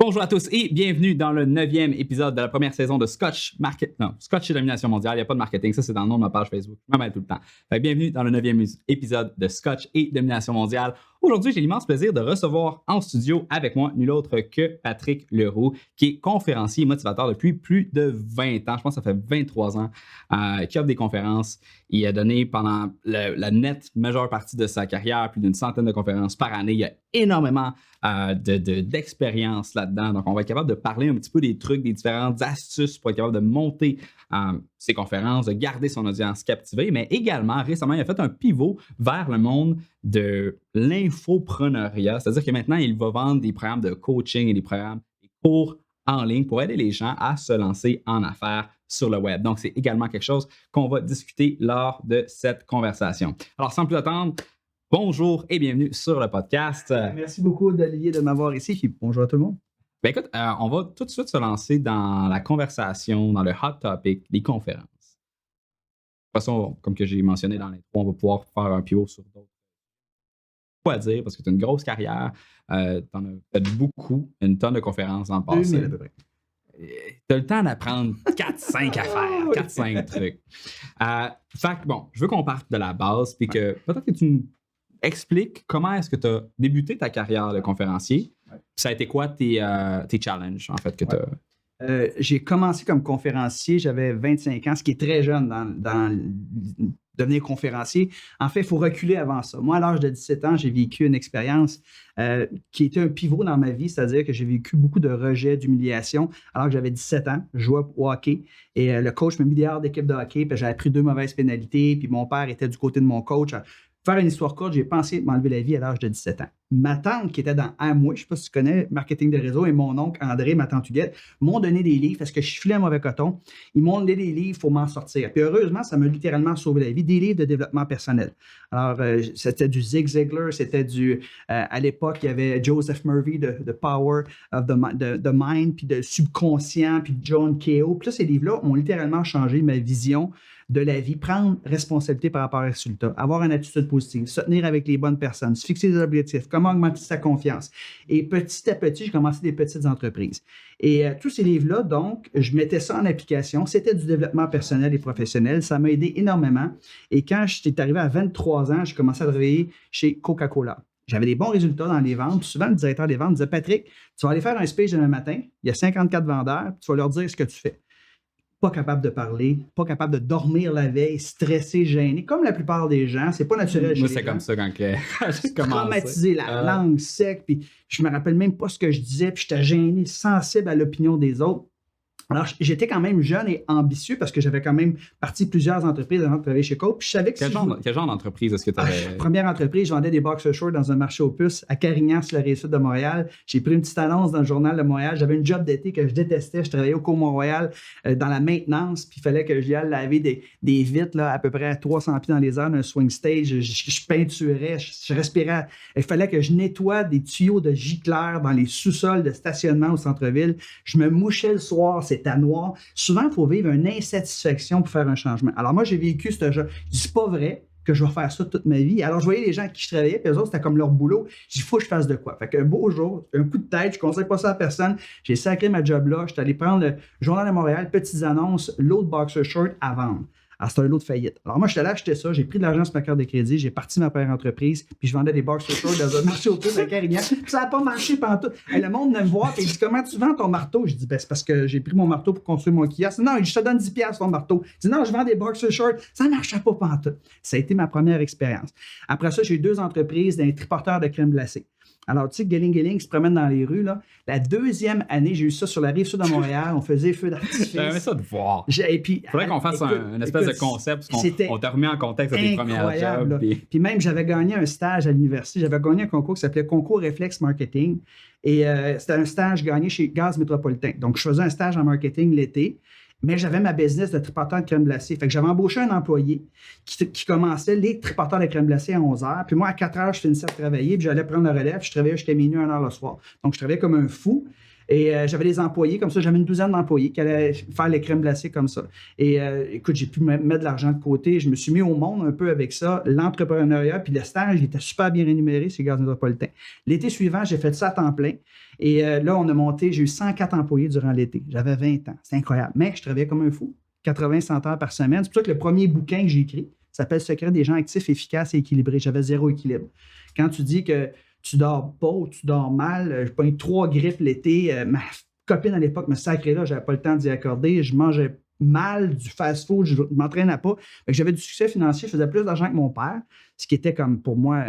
Bonjour à tous et bienvenue dans le 9e épisode de la première saison de Scotch Market. Non, Scotch et Domination mondiale. Il n'y a pas de marketing, ça c'est dans le nom de ma page Facebook. Je m'en mêle tout le temps. Bienvenue dans le 9e épisode de Scotch et Domination mondiale. Aujourd'hui, j'ai l'immense plaisir de recevoir en studio avec moi nul autre que Patrick Leroux, qui est conférencier et motivateur depuis plus de 20 ans. Je pense que ça fait 23 ans qu'il offre des conférences. Il a donné pendant la nette majeure partie de sa carrière plus d'une centaine de conférences par année. Il y a énormément d'expérience là-dedans. Donc, on va être capable de parler un petit peu des trucs, des différentes astuces pour être capable de monter ses conférences, de garder son audience captivée, mais également, récemment, il a fait un pivot vers le monde de l'infopreneuriat. C'est-à-dire que maintenant, il va vendre des programmes de coaching et des programmes, des cours en ligne pour aider les gens à se lancer en affaires sur le web. Donc, c'est également quelque chose qu'on va discuter lors de cette conversation. Alors, sans plus attendre, bonjour et bienvenue sur le podcast. Merci beaucoup, Olivier, de m'avoir ici. Puis bonjour à tout le monde. Ben écoute, on va tout de suite se lancer dans la conversation, dans le hot topic, les conférences. De toute façon, comme que j'ai mentionné dans l'intro, on va pouvoir faire un pivot sur d'autres. Quoi dire, parce que tu as une grosse carrière, tu en as fait beaucoup, une tonne de conférences dans le passé. 2000 à peu près. Tu as le temps d'apprendre 4-5 affaires, 4-5 trucs. Fait que bon, je veux qu'on parte de la base, puis que peut-être que tu nous expliques comment est-ce que tu as débuté ta carrière de conférencier. Ça a été quoi tes challenges, en fait, que tu as... J'ai commencé comme conférencier, j'avais 25 ans, ce qui est très jeune dans devenir conférencier. En fait, il faut reculer avant ça. Moi, à l'âge de 17 ans, j'ai vécu une expérience qui était un pivot dans ma vie, c'est-à-dire que j'ai vécu beaucoup de rejets, d'humiliation, alors que j'avais 17 ans, je jouais au hockey, et le coach m'a mis dehors d'équipe de hockey, puis j'avais pris 2 mauvaises pénalités, puis mon père était du côté de mon coach. Faire une histoire courte, j'ai pensé m'enlever la vie à l'âge de 17 ans. Ma tante, qui était dans Amway, je ne sais pas si tu connais, marketing de réseau, et mon oncle André, ma tante Huguette, m'ont donné des livres parce que je filais un mauvais coton. Ils m'ont donné des livres, il faut m'en sortir. Puis heureusement, ça m'a littéralement sauvé la vie, des livres de développement personnel. Alors, c'était du Zig Ziglar, c'était à l'époque, il y avait Joseph Murphy de Power of the Mind, puis de Subconscient, puis John Keogh. Puis là, ces livres-là ont littéralement changé ma vision de la vie, prendre responsabilité par rapport aux résultats, avoir une attitude positive, se tenir avec les bonnes personnes, se fixer des objectifs, comment augmenter sa confiance. Et petit à petit, j'ai commencé des petites entreprises. Et tous ces livres-là, donc, je mettais ça en application. C'était du développement personnel et professionnel. Ça m'a aidé énormément. Et quand j'étais arrivé à 23 ans, j'ai commencé à travailler chez Coca-Cola. J'avais des bons résultats dans les ventes. Puis souvent, le directeur des ventes disait « Patrick, tu vas aller faire un speech demain matin. Il y a 54 vendeurs. Puis tu vas leur dire ce que tu fais. » Pas capable de parler, pas capable de dormir la veille, stressé, gêné, comme la plupart des gens. C'est pas naturel. Moi, c'est comme ça quand j'ai commencé. Traumatisé, la langue sec, puis je me rappelle même pas ce que je disais, puis j'étais gêné, sensible à l'opinion des autres. Alors, j'étais quand même jeune et ambitieux parce que j'avais quand même parti plusieurs entreprises avant de travailler chez Coke. Puis je savais que quel genre d'entreprise est-ce que tu avais? Première entreprise, je vendais des boxer shorts dans un marché aux puces à Carignan, sur la Rive-Sud de Montréal. J'ai pris une petite annonce dans le journal de Montréal. J'avais une job d'été que je détestais. Je travaillais au Cours-Mont-Royal dans la maintenance. Puis il fallait que j'y aille laver des vitres là, à peu près à 300 pieds dans les airs d'un swing stage. Je peinturais, je respirais. Il fallait que je nettoie des tuyaux de gicleur dans les sous-sols de stationnement au centre-ville. Je me mouchais le soir. C'était noir. Souvent, il faut vivre une insatisfaction pour faire un changement. Alors moi, j'ai vécu ce genre. Je dis, c'est pas vrai que je vais faire ça toute ma vie. Alors, je voyais les gens avec qui je travaillais, puis eux autres, c'était comme leur boulot. Je dis, il faut que je fasse de quoi. Fait qu'un beau jour, un coup de tête, je ne conseille pas ça à personne. J'ai sacré ma job là. Je suis allé prendre le Journal de Montréal, petites annonces, l'autre boxer short à vendre. Alors, c'était un lot de faillite. Alors, moi, j'étais allé acheter ça. J'ai pris de l'argent sur ma carte de crédit. J'ai parti ma première entreprise. Puis, je vendais des boxer shorts dans un marché au puces à Carignan. Ça n'a pas marché pendant tout. Et le monde venait me voir. Et il dit, comment tu vends ton marteau? Je dis, ben, c'est parce que j'ai pris mon marteau pour construire mon kiosque. Non, je te donne 10$ ton marteau. Je dis, non, je vends des boxer shorts. Ça ne marchait pas pendant tout. Ça a été ma première expérience. Après ça, j'ai eu 2 entreprises d'un triporteur de crème glacée. Alors, tu sais, Gilling se promène dans les rues. Là. La 2e année, j'ai eu ça sur la Rive-Sud de Montréal. On faisait feu d'artifice. J'aimais ça de voir. Il faudrait qu'on fasse une espèce de concept. On t'a remis en contexte à tes premières jobs. Puis même, j'avais gagné un stage à l'université. J'avais gagné un concours qui s'appelait Concours Réflexe Marketing. Et c'était un stage gagné chez Gaz Métropolitain. Donc, je faisais un stage en marketing l'été. Mais j'avais ma business de triporteur de crème glacée. Fait que j'avais embauché un employé qui commençait les triporteurs de crème glacée à 11h. Puis moi, à 4h, je finissais de travailler, puis j'allais prendre la relève. Je travaillais jusqu'à minuit, 1h le soir. Donc, je travaillais comme un fou. Et j'avais des employés comme ça. J'avais une douzaine d'employés qui allaient faire les crèmes glacées comme ça. Et écoute, j'ai pu mettre de l'argent de côté. Je me suis mis au monde un peu avec ça. L'entrepreneuriat, puis le stage, il était super bien rémunéré, ces gaz métropolitains. L'été suivant, j'ai fait ça à temps plein. Et là, on a monté, j'ai eu 104 employés durant l'été. J'avais 20 ans. C'est incroyable. Mais je travaillais comme un fou. 80-100 heures par semaine. C'est pour ça que le premier bouquin que j'ai écrit s'appelle « Secret des gens actifs, efficaces et équilibrés ». J'avais zéro équilibre. Quand tu dis que tu dors pas ou tu dors mal, j'ai pogné 3 grippes l'été. Ma copine à l'époque me sacrait là, j'avais pas le temps d'y accorder. Je mangeais mal, du fast-food, je m'entraînais pas. Fait que j'avais du succès financier, je faisais plus d'argent que mon père, ce qui était comme pour moi,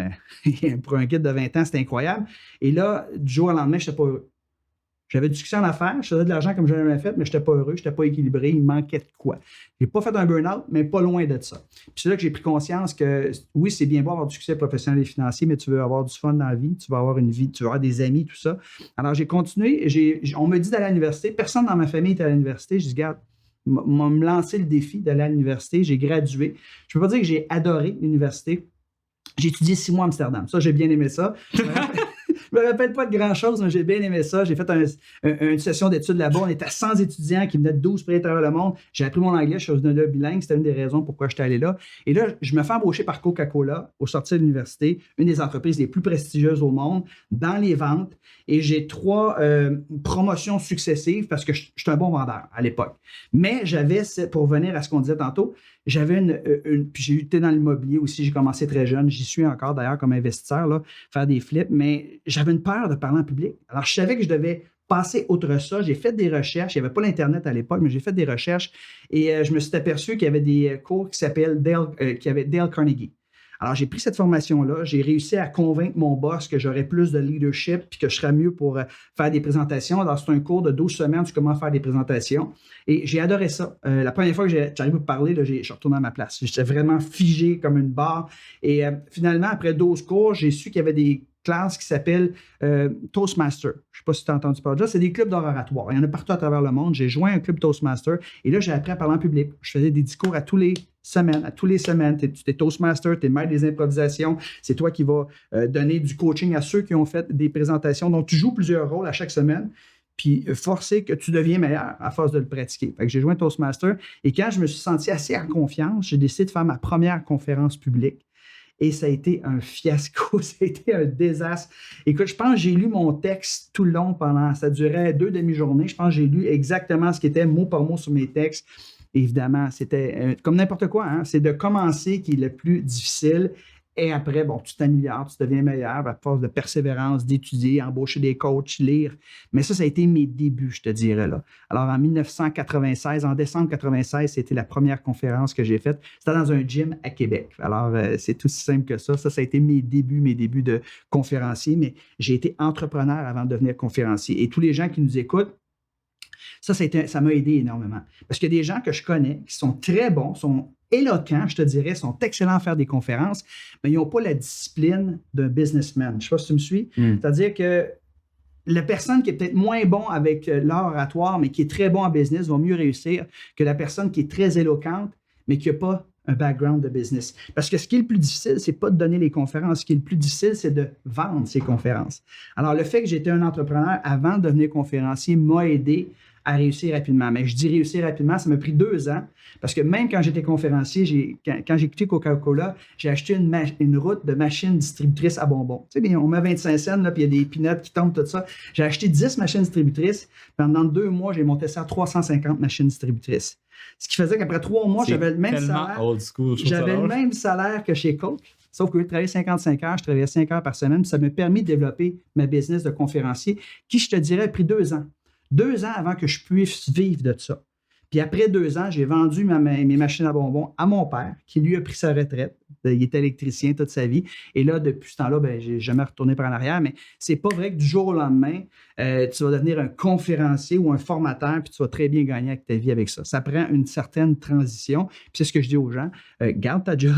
pour un kid de 20 ans, c'était incroyable. Et là, du jour au lendemain, je n'étais pas heureux. J'avais du succès en affaires, je faisais de l'argent comme je l'avais fait, mais je n'étais pas heureux, je n'étais pas équilibré, il me manquait de quoi. Je n'ai pas fait un burn-out, mais pas loin de ça. Puis c'est là que j'ai pris conscience que oui, c'est bien beau avoir du succès professionnel et financier, mais tu veux avoir du fun dans la vie, tu veux avoir une vie, tu veux avoir des amis, tout ça. Alors j'ai continué, on me dit d'aller à l'université, personne dans ma famille était à l'université, je dis, regarde, me lancer le défi d'aller à l'université, j'ai gradué. Je ne peux pas dire que j'ai adoré l'université. J'ai étudié 6 mois à Amsterdam. Ça, j'ai bien aimé ça. Je me rappelle pas de grand-chose, mais j'ai bien aimé ça. J'ai fait une session d'études là-bas. On était à 100 étudiants qui venaient de 12 pays à travers le monde. J'ai appris mon anglais. Je suis devenu bilingue. C'était une des raisons pourquoi j'étais allé là. Et là, je me fais embaucher par Coca-Cola au sortir de l'université, une des entreprises les plus prestigieuses au monde, dans les ventes. Et j'ai 3 promotions successives parce que je suis un bon vendeur à l'époque. Mais j'avais, pour revenir à ce qu'on disait tantôt, j'avais puis j'ai été dans l'immobilier aussi, j'ai commencé très jeune, j'y suis encore d'ailleurs comme investisseur, là, faire des flips, mais j'avais une peur de parler en public. Alors, je savais que je devais passer outre ça. J'ai fait des recherches, il n'y avait pas l'Internet à l'époque, mais j'ai fait des recherches et je me suis aperçu qu'il y avait des cours qui s'appellent Dale Carnegie. Alors, j'ai pris cette formation-là, j'ai réussi à convaincre mon boss que j'aurais plus de leadership puis que je serais mieux pour faire des présentations. Alors, c'est un cours de 12 semaines sur comment faire des présentations. Et j'ai adoré ça. La première fois que j'arrive à parler, là, je suis retourné à ma place. J'étais vraiment figé comme une barre. Et finalement, après 12 cours, j'ai su qu'il y avait des classes qui s'appellent Toastmaster. Je ne sais pas si tu as entendu parler de ça. C'est des clubs d'oratoire. Il y en a partout à travers le monde. J'ai joint un club Toastmaster et là, j'ai appris à parler en public. Je faisais des discours à tous les semaines. Tu es Toastmaster, tu es maître des improvisations. C'est toi qui vas donner du coaching à ceux qui ont fait des présentations. Donc, tu joues plusieurs rôles à chaque semaine. Puis, forcer que tu deviens meilleur à force de le pratiquer. Fait que j'ai joint Toastmaster et quand je me suis senti assez en confiance, j'ai décidé de faire ma première conférence publique. Et ça a été un fiasco, ça a été un désastre. Écoute, je pense que j'ai lu mon texte tout le long ça durait 2 demi-journées. Je pense que j'ai lu exactement ce qui était mot par mot sur mes textes. Évidemment, c'était comme n'importe quoi, hein? C'est de commencer qui est le plus difficile. Et après, bon, tu t'améliores, tu deviens meilleur à force de persévérance, d'étudier, embaucher des coachs, lire. Mais ça a été mes débuts, je te dirais là. Alors, en 1996, en décembre 1996, c'était la première conférence que j'ai faite. C'était dans un gym à Québec. Alors, c'est aussi simple que ça. Ça a été mes débuts de conférencier. Mais j'ai été entrepreneur avant de devenir conférencier. Et tous les gens qui nous écoutent, ça m'a aidé énormément. Parce qu'il y a des gens que je connais qui sont très bons, sont éloquents, je te dirais, sont excellents à faire des conférences, mais ils n'ont pas la discipline d'un businessman. Je ne sais pas si tu me suis. C'est-à-dire que la personne qui est peut-être moins bon avec l'art oratoire, mais qui est très bon en business, va mieux réussir que la personne qui est très éloquente, mais qui n'a pas un background de business. Parce que ce qui est le plus difficile, c'est pas de donner les conférences. Ce qui est le plus difficile, c'est de vendre ces conférences. Alors, le fait que j'étais un entrepreneur avant de devenir conférencier m'a aidé à réussir rapidement. Mais je dis réussir rapidement, ça m'a pris 2 ans. Parce que même quand j'étais conférencier, quand j'ai quitté Coca-Cola, j'ai acheté une route de machines distributrices à bonbons. Tu sais, bien, on met 25 cents, là, puis il y a des peanuts qui tombent, tout ça. J'ai acheté 10 machines distributrices. Pendant 2 mois, j'ai monté ça à 350 machines distributrices. Ce qui faisait qu'après 3 mois, j'avais le même salaire. Old school, j'avais le même salaire que chez Coke. Sauf qu'au lieu de travailler 55 heures, je travaillais 5 heures par semaine. Puis ça m'a permis de développer ma business de conférencier qui, je te dirais, a pris 2 ans. 2 ans avant que je puisse vivre de ça. Puis après 2 ans, j'ai vendu mes machines à bonbons à mon père, qui lui a pris sa retraite. Il était électricien toute sa vie. Et là, depuis ce temps-là, je n'ai jamais retourné par en arrière. Mais c'est pas vrai que du jour au lendemain, tu vas devenir un conférencier ou un formateur, puis tu vas très bien gagner avec ta vie avec ça. Ça prend une certaine transition. Puis c'est ce que je dis aux gens. Garde ta job,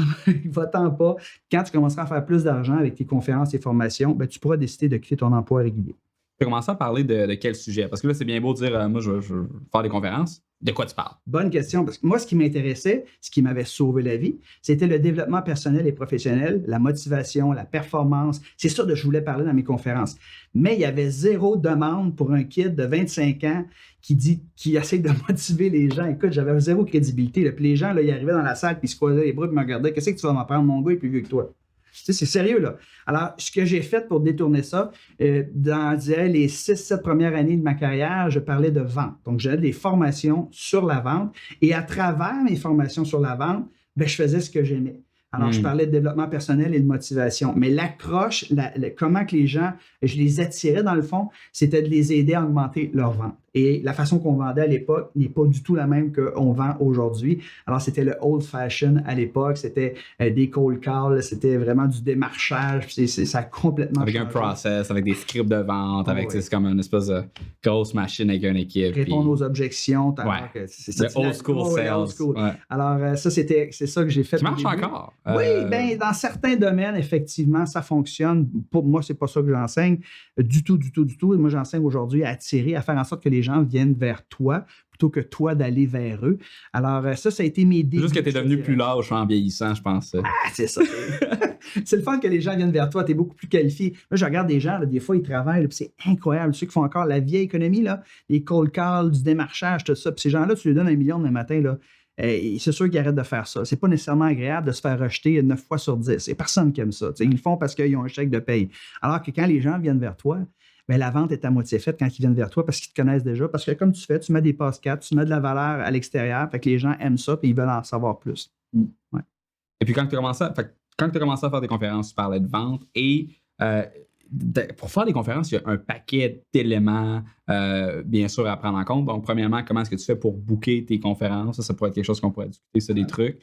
va-t'en pas. Quand tu commenceras à faire plus d'argent avec tes conférences et formations, tu pourras décider de quitter ton emploi régulier. Tu as commencé à parler de quel sujet? Parce que là, c'est bien beau de dire, moi, je veux faire des conférences. De quoi tu parles? Bonne question, parce que moi, ce qui m'intéressait, ce qui m'avait sauvé la vie, c'était le développement personnel et professionnel, la motivation, la performance. C'est ça que je voulais parler dans mes conférences. Mais il y avait zéro demande pour un kid de 25 ans qui essaie de motiver les gens. Écoute, j'avais zéro crédibilité. Là. Puis les gens, là, ils arrivaient dans la salle, puis ils se croisaient les bras, puis ils me regardaient. Qu'est-ce que tu vas m'apprendre? Mon gars est plus vieux que toi. Tu sais, c'est sérieux, là. Alors, ce que j'ai fait pour détourner ça, dans, je dirais, les 6-7 premières années de ma carrière, je parlais de vente. Donc, j'avais des formations sur la vente. Et à travers mes formations sur la vente, ben, je faisais ce que j'aimais. Alors, je parlais de développement personnel et de motivation. Mais l'accroche, comment que les gens, je les attirais dans le fond, c'était de les aider à augmenter leur vente. Et la façon qu'on vendait à l'époque n'est pas du tout la même qu'on vend aujourd'hui. Alors, c'était le old fashion à l'époque. C'était des cold calls. C'était vraiment du démarchage. Ça a complètement avec changé. Un process, avec des scripts de vente, c'est comme une espèce de grosse machine avec une équipe. Répondre aux objections. Le old school sales. Old school. Ouais. Alors, c'est ça que j'ai fait. Ça marche encore. Oui, bien, dans certains domaines, effectivement, ça fonctionne. Pour moi, c'est pas ça que j'enseigne du tout. Moi, j'enseigne aujourd'hui à attirer, à faire en sorte que les gens viennent vers toi plutôt que toi d'aller vers eux. Alors, ça a été mes débuts. Juste que tu es devenu plus lâche en vieillissant, je pense. Ah, c'est ça. C'est le fun que les gens viennent vers toi. Tu es beaucoup plus qualifié. Moi, je regarde des gens, là, des fois, ils travaillent, là, puis c'est incroyable. Ceux qui font encore la vieille économie, là, les cold calls, du démarchage, tout ça. Puis ces gens-là, tu leur donnes 1 million demain matin, là. C'est sûr qu'ils arrêtent de faire ça. C'est pas nécessairement agréable de se faire rejeter 9 fois sur 10. Il n'y a personne qui aime ça. Ils le font parce qu'ils ont un chèque de paye. Alors que quand les gens viennent vers toi, bien, la vente est à moitié faite quand ils viennent vers toi parce qu'ils te connaissent déjà. Parce que comme tu fais, tu mets des passe-4, tu mets de la valeur à l'extérieur, fait que les gens aiment ça et ils veulent en savoir plus. Ouais. Et puis quand tu as commencé à faire des conférences, tu parlais de vente et pour faire des conférences, il y a un paquet d'éléments, bien sûr, à prendre en compte. Donc, premièrement, comment est-ce que tu fais pour booker tes conférences? Ça pourrait être quelque chose qu'on pourrait discuter, ça, des trucs,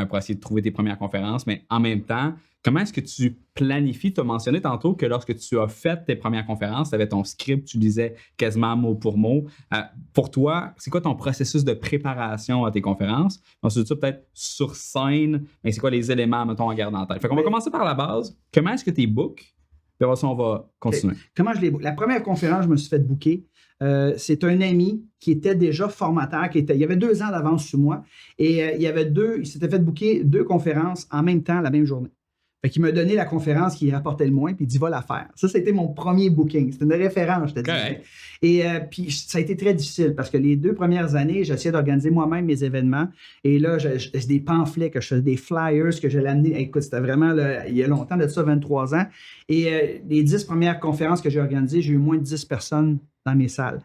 pour essayer de trouver tes premières conférences. Mais en même temps, comment est-ce que tu planifies? Tu as mentionné tantôt que lorsque tu as fait tes premières conférences, tu avais ton script, tu lisais quasiment mot pour mot. Pour toi, c'est quoi ton processus de préparation à tes conférences? Ensuite, ça, peut-être sur scène, mais c'est quoi les éléments, mettons, à garder en tête? Fait qu'on va commencer par la base. Comment est-ce que tu bookes? Puis après ça, on va continuer. Okay. Comment je l'ai booké? La première conférence, je me suis fait booker. C'est un ami qui était déjà formateur, il y avait 2 ans d'avance sur moi. Et il s'était fait booker 2 conférences en même temps, la même journée. Fait qu'il m'a donné la conférence qui rapportait le moins, puis il dit, va la faire. Ça, c'était mon premier booking. C'était une référence, je te dis. Et puis, ça a été très difficile parce que les 2 premières années, j'essayais d'organiser moi-même mes événements. Et là, j'ai des pamphlets, que je faisais des flyers que j'allais amener. Écoute, c'était vraiment, il y a longtemps de ça, 23 ans. Et les 10 premières conférences que j'ai organisées, j'ai eu moins de 10 personnes dans mes salles.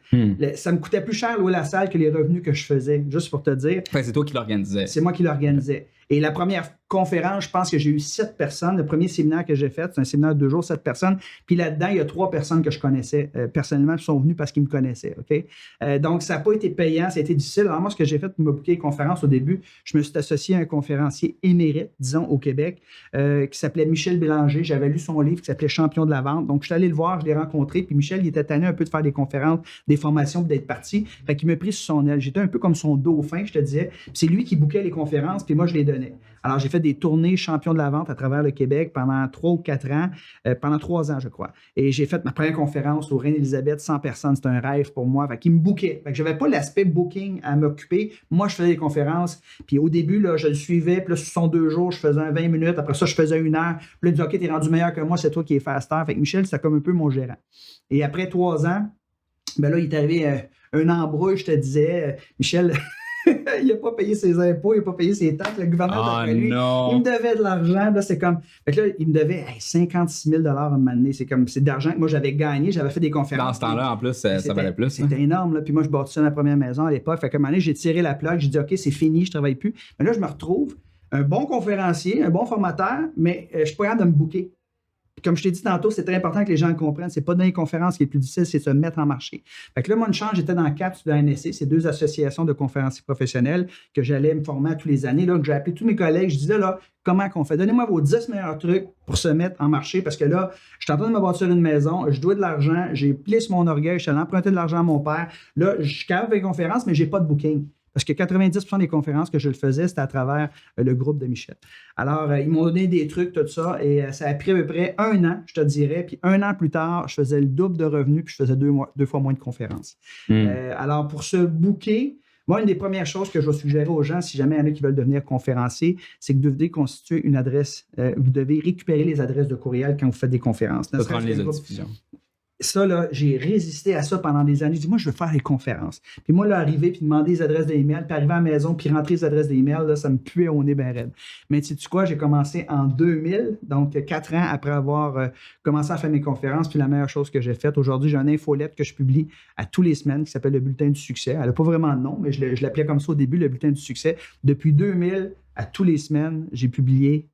Ça me coûtait plus cher louer la salle que les revenus que je faisais, juste pour te dire. Enfin, c'est toi qui l'organisais. C'est moi qui l'organisais. Et la première conférence, je pense que j'ai eu 7 personnes. Le premier séminaire que j'ai fait, c'est un séminaire de 2 jours, 7 personnes. Puis là-dedans, il y a 3 personnes que je connaissais personnellement qui sont venues parce qu'ils me connaissaient. OK? Donc, ça n'a pas été payant, ça a été difficile. Alors, moi, ce que j'ai fait pour me booker les conférences au début, je me suis associé à un conférencier émérite, disons, au Québec, qui s'appelait Michel Bélanger. J'avais lu son livre qui s'appelait Champion de la vente. Donc, je suis allé le voir, je l'ai rencontré. Puis Michel, il était tanné un peu de faire des conférences, des formations, puis d'être parti. Fait qu'il m'a pris sur son aile. J'étais un peu comme son dauphin, je te disais. Puis c'est lui qui bookait les conférences, puis moi, je les donnais. Alors, j'ai fait des tournées champion de la vente à travers le Québec pendant 3 ou 4 ans, pendant 3 ans, je crois. Et j'ai fait ma première conférence au Reine-Élisabeth, 100 personnes. C'était un rêve pour moi. Fait qu'il me bookait. Fait que j'avais pas l'aspect booking à m'occuper. Moi, je faisais des conférences. Puis au début, là, je le suivais. Puis là, sur son 2 jours, je faisais un 20 minutes. Après ça, je faisais 1 heure. Puis là, il me dit, OK, t'es rendu meilleur que moi, c'est toi qui es faster. Fait que Michel, c'était comme un peu mon gérant. Et après 3 ans, ben là, il est arrivé un embrouille, je te disais, Michel... il n'a pas payé ses impôts, il n'a pas payé ses taxes. Le gouverneur d'après lui, il me devait de l'argent. Là, c'est comme. Fait que là, il me devait 56 000 à un moment donné. C'est comme c'est d'argent que moi j'avais gagné. J'avais fait des conférences. Dans ce temps-là, en plus, ça valait plus. C'était énorme. Là. Puis moi, je bâtissais ma première maison à l'époque. Fait qu'à un moment donné, j'ai tiré la plug. J'ai dit, OK, c'est fini, je ne travaille plus. Mais là, je me retrouve un bon conférencier, un bon formateur, mais je ne suis pas capable de me booker. Comme je t'ai dit tantôt, c'est très important que les gens le comprennent. C'est pas dans les conférences qui est le plus difficile, c'est de se mettre en marché. Fait que là, moi, une chance, j'étais dans CAPS de la NSC, c'est 2 associations de conférenciers professionnels que j'allais me former à tous les années. Là, j'ai appelé tous mes collègues, je disais là, comment qu'on fait? Donnez-moi vos 10 meilleurs trucs pour se mettre en marché parce que là, je suis en train de me bâtir une maison, je dois de l'argent, j'ai plié sur mon orgueil, je suis allé emprunter de l'argent à mon père. Là, je suis capable de faire des conférences, mais j'ai pas de booking. Parce que 90% des conférences que je le faisais, c'était à travers le groupe de Michel. Alors, ils m'ont donné des trucs, tout ça, et ça a pris à peu près 1 an, je te dirais. Puis 1 an plus tard, je faisais le double de revenus, puis je faisais 2 fois moins de conférences. Alors, pour se booker, moi, une des premières choses que je vais suggérer aux gens, si jamais il y en a qui veulent devenir conférencier, c'est que vous devez constituer une adresse, vous devez récupérer les adresses de courriel quand vous faites des conférences. Ça prend les diffusions. Ça, là, j'ai résisté à ça pendant des années. Je dis, moi, je veux faire les conférences. Puis moi, là, arriver, puis demander les adresses d'email, puis arriver à la maison, puis rentrer les adresses d'email, là, ça me puait au nez ben raide. Mais sais-tu quoi? J'ai commencé en 2000, donc 4 ans après avoir commencé à faire mes conférences, puis la meilleure chose que j'ai faite. Aujourd'hui, j'ai une infolette que je publie à tous les semaines qui s'appelle le Bulletin du succès. Elle n'a pas vraiment de nom, mais je l'appelais comme ça au début, le Bulletin du succès. Depuis 2000, à tous les semaines, j'ai publié.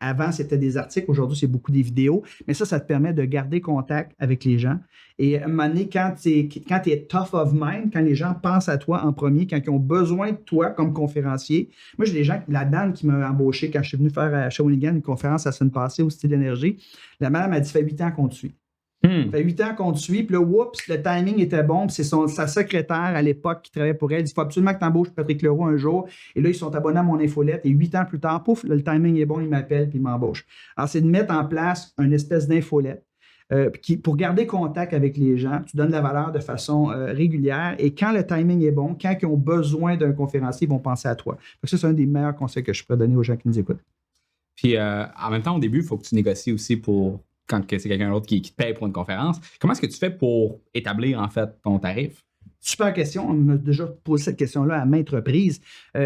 Avant, c'était des articles. Aujourd'hui, c'est beaucoup des vidéos. Mais ça te permet de garder contact avec les gens. Et à un moment donné, quand tu es tough of mind, quand les gens pensent à toi en premier, quand ils ont besoin de toi comme conférencier. Moi, j'ai des gens, la dame qui m'a embauché quand je suis venu faire à Shawinigan une conférence la semaine passée au Style d'énergie, la madame m'a dit, ça fait 8 ans qu'on te suit. Ça fait 8 ans qu'on te suit, puis là, oups, le timing était bon, puis c'est sa secrétaire à l'époque qui travaillait pour elle. Il dit, il faut absolument que tu embauches Patrick Leroux un jour. Et là, ils sont abonnés à mon infolette. Et 8 ans plus tard, pouf, là, le timing est bon, il m'appelle, puis il m'embauche. Alors, c'est de mettre en place une espèce d'infolette pour garder contact avec les gens. Tu donnes de la valeur de façon régulière. Et quand le timing est bon, quand ils ont besoin d'un conférencier, ils vont penser à toi. Ça, c'est un des meilleurs conseils que je pourrais donner aux gens qui nous écoutent. Puis, en même temps, au début, il faut que tu négocies aussi pour... quand c'est quelqu'un d'autre qui te paye pour une conférence. Comment est-ce que tu fais pour établir, en fait, ton tarif? Super question. On m'a déjà posé cette question-là à maintes reprises.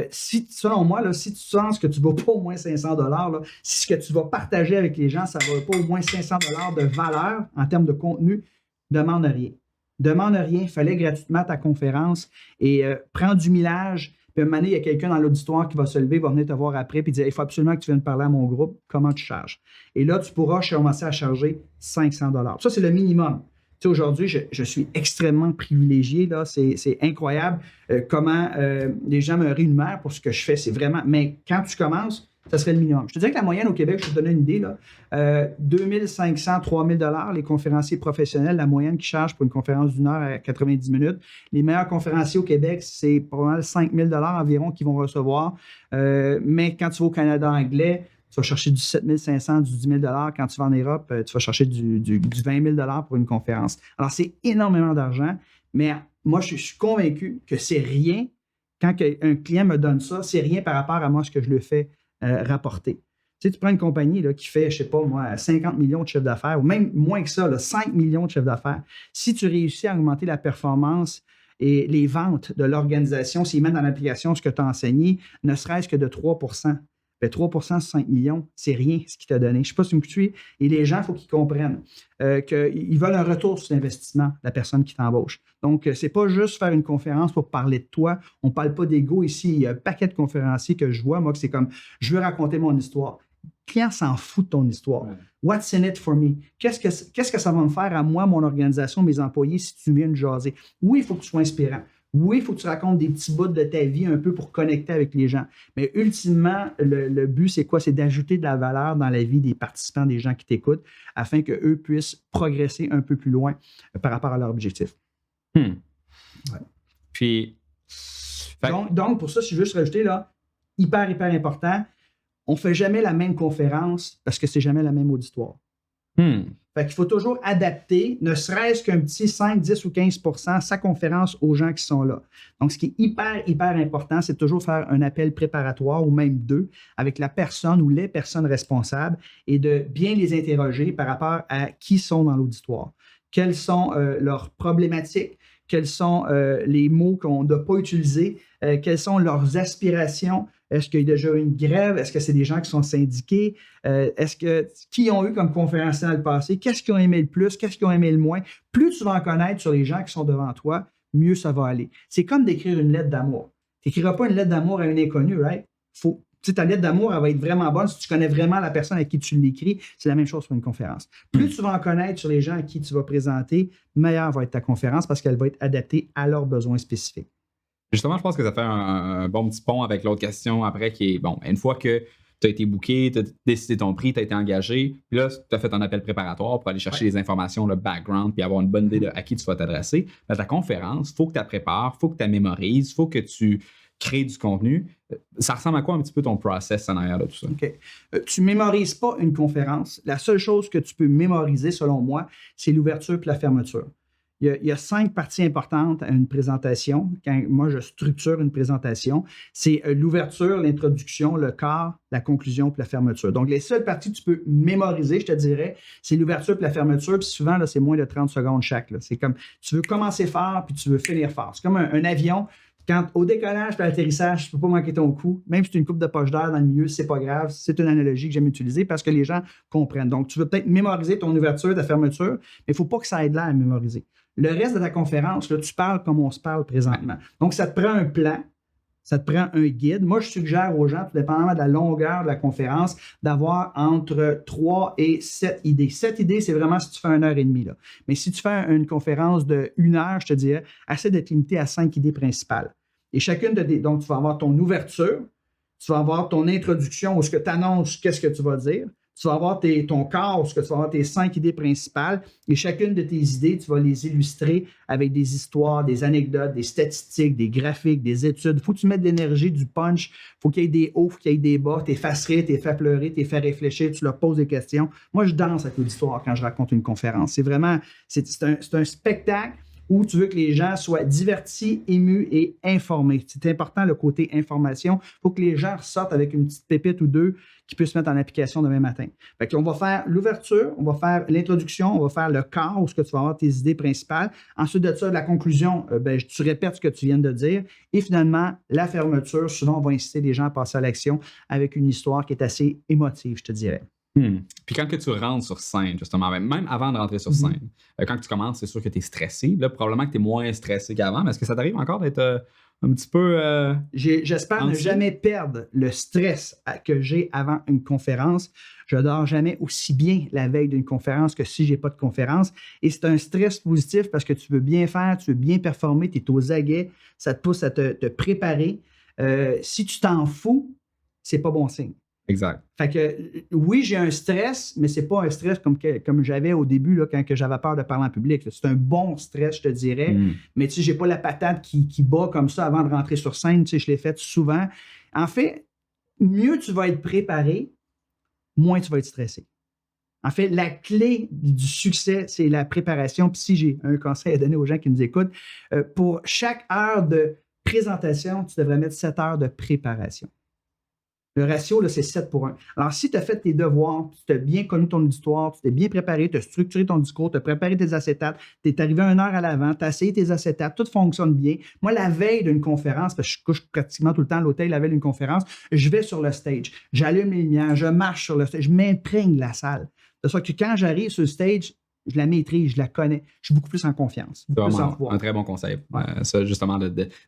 Selon moi, là, si tu sens que tu ne vas pas au moins 500 $, si ce que tu vas partager avec les gens, ça ne va pas au moins 500 $ de valeur en termes de contenu, demande rien. Demande rien. Fais-le gratuitement ta conférence et prends du millage. Puis à un moment donné, il y a quelqu'un dans l'auditoire qui va se lever, va venir te voir après et dire, il faut absolument que tu viennes parler à mon groupe. Comment tu charges? Et là, tu pourras commencer à charger 500 $. Ça, c'est le minimum. Tu sais, aujourd'hui, je suis extrêmement privilégié. Là. C'est incroyable comment les gens me rémunèrent pour ce que je fais. C'est vraiment... Mais quand tu commences, ça serait le minimum. Je te dirais que la moyenne au Québec, je vais te donner une idée, là, 2500, 3000 $, les conférenciers professionnels, la moyenne qui charge pour une conférence d'1 heure à 90 minutes. Les meilleurs conférenciers au Québec, c'est probablement 5000 $ environ qu'ils vont recevoir. Mais quand tu vas au Canada anglais, tu vas chercher du 7 500, du 10 000 $. Quand tu vas en Europe, tu vas chercher du 20 000 $ pour une conférence. Alors, c'est énormément d'argent, mais moi, je suis convaincu que c'est rien. Quand un client me donne ça, c'est rien par rapport à moi, ce que je le fais rapporter. Tu sais, tu prends une compagnie là, qui fait, je ne sais pas moi, 50 millions de chiffre d'affaires, ou même moins que ça, là, 5 millions de chiffre d'affaires. Si tu réussis à augmenter la performance et les ventes de l'organisation, s'ils mettent dans l'application ce que tu as enseigné, ne serait-ce que de 3 ben 3 sur 5 millions, c'est rien ce qu'il t'a donné. Je ne sais pas si vous me suivez. Et les gens, il faut qu'ils comprennent qu'ils veulent un retour sur l'investissement, la personne qui t'embauche. Donc, ce n'est pas juste faire une conférence pour parler de toi. On ne parle pas d'ego ici. Il y a un paquet de conférenciers que je vois, moi, que c'est comme, je veux raconter mon histoire. Le client s'en fout de ton histoire. Ouais. What's in it for me? Qu'est-ce que ça va me faire à moi, mon organisation, mes employés, si tu viens de jaser? Oui, il faut que tu sois inspirant. Oui, il faut que tu racontes des petits bouts de ta vie un peu pour connecter avec les gens. Mais ultimement, le but, c'est quoi? C'est d'ajouter de la valeur dans la vie des participants, des gens qui t'écoutent, afin qu'eux puissent progresser un peu plus loin par rapport à leur objectif. Ouais. Puis... Donc, pour ça, si je veux juste rajouter, là, hyper important, on ne fait jamais la même conférence parce que c'est jamais la même auditoire. Fait qu'il faut toujours adapter, ne serait-ce qu'un petit 5, 10 ou 15 % sa conférence aux gens qui sont là. Donc, ce qui est hyper important, c'est de toujours faire un appel préparatoire ou même 2 avec la personne ou les personnes responsables et de bien les interroger par rapport à qui sont dans l'auditoire. Quelles sont leurs problématiques? Quels sont les mots qu'on ne doit pas utiliser? Quelles sont leurs aspirations? Est-ce qu'il y a déjà eu une grève? Est-ce que c'est des gens qui sont syndiqués? Qui ont eu comme conférenciers dans le passé? Qu'est-ce qu'ils ont aimé le plus? Qu'est-ce qu'ils ont aimé le moins? Plus tu vas en connaître sur les gens qui sont devant toi, mieux ça va aller. C'est comme d'écrire une lettre d'amour. Tu n'écriras pas une lettre d'amour à un inconnu, right? Ta lettre d'amour, elle va être vraiment bonne si tu connais vraiment la personne à qui tu l'écris. C'est la même chose pour une conférence. Plus tu vas en connaître sur les gens à qui tu vas présenter, meilleure va être ta conférence parce qu'elle va être adaptée à leurs besoins spécifiques. Justement, je pense que ça fait un bon petit pont avec l'autre question après qui est, bon, une fois que tu as été booké, tu as décidé ton prix, tu as été engagé, puis là, tu as fait un appel préparatoire pour aller chercher les informations, le background, puis avoir une bonne idée de à qui tu vas t'adresser. Ben, ta conférence, il faut que tu la prépares, il faut que tu la mémorises, il faut que tu créer du contenu. Ça ressemble à quoi un petit peu ton process en arrière de tout ça? OK. Tu ne mémorises pas une conférence. La seule chose que tu peux mémoriser, selon moi, c'est l'ouverture et la fermeture. Il y a 5 parties importantes à une présentation. Quand moi, je structure une présentation, c'est l'ouverture, l'introduction, le quart, la conclusion puis la fermeture. Donc, les seules parties que tu peux mémoriser, je te dirais, c'est l'ouverture puis la fermeture. Puis souvent, là, c'est moins de 30 secondes chaque. Là. C'est comme, tu veux commencer fort puis tu veux finir fort. C'est comme un avion. Quand au décollage et à l'atterrissage, tu ne peux pas manquer ton coup. Même si tu as une coupe de poche d'air dans le milieu, c'est pas grave. C'est une analogie que j'aime utiliser parce que les gens comprennent. Donc, tu veux peut-être mémoriser ton ouverture, ta fermeture, mais il ne faut pas que ça aide là à mémoriser. Le reste de ta conférence, là, tu parles comme on se parle présentement. Donc, ça te prend un plan, ça te prend un guide. Moi, je suggère aux gens, tout dépendamment de la longueur de la conférence, d'avoir entre 3 et 7 idées. 7 idées, c'est vraiment si tu fais 1h30. Là. Mais si tu fais une conférence de 1 heure, je te dirais, essaie d'être limité à 5 idées principales. Et chacune donc, tu vas avoir ton ouverture, tu vas avoir ton introduction où ce que tu annonces, qu'est-ce que tu vas dire. Tu vas avoir ton corps, où ce que tu vas avoir tes 5 idées principales. Et chacune de tes idées, tu vas les illustrer avec des histoires, des anecdotes, des statistiques, des graphiques, des études. Il faut que tu mettes de l'énergie, du punch. Il faut qu'il y ait des hauts, il faut qu'il y ait des bas. Tu les fasses rire, tu les fais pleurer, tu les fais réfléchir, tu leur poses des questions. Moi, je danse avec l'auditoire quand je raconte une conférence. C'est vraiment, c'est un spectacle où tu veux que les gens soient divertis, émus et informés. C'est important, le côté information. Il faut que les gens ressortent avec une petite pépite ou deux qui puissent mettre en application demain matin. Fait qu'on va faire l'ouverture, on va faire l'introduction, on va faire le quart où ce que tu vas avoir tes idées principales. Ensuite de ça, la conclusion, tu répètes ce que tu viens de dire. Et finalement, la fermeture, souvent, on va inciter les gens à passer à l'action avec une histoire qui est assez émotive, je te dirais. Puis quand que tu rentres sur scène, justement, même avant de rentrer sur scène, quand tu commences, c'est sûr que tu es stressé. Là, probablement que tu es moins stressé qu'avant, mais est-ce que ça t'arrive encore d'être un petit peu... J'espère ne jamais perdre le stress que j'ai avant une conférence. Je ne dors jamais aussi bien la veille d'une conférence que si je n'ai pas de conférence. Et c'est un stress positif parce que tu veux bien faire, tu veux bien performer, tu es aux aguets, ça te pousse à te préparer. Si tu t'en fous, c'est pas bon signe. Exact. Fait que oui, j'ai un stress, mais c'est pas un stress comme j'avais au début là, quand j'avais peur de parler en public. C'est un bon stress, je te dirais. Mais tu sais, j'ai pas la patate qui bat comme ça avant de rentrer sur scène. Tu sais, je l'ai fait souvent. En fait, mieux tu vas être préparé, moins tu vas être stressé. En fait, la clé du succès, c'est la préparation. Puis si j'ai un conseil à donner aux gens qui nous écoutent, pour chaque heure de présentation, tu devrais mettre 7 heures de préparation. Le ratio, là, c'est 7:1. Alors, si tu as fait tes devoirs, tu as bien connu ton auditoire, tu t'es bien préparé, tu as structuré ton discours, tu as préparé tes acétates, tu es arrivé 1 heure à l'avant, tu as essayé tes acétates, tout fonctionne bien. Moi, la veille d'une conférence, parce que je couche pratiquement tout le temps à l'hôtel la veille d'une conférence, je vais sur le stage, j'allume les lumières, je marche sur le stage, je m'imprègne la salle. De sorte que quand j'arrive sur le stage, je la maîtrise, je la connais. Je suis beaucoup plus en confiance. C'est vraiment un très bon conseil. Ouais. Ça, justement,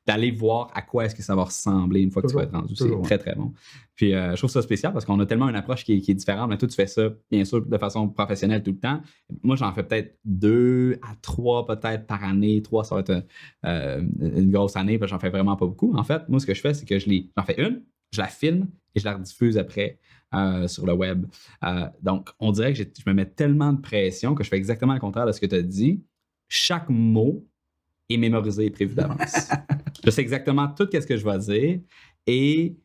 d'aller voir à quoi est-ce que ça va ressembler une fois que tu vas être rendu. C'est très, très bon. Puis, je trouve ça spécial parce qu'on a tellement une approche qui est différente. Mais toi, tu fais ça, bien sûr, de façon professionnelle tout le temps. Moi, j'en fais peut-être 2 à 3 peut-être par année. 3, ça va être une grosse année parce que j'en fais vraiment pas beaucoup. En fait, moi, ce que je fais, c'est que j'en fais une, je la filme et je la rediffuse après. Sur le web. Donc, on dirait que je me mets tellement de pression que je fais exactement le contraire de ce que tu as dit. Chaque mot est mémorisé et prévu d'avance. Je sais exactement tout ce que je vais dire et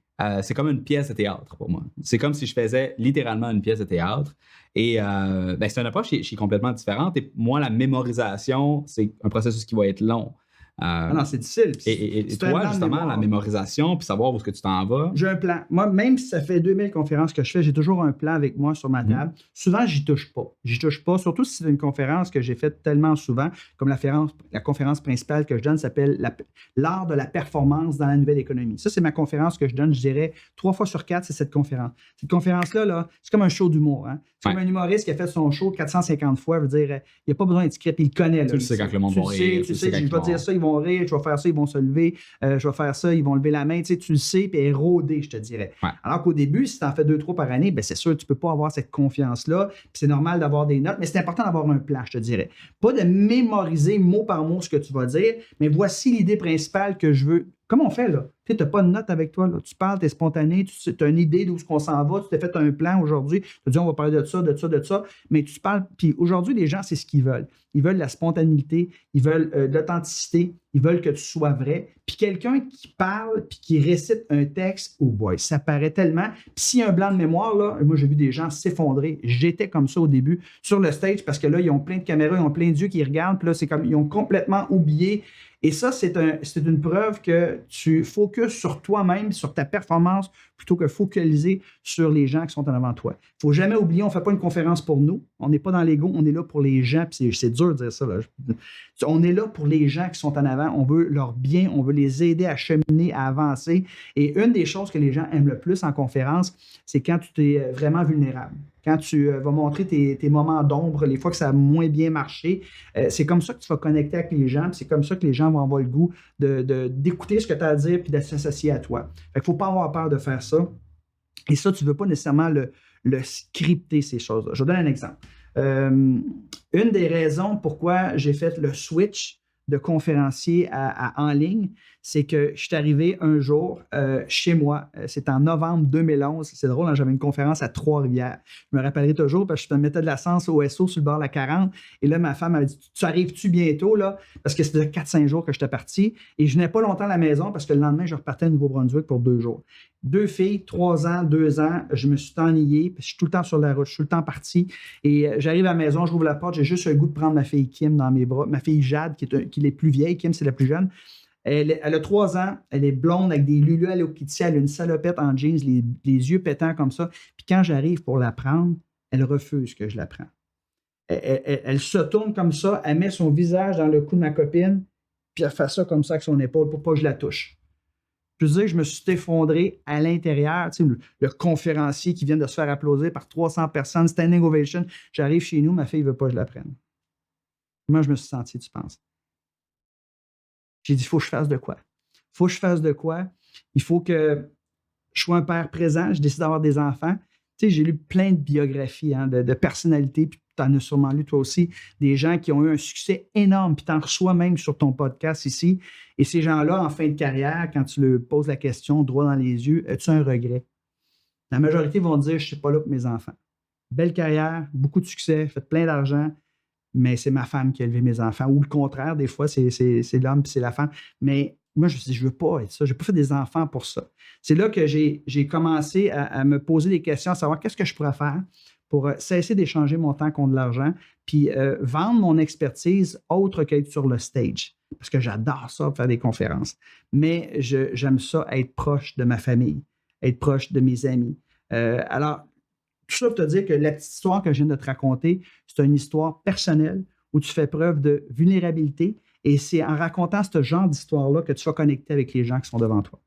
c'est comme une pièce de théâtre pour moi. C'est comme si je faisais littéralement une pièce de théâtre. Et c'est une approche qui est complètement différente. Et moi, la mémorisation, c'est un processus qui va être long. Non, c'est difficile. Et toi, justement, la mémorisation, puis savoir où est-ce que tu t'en vas. J'ai un plan. Moi, même si ça fait 2000 conférences que je fais, j'ai toujours un plan avec moi sur ma table. Souvent, j'y touche pas. J'y touche pas, surtout si c'est une conférence que j'ai faite tellement souvent, comme la conférence principale que je donne s'appelle l'art de la performance dans la nouvelle économie. Ça, c'est ma conférence que je donne, je dirais, 3 fois sur 4, c'est cette conférence. Cette conférence-là, là, c'est comme un show d'humour. Hein? C'est comme un humoriste qui a fait son show 450 fois. Je veux dire, il n'y a pas besoin d'être script, il le connaît. Là, tu le sais quand le monde va rire. Tu sais, je vais dire ça, ils vont rire, je vais faire ça, ils vont se lever, je vais faire ça, ils vont lever la main, tu le sais, puis elle est rodée, je te dirais. Ouais. Alors qu'au début, si tu en fais 2-3 par année, c'est sûr que tu ne peux pas avoir cette confiance-là, puis c'est normal d'avoir des notes, mais c'est important d'avoir un plan, je te dirais. Pas de mémoriser mot par mot ce que tu vas dire, mais voici l'idée principale que je veux. Comme on fait, là. Tu n'as pas de notes avec toi, là. Tu parles, tu es spontané, tu as une idée d'où on s'en va, tu t'es fait un plan aujourd'hui, tu te dis on va parler de ça, de ça, de ça, mais tu parles, puis aujourd'hui, les gens, c'est ce qu'ils veulent. Ils veulent la spontanéité, ils veulent de l'authenticité, Ils veulent que tu sois vrai. Puis quelqu'un qui parle puis qui récite un texte, oh boy, ça paraît tellement. Puis s'il y a un blanc de mémoire, là, moi j'ai vu des gens s'effondrer. J'étais comme ça au début sur le stage parce que là, ils ont plein de caméras, ils ont plein d'yeux qui regardent. Puis là, c'est comme, ils ont complètement oublié. Et ça, c'est une preuve que tu focuses sur toi-même, sur ta performance, plutôt que focaliser sur les gens qui sont en avant de toi. Il ne faut jamais oublier, on ne fait pas une conférence pour nous. On n'est pas dans l'ego, on est là pour les gens. Puis c'est dur de dire ça, là. On est là pour les gens qui sont en avant. On veut leur bien, on veut les aider à cheminer, à avancer. Et une des choses que les gens aiment le plus en conférence, c'est quand tu es vraiment vulnérable. Quand tu vas montrer tes moments d'ombre, les fois que ça a moins bien marché, c'est comme ça que tu vas connecter avec les gens, puis c'est comme ça que les gens vont avoir le goût d'écouter ce que tu as à dire puis de s'associer à toi. Fait qu'il ne faut pas avoir peur de faire ça. Et ça, tu ne veux pas nécessairement le scripter, ces choses-là. Je vous donne un exemple. Une des raisons pourquoi j'ai fait le switch de conférencier à en ligne, c'est que je suis arrivé un jour chez moi. C'est en novembre 2011. C'est drôle, hein, j'avais une conférence à Trois-Rivières. Je me rappellerai toujours parce que je te mettais de l'essence au SO sur le bord de la 40. Et là, ma femme m'avait dit, tu arrives-tu bientôt? Là? Parce que c'était 4-5 jours que j'étais parti. Et je venais pas longtemps à la maison parce que le lendemain, je repartais à Nouveau-Brunswick pour 2 jours. 2 filles, 3 ans, 2 ans. Je me suis ennuyé. Je suis tout le temps sur la route. Je suis tout le temps parti. Et j'arrive à la maison, j'ouvre la porte. J'ai juste le goût de prendre ma fille Kim dans mes bras. Ma fille Jade, qui est plus vieille. Kim, c'est la plus jeune. Elle a 3 ans, elle est blonde avec des Lulu Hello Kitty, elle a une salopette en jeans, les yeux pétants comme ça. Puis quand j'arrive pour la prendre, elle refuse que je la prenne. Elle se tourne comme ça, elle met son visage dans le cou de ma copine, puis elle fait ça comme ça avec son épaule pour pas que je la touche. Je veux dire, je me suis effondré à l'intérieur. Tu sais, le conférencier qui vient de se faire applaudir par 300 personnes, standing ovation. J'arrive chez nous, ma fille ne veut pas que je la prenne. Comment je me suis senti, tu penses? J'ai dit, il faut que je fasse de quoi? Il faut que je fasse de quoi? Il faut que je sois un père présent. J'ai décidé d'avoir des enfants. Tu sais, j'ai lu plein de biographies de personnalités, puis tu en as sûrement lu toi aussi, des gens qui ont eu un succès énorme, puis tu en reçois même sur ton podcast ici. Et ces gens-là, en fin de carrière, quand tu leur poses la question droit dans les yeux, as-tu un regret? La majorité vont dire, je ne suis pas là pour mes enfants. Belle carrière, beaucoup de succès, fait plein d'argent, mais c'est ma femme qui a élevé mes enfants. Ou le contraire, des fois, c'est l'homme puis c'est la femme. Mais moi, je me suis dit, je ne veux pas être ça. Je n'ai pas fait des enfants pour ça. C'est là que j'ai commencé à me poser des questions, à savoir qu'est-ce que je pourrais faire pour cesser d'échanger mon temps contre de l'argent, puis vendre mon expertise autre qu'être sur le stage. Parce que j'adore ça, faire des conférences. Mais j'aime ça, être proche de ma famille, être proche de mes amis. Alors, tout ça pour te dire que la petite histoire que je viens de te raconter, c'est une histoire personnelle où tu fais preuve de vulnérabilité et c'est en racontant ce genre d'histoire-là que tu vas connecter avec les gens qui sont devant toi.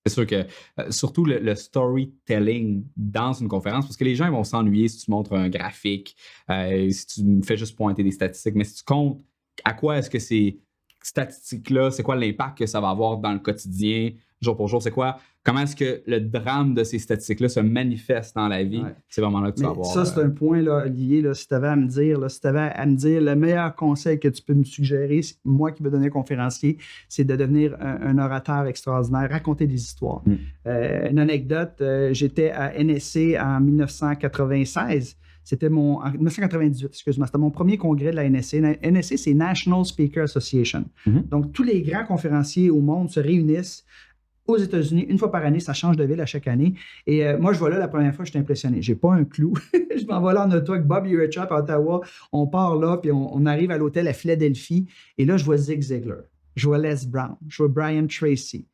C'est sûr que, surtout le storytelling dans une conférence, parce que les gens vont s'ennuyer si tu montres un graphique, si tu me fais juste pointer des statistiques, mais si tu comptes à quoi est-ce que ces statistiques-là, c'est quoi l'impact que ça va avoir dans le quotidien, jour pour jour, c'est quoi, comment est-ce que le drame de ces statistiques-là se manifeste dans la vie, c'est vraiment là que tu vas avoir. Ça, c'est un point là, lié, là, si tu avais à me dire, le meilleur conseil que tu peux me suggérer, moi qui veux donner un conférencier, c'est de devenir un orateur extraordinaire, raconter des histoires. Une anecdote, j'étais à NSC en 1996. En 1998, excuse-moi, c'était mon premier congrès de la NSC. La NSC, c'est National Speaker Association. Donc, tous les grands conférenciers au monde se réunissent aux États-Unis, une fois par année, ça change de ville à chaque année. Et moi, je vois là, la première fois, j'étais impressionné. Je n'ai pas un clou. Je m'en vais là en auto avec Bob Urechop à Ottawa. On part là, puis on arrive à l'hôtel à Philadelphie. Et là, je vois Zig Ziglar. Je vois Les Brown. Je vois Brian Tracy.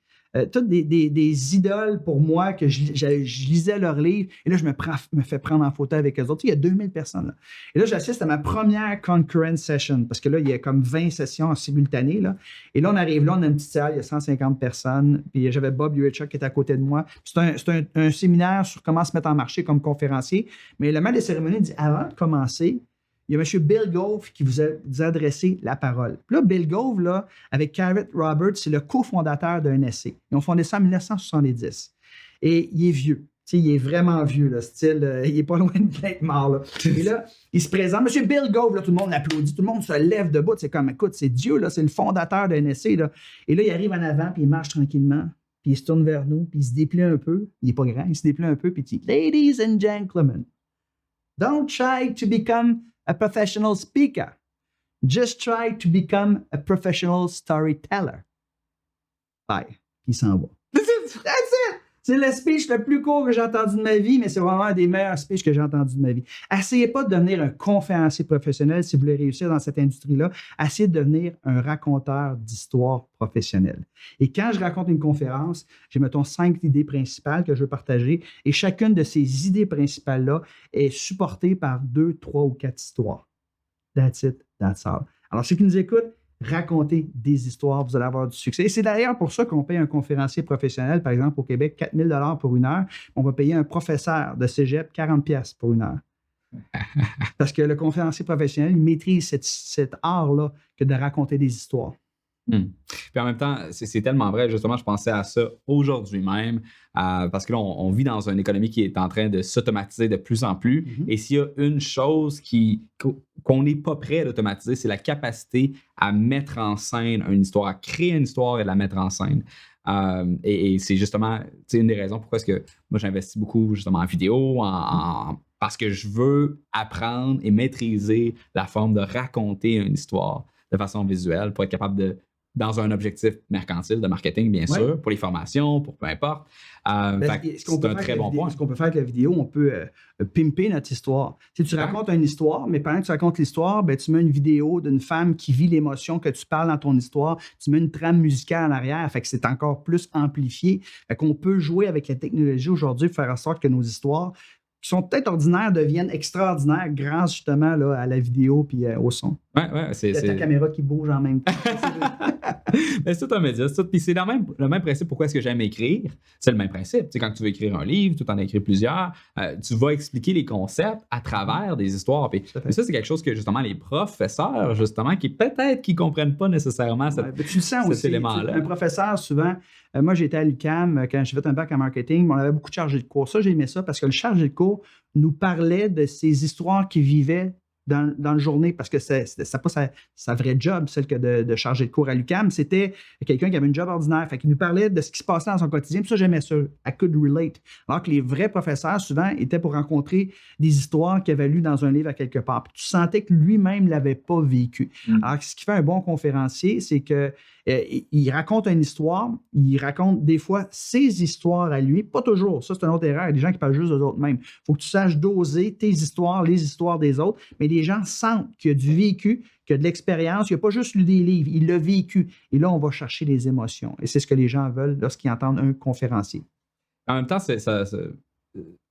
Toutes des idoles pour moi que je lisais leurs livres. Et là, je me fais prendre en photo avec eux autres. Il y a 2000 personnes là. Et là, j'assiste à ma première concurrent session parce que là, il y a comme 20 sessions en simultané. Là. Et là, on arrive là, on a une petite salle, il y a 150 personnes. Puis j'avais Bob Urechop qui était à côté de moi. C'est un séminaire sur comment se mettre en marché comme conférencier. Mais le maître des cérémonies dit, avant de commencer, il y a M. Bill Gove qui vous a adressé la parole. Puis là, Bill Gove, là, avec Carrot Roberts, c'est le cofondateur d'un NSC. Ils ont fondé ça en 1970. Et il est vieux. Tu sais, il est vraiment vieux, là, style, il n'est pas loin d'être mort. Là. Et là, il se présente. M. Bill Gove, là, tout le monde l'applaudit, tout le monde se lève debout. C'est comme, écoute, c'est Dieu, là, c'est le fondateur d'un NSC. Là. Et là, il arrive en avant, puis il marche tranquillement, puis il se tourne vers nous, puis il se déplie un peu. Il n'est pas grand, il se déplie un peu, puis il dit, Ladies and gentlemen, don't try to become a professional speaker. Just try to become a professional storyteller. Bye. Il s'en va. That's it! C'est le speech le plus court que j'ai entendu de ma vie, mais c'est vraiment un des meilleurs speeches que j'ai entendu de ma vie. Essayez pas de devenir un conférencier professionnel si vous voulez réussir dans cette industrie-là. Essayez de devenir un raconteur d'histoires professionnelles. Et quand je raconte une conférence, j'ai, mettons, 5 idées principales que je veux partager et chacune de ces idées principales-là est supportée par 2, 3 ou 4 histoires. That's it, that's all. Alors, ceux qui nous écoutent, racontez des histoires, vous allez avoir du succès. Et c'est d'ailleurs pour ça qu'on paye un conférencier professionnel, par exemple, au Québec, 4 000 $ pour une heure. On va payer un professeur de cégep 40 $ pour une heure. Parce que le conférencier professionnel, il maîtrise cet art-là que de raconter des histoires. Puis en même temps, c'est tellement vrai. Justement, je pensais à ça aujourd'hui même, parce que là, on vit dans une économie qui est en train de s'automatiser de plus en plus. Et s'il y a une chose qu'on n'est pas prêt d'automatiser, c'est la capacité à mettre en scène une histoire, à créer une histoire et de la mettre en scène. Et c'est justement une des raisons pourquoi est-ce que moi, j'investis beaucoup justement en vidéo, parce que je veux apprendre et maîtriser la forme de raconter une histoire de façon visuelle pour être capable de, dans un objectif mercantile, de marketing, bien sûr, pour les formations, pour peu importe. C'est un très bon point. Ce qu'on peut faire avec la vidéo, on peut pimper notre histoire. Si tu racontes une histoire, mais pendant que tu racontes l'histoire, ben, tu mets une vidéo d'une femme qui vit l'émotion que tu parles dans ton histoire, tu mets une trame musicale en arrière, fait que c'est encore plus amplifié. Fait qu'on peut jouer avec la technologie aujourd'hui pour faire en sorte que nos histoires, qui sont peut-être ordinaires, deviennent extraordinaires grâce justement là, à la vidéo et au son. C'est ta caméra qui bouge en même temps. Mais c'est tout un média. Puis c'est le même principe. Pourquoi est-ce que j'aime écrire? C'est le même principe. Tu sais, quand tu veux écrire un livre, tu en as écrit plusieurs, tu vas expliquer les concepts à travers des histoires. Puis ça, c'est quelque chose que justement les professeurs, justement, qui peut-être qui ne comprennent pas nécessairement cet élément-là. Un professeur, souvent, moi j'étais à l'UQAM quand j'ai fait un bac en marketing, on avait beaucoup de chargés de cours. Ça, j'aimais ça parce que le chargé de cours nous parlait de ces histoires qu'il vivait dans la journée, parce que c'était pas sa vraie job, celle que de charger de cours à l'UQAM. C'était quelqu'un qui avait une job ordinaire. Fait qu'il nous parlait de ce qui se passait dans son quotidien. Puis ça, j'aimais ça. I could relate. Alors que les vrais professeurs, souvent, étaient pour rencontrer des histoires qu'il avait lues dans un livre à quelque part. Puis tu sentais que lui-même ne l'avait pas vécu. Alors, ce qui fait un bon conférencier, c'est que il raconte une histoire, il raconte des fois ses histoires à lui, pas toujours, ça c'est une autre erreur, il y a des gens qui parlent juste d'eux autres mêmes. Il faut que tu saches doser tes histoires, les histoires des autres, mais les gens sentent qu'il y a du vécu, qu'il y a de l'expérience, il n'a pas juste lu des livres, il l'a vécu. Et là, on va chercher les émotions. Et c'est ce que les gens veulent lorsqu'ils entendent un conférencier. En même temps,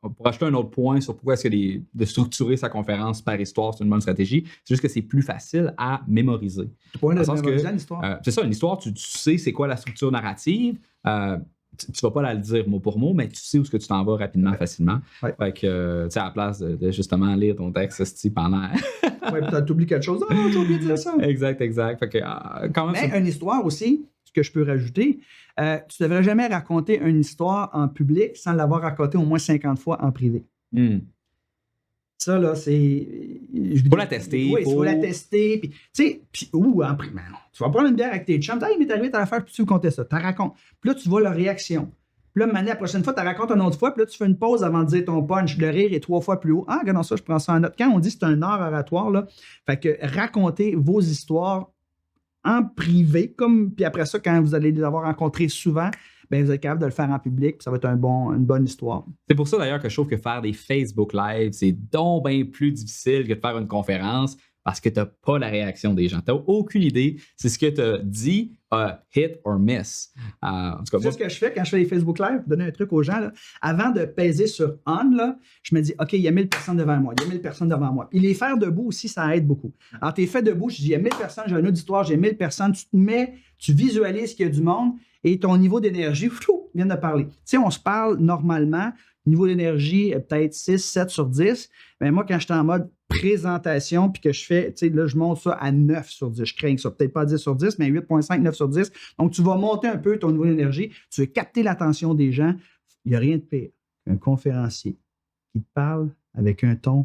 pour ajouter un autre point sur pourquoi est-ce que de structurer sa conférence par histoire, c'est une bonne stratégie, c'est juste que c'est plus facile à mémoriser. C'est ça, une histoire, tu sais c'est quoi la structure narrative. Tu ne vas pas la dire mot pour mot, mais tu sais où est-ce que tu t'en vas rapidement, facilement. Fait que, tu sais, à la place de justement lire ton texte pendant... peut-être t'oublies quelque chose. Ah, j'ai oublié de dire ça. Exact. Fait que, quand même, mais une histoire aussi, ce que je peux rajouter, tu ne devrais jamais raconter une histoire en public sans l'avoir racontée au moins 50 fois en privé. Ça, là, c'est... Il faut la tester. Oui, il faut la tester. Puis, tu sais, en privé. Tu vas prendre une bière avec tes chums. Il m'est arrivé, t'as l'affaire, puis tu veux compter ça. Tu racontes. Puis là, tu vois leur réaction. Puis là, la prochaine fois, tu racontes une autre fois. Puis là, tu fais une pause avant de dire ton punch. Le rire est 3 fois plus haut. Ah, regardons ça, je prends ça en note. Quand on dit que c'est un art oratoire, là, fait que racontez vos histoires en privé, puis après ça, quand vous allez les avoir rencontrés souvent, bien, vous êtes capable de le faire en public, puis ça va être une bonne histoire. C'est pour ça d'ailleurs que je trouve que faire des Facebook Live, c'est donc bien plus difficile que de faire une conférence parce que tu n'as pas la réaction des gens. Tu n'as aucune idée. C'est ce que tu as dit, hit or miss. En tout cas, c'est ce que je fais quand je fais des Facebook Live, pour donner un truc aux gens. Là, avant de peser sur on, là, je me dis, OK, il y a 1000 personnes devant moi, il y a 1000 personnes devant moi. Puis les faire debout aussi, ça aide beaucoup. Alors, tu es fait debout, je dis, il y a 1000 personnes, j'ai un auditoire, j'ai 1000 personnes, tu te mets, tu visualises qu'il y a du monde et ton niveau d'énergie, vient de parler. Tu sais, on se parle normalement, niveau d'énergie, peut-être 6, 7 sur 10. Mais moi, quand je suis en mode présentation, puis que je fais, tu sais, là, je monte ça à 9 sur 10. Je crains ça, peut-être pas 10 sur 10, mais 8,5, 9 sur 10. Donc, tu vas monter un peu ton niveau d'énergie. Tu veux capter l'attention des gens. Il n'y a rien de pire qu'un conférencier qui te parle avec un ton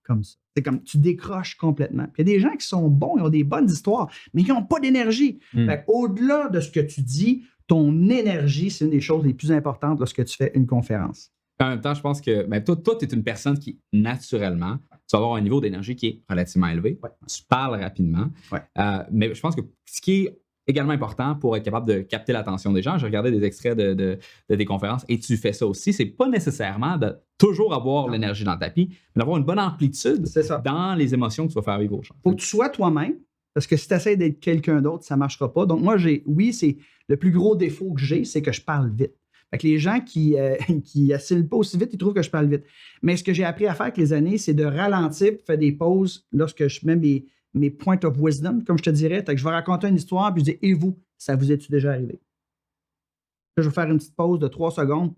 comme ça. C'est comme tu décroches complètement. Puis il y a des gens qui sont bons, ils ont des bonnes histoires, mais qui n'ont pas d'énergie. Fait au-delà de ce que tu dis, ton énergie, c'est une des choses les plus importantes lorsque tu fais une conférence. En même temps, je pense que toi, tu es une personne qui, naturellement, tu vas avoir un niveau d'énergie qui est relativement élevé. Ouais. Tu parles rapidement. Ouais. Mais je pense que ce qui est également important pour être capable de capter l'attention des gens, j'ai regardé des extraits de des conférences et tu fais ça aussi, c'est pas nécessairement de toujours avoir l'énergie dans le tapis, mais d'avoir une bonne amplitude dans les émotions que tu vas faire vivre aux gens. Il faut que tu sois toi-même, parce que si tu essaies d'être quelqu'un d'autre, ça ne marchera pas. Donc moi, c'est le plus gros défaut que j'ai, c'est que je parle vite. Fait que les gens qui assimilent pas aussi vite, ils trouvent que je parle vite. Mais ce que j'ai appris à faire avec les années, c'est de ralentir, faire des pauses lorsque je mets mes points of wisdom, comme je te dirais. Fait que je vais raconter une histoire, puis je dis, et vous, ça vous est-tu déjà arrivé? Là, je vais faire une petite pause de 3 secondes.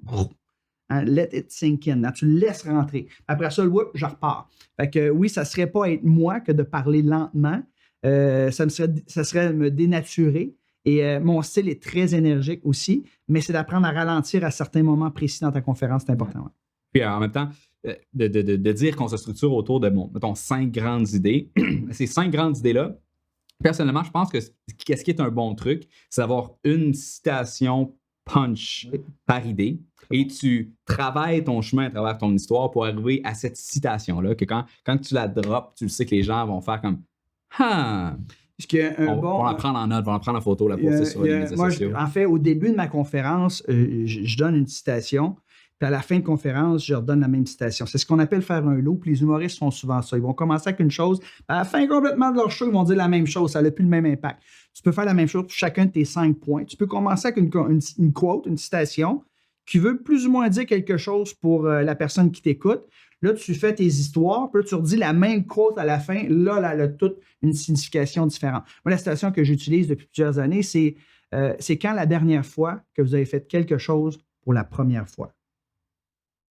Hein, let it sink in. Là, tu le laisses rentrer. Après ça, je repars. Fait que oui, ça ne serait pas être moi que de parler lentement. Ça serait me dénaturer. Et mon style est très énergique aussi, mais c'est d'apprendre à ralentir à certains moments précis dans ta conférence, c'est important. Ouais. Puis en même temps, de dire qu'on se structure autour de, mettons, 5 grandes idées. Ces 5 grandes idées-là, personnellement, je pense que qu'est-ce qui est un bon truc, c'est d'avoir une citation punch par idée et tu travailles ton chemin à travers ton histoire pour arriver à cette citation-là, que quand tu la drops, tu le sais que les gens vont faire comme « Ah! » vont la prendre en note, vont la prendre en photo, la poster sur les médias sociaux. En fait, au début de ma conférence, je donne une citation, puis à la fin de conférence, je leur donne la même citation. C'est ce qu'on appelle faire un loop. Les humoristes font souvent ça. Ils vont commencer avec une chose, à la fin complètement de leur show, ils vont dire la même chose. Ça n'a plus le même impact. Tu peux faire la même chose pour chacun de tes 5 points. Tu peux commencer avec une quote, une citation, qui veut plus ou moins dire quelque chose pour la personne qui t'écoute. Là, tu fais tes histoires, puis là, tu redis la même quote à la fin. Là, elle a toute une signification différente. Moi, la citation que j'utilise depuis plusieurs années, c'est quand la dernière fois que vous avez fait quelque chose pour la première fois.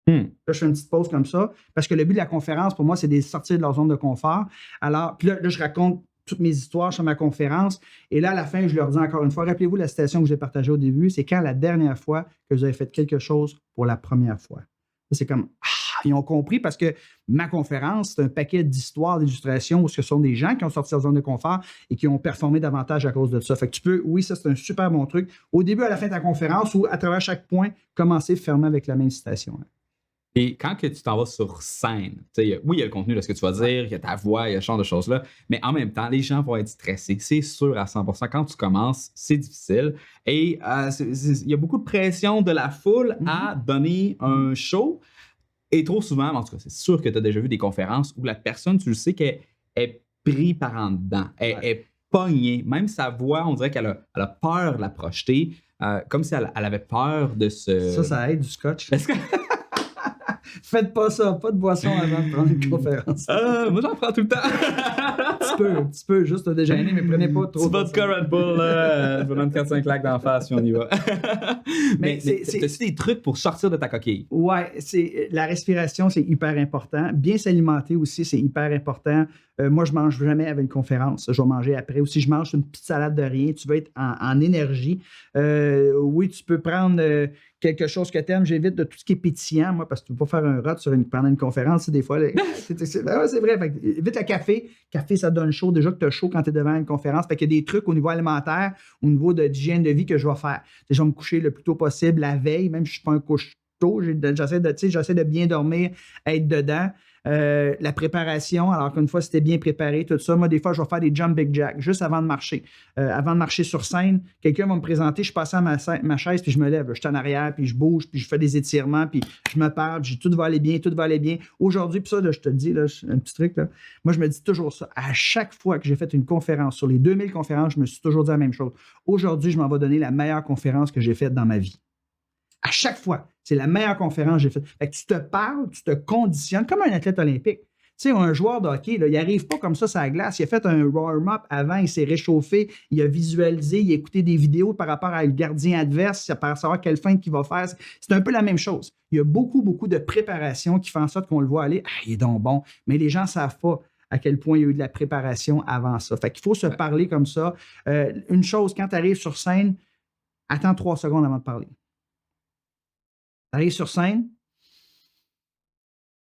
Là, je fais une petite pause comme ça, parce que le but de la conférence, pour moi, c'est de sortir de leur zone de confort. Alors, puis là, je raconte toutes mes histoires sur ma conférence. Et là, à la fin, je leur dis encore une fois, rappelez-vous la citation que j'ai partagée au début, c'est quand la dernière fois que vous avez fait quelque chose pour la première fois. C'est comme, ils ont compris parce que ma conférence, c'est un paquet d'histoires, d'illustrations où ce sont des gens qui ont sorti de leur zone de confort et qui ont performé davantage à cause de ça. Fait que tu peux, oui, ça c'est un super bon truc. Au début, à la fin de ta conférence ou à travers chaque point, commencer fermer avec la même citation. Et quand que tu t'en vas sur scène, oui, il y a le contenu de ce que tu vas dire, il y a ta voix, il y a ce genre de choses-là, mais en même temps, les gens vont être stressés. C'est sûr à 100%. Quand tu commences, c'est difficile. Et il y a beaucoup de pression de la foule à donner un show. Et trop souvent, en tout cas, c'est sûr que tu as déjà vu des conférences où la personne, tu le sais qu'elle est prise par en dedans. Elle est pognée. Même sa voix, on dirait qu'elle a peur de la projeter, comme si elle avait peur de se... Ça aide du scotch. Faites pas ça, pas de boisson avant de prendre une conférence. Moi, j'en prends tout le temps. un petit peu, juste au déjeuner, mais prenez pas trop. Tu vas de Red Bull, je vous donne 4-5 claques d'en face, si on y va. mais t'as-tu des trucs pour sortir de ta coquille? Ouais, la respiration, c'est hyper important. Bien s'alimenter aussi, c'est hyper important. Moi, je mange jamais avec une conférence. Je vais manger après. Ou si je mange une petite salade de rien, tu vas être en énergie. Oui, tu peux prendre quelque chose que tu aimes. J'évite de tout ce qui est pétillant, moi, parce que tu ne peux pas faire un rot pendant une conférence. Des fois, c'est vrai. Fait, évite le café. Café, ça donne chaud. Déjà que tu as chaud quand tu es devant une conférence. Fait qu'il y a des trucs au niveau alimentaire, au niveau d'hygiène de vie que je vais faire. Je vais me coucher le plus tôt possible la veille, même si je ne suis pas un couche-tôt. J'essaie de bien dormir, être dedans. La préparation, alors qu'une fois, c'était bien préparé, tout ça. Moi, des fois, je vais faire des jumping jacks juste avant de marcher. Avant de marcher sur scène, quelqu'un va me présenter, je passe à ma chaise, puis je me lève. Je suis en arrière, puis je bouge, puis je fais des étirements, puis je me parle, puis tout va aller bien, tout va aller bien. Aujourd'hui, puis ça, là, je te le dis, là, un petit truc, là, moi, je me dis toujours ça. À chaque fois que j'ai fait une conférence, sur les 2000 conférences, je me suis toujours dit la même chose. Aujourd'hui, je m'en vais donner la meilleure conférence que j'ai faite dans ma vie. À chaque fois. C'est la meilleure conférence que j'ai faite. Fait que tu te parles, tu te conditionnes comme un athlète olympique. Tu sais, un joueur de hockey, là, il n'arrive pas comme ça sur la glace. Il a fait un warm-up avant, il s'est réchauffé, il a visualisé, il a écouté des vidéos par rapport à le gardien adverse, pour savoir quelle feinte qu'il va faire. C'est un peu la même chose. Il y a beaucoup, beaucoup de préparation qui fait en sorte qu'on le voit aller. Ah, il est donc bon. Mais les gens ne savent pas à quel point il y a eu de la préparation avant ça. Fait qu'il faut se parler comme ça. Une chose, quand tu arrives sur scène, attends 3 secondes avant de parler. Tu arrives sur scène,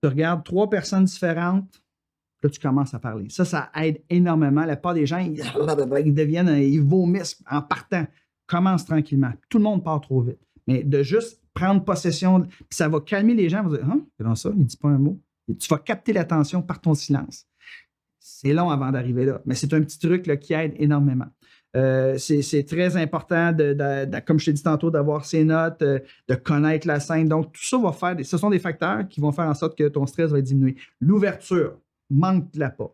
tu regardes 3 personnes différentes, là, tu commences à parler. Ça aide énormément. La plupart des gens, ils vomissent en partant. Commence tranquillement. Tout le monde part trop vite. Mais de juste prendre possession, puis ça va calmer les gens. Ils vont dire, c'est dans ça, il ne dit pas un mot. Tu vas capter l'attention par ton silence. C'est long avant d'arriver là, mais c'est un petit truc là, qui aide énormément. C'est très important, comme je t'ai dit tantôt, d'avoir ses notes, de connaître la scène. Donc, tout ça va faire, ce sont des facteurs qui vont faire en sorte que ton stress va diminuer. L'ouverture, manque-la pas.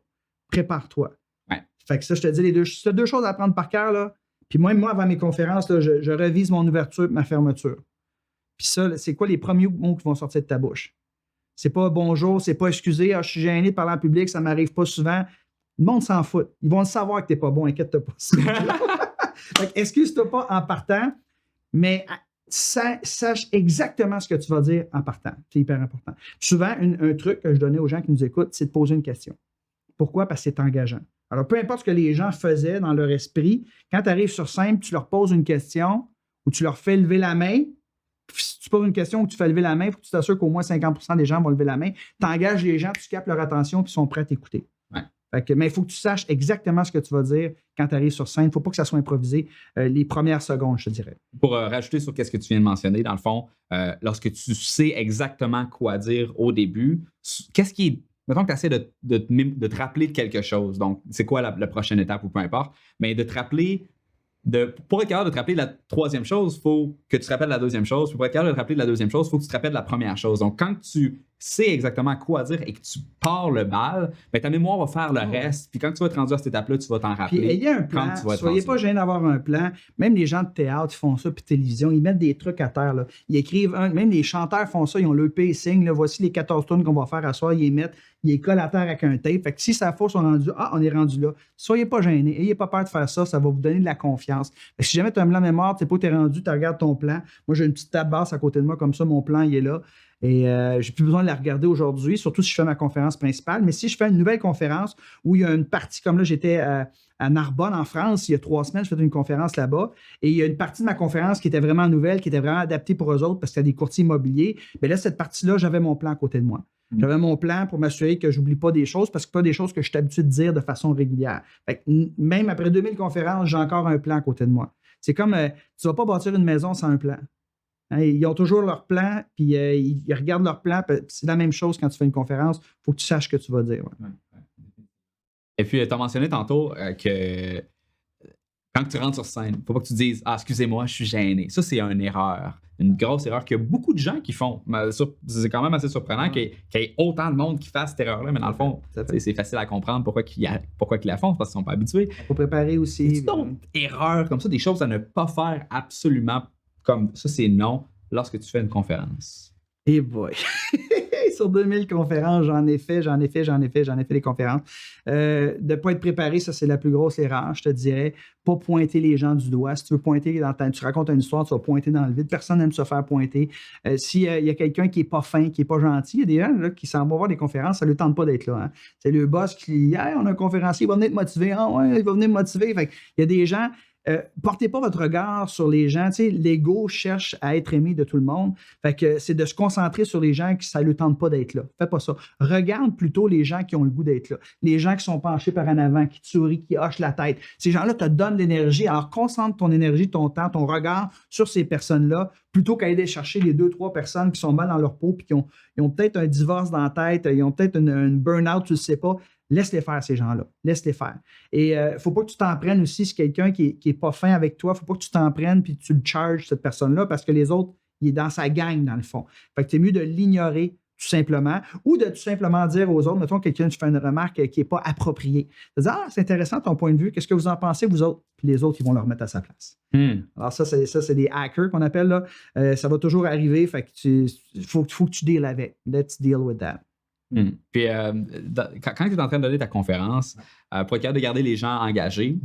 Prépare-toi. Ouais. Fait que ça, je te dis, c'est deux choses à apprendre par cœur, là. Puis moi, avant mes conférences, là, je révise mon ouverture et ma fermeture. Puis ça, c'est quoi les premiers mots qui vont sortir de ta bouche? C'est pas bonjour, c'est pas excusez, je suis gêné de parler en public, ça m'arrive pas souvent. Le monde s'en fout. Ils vont le savoir que t'es pas bon, inquiète-toi pas. Excuse-toi pas en partant, mais sache exactement ce que tu vas dire en partant. C'est hyper important. Souvent, un truc que je donnais aux gens qui nous écoutent, c'est de poser une question. Pourquoi? Parce que c'est engageant. Alors, peu importe ce que les gens faisaient dans leur esprit, quand tu arrives sur scène, tu leur poses une question ou tu leur fais lever la main. Si tu poses une question ou tu fais lever la main, il faut que tu t'assures qu'au moins 50% des gens vont lever la main. Tu engages les gens, tu captes leur attention et ils sont prêts à t'écouter. Ouais. Mais il faut que tu saches exactement ce que tu vas dire quand tu arrives sur scène. Il ne faut pas que ça soit improvisé les premières secondes, je te dirais. Pour rajouter sur ce que tu viens de mentionner, dans le fond, lorsque tu sais exactement quoi dire au début, qu'est-ce qui est. Mettons que tu essaies de te rappeler de quelque chose. Donc, c'est quoi la prochaine étape ou peu importe, mais de te rappeler. Pour être capable de te rappeler de la troisième chose, il faut que tu te rappelles de la deuxième chose. Pour être capable de te rappeler de la deuxième chose, il faut que tu te rappelles de la première chose. Donc, quand tu sais exactement quoi dire et que tu pars le bal, ben, ta mémoire va faire le reste. Puis quand tu vas être rendu à cette étape-là, tu vas t'en rappeler. Puis ayez un plan. Soyez pas gênés d'avoir un plan. Même les gens de théâtre, ils font ça, puis télévision, ils mettent des trucs à terre. Là. Ils écrivent, même les chanteurs font ça, ils ont le pacing. Là, voici les 14 tournes qu'on va faire à soir, ils les mettent, ils les collent à terre avec un tape. Fait que si ça fausse, on est rendu là. Soyez pas gênés. Ayez pas peur de faire ça, ça va vous donner de la confiance. Fait que si jamais tu as un blanc mémoire, tu sais pas où tu es rendu, tu regardes ton plan. Moi, j'ai une petite table basse à côté de moi, comme ça, mon plan, il est là. Et j'ai plus besoin de la regarder aujourd'hui, surtout si je fais ma conférence principale. Mais si je fais une nouvelle conférence où il y a une partie, comme là, j'étais à Narbonne, en France, il y a 3 semaines, je faisais une conférence là-bas. Et il y a une partie de ma conférence qui était vraiment nouvelle, qui était vraiment adaptée pour eux autres parce qu'il y a des courtiers immobiliers. Mais là, cette partie-là, j'avais mon plan à côté de moi. J'avais mon plan pour m'assurer que je n'oublie pas des choses parce que ce pas des choses que je suis habitué de dire de façon régulière. Fait que même après 2000 conférences, j'ai encore un plan à côté de moi. C'est comme, tu ne vas pas bâtir une maison sans un plan. Hein, ils ont toujours leur plan, puis ils regardent leur plan. C'est la même chose quand tu fais une conférence. Il faut que tu saches ce que tu vas dire. Ouais. Et puis, tu as mentionné tantôt que quand tu rentres sur scène, il ne faut pas que tu dises « Ah, excusez-moi, je suis gêné ». Ça, c'est une erreur. Une grosse erreur qu'il y a beaucoup de gens qui font. C'est quand même assez surprenant qu'il y ait autant de monde qui fasse cette erreur-là, mais dans le fond, c'est facile à comprendre pourquoi ils la font, parce qu'ils ne sont pas habitués. Il faut préparer aussi. C'est donc erreurs comme ça, des choses à ne pas faire absolument comme ça, c'est non lorsque tu fais une conférence. Eh boy! Sur 2000 conférences, j'en ai fait des conférences. De ne pas être préparé, ça, c'est la plus grosse erreur, je te dirais. Pas pointer les gens du doigt. Si tu veux pointer, tu racontes une histoire, tu vas pointer dans le vide. Personne n'aime se faire pointer. S'il y a quelqu'un qui n'est pas fin, qui n'est pas gentil, il y a des gens là, qui s'en vont voir des conférences, ça ne lui tente pas d'être là. Hein. C'est le boss qui dit hey, on a un conférencier, il va venir te motiver. Ah ouais, il va venir me motiver. Fait il y a des gens. Portez pas votre regard sur les gens. Tu sais, l'ego cherche à être aimé de tout le monde. Fait que c'est de se concentrer sur les gens qui ça ne lui tente pas d'être là. Faites pas ça. Regarde plutôt les gens qui ont le goût d'être là. Les gens qui sont penchés par en avant, qui te sourient, qui hochent la tête. Ces gens-là te donnent l'énergie. Alors, concentre ton énergie, ton temps, ton regard sur ces personnes-là plutôt qu'à aller chercher les 2-3 personnes qui sont mal dans leur peau puis qui ont peut-être un divorce dans la tête, ils ont peut-être une burn-out, tu ne sais pas. Laisse-les faire, ces gens-là. Laisse-les faire. Et il ne faut pas que tu t'en prennes aussi si quelqu'un qui n'est pas fin avec toi. Il ne faut pas que tu t'en prennes puis tu le charges, cette personne-là, parce que les autres, il est dans sa gang, dans le fond. Fait que c'est mieux de l'ignorer tout simplement ou de tout simplement dire aux autres, mettons, quelqu'un qui fait une remarque qui n'est pas appropriée. De dire, c'est intéressant ton point de vue. Qu'est-ce que vous en pensez, vous autres? Puis les autres, ils vont le remettre à sa place. Alors ça, c'est des hackers qu'on appelle. Là. Ça va toujours arriver. Fait que faut que tu deals avec. Let's deal with that. Puis, quand tu es en train de donner ta conférence, pour être capable de garder les gens engagés,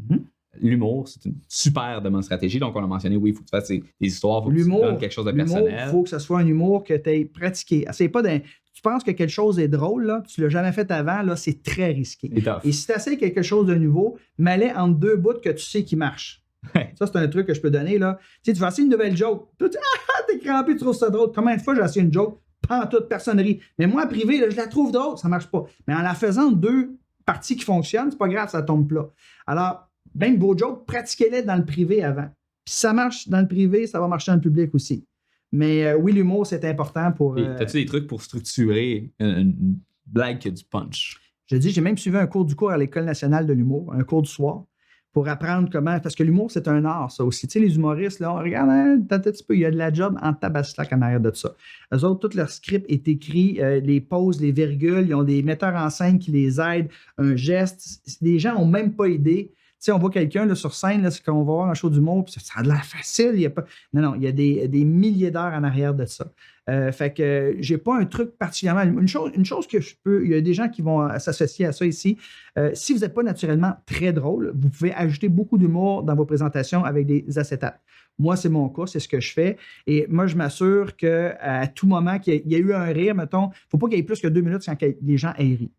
l'humour, c'est une super de bonne stratégie. Donc, on a mentionné, oui, il faut que tu fasses des histoires, il faut que tu donnes quelque chose de personnel. Il faut que ce soit un humour que tu aies pratiqué. C'est pas tu penses que quelque chose est drôle, là, tu ne l'as jamais fait avant, là, c'est très risqué. Et si tu essaies quelque chose de nouveau, mets-les entre 2 bouts que tu sais qui marchent. Ça, c'est un truc que je peux donner. Là. Tu sais, tu vas essayer une nouvelle joke. Tu dis, t'es crampé, tu trouves ça drôle. Combien de fois j'ai essayé une joke? Pas en toute personnerie. Mais moi, en privé, là, je la trouve drôle, ça ne marche pas. Mais en la faisant 2 parties qui fonctionnent, c'est pas grave, ça tombe plat. Alors, même beau joke, pratiquez-les dans le privé avant. Puis si ça marche dans le privé, ça va marcher dans le public aussi. Mais oui, l'humour, c'est important pour... As-tu des trucs pour structurer blague qui a du punch. Je dis, j'ai même suivi un cours à l'École nationale de l'humour, un cours du soir, pour apprendre comment. Parce que l'humour, c'est un art, ça aussi. Tu sais, les humoristes, là, on regarde un petit peu, il y a de la job en tabaslac en arrière de ça. Eux autres, tout leur script est écrit, les pauses, les virgules, ils ont des metteurs en scène qui les aident, un geste. Les gens n'ont même pas idée. Tu sais, on voit quelqu'un là, sur scène, là, c'est quand on va voir un show d'humour, puis ça a de l'air facile. Il y a pas... Non, il y a des milliers d'heures en arrière de ça. Fait que j'ai pas un truc particulièrement. Une chose que je peux. Il y a des gens qui vont s'associer à ça ici. Si vous n'êtes pas naturellement très drôle, vous pouvez ajouter beaucoup d'humour dans vos présentations avec des acétates. Moi, c'est mon cas, c'est ce que je fais. Et moi, je m'assure qu'à tout moment qu'il y a eu un rire, mettons, il ne faut pas qu'il y ait plus que 2 minutes sans que les gens aient ri.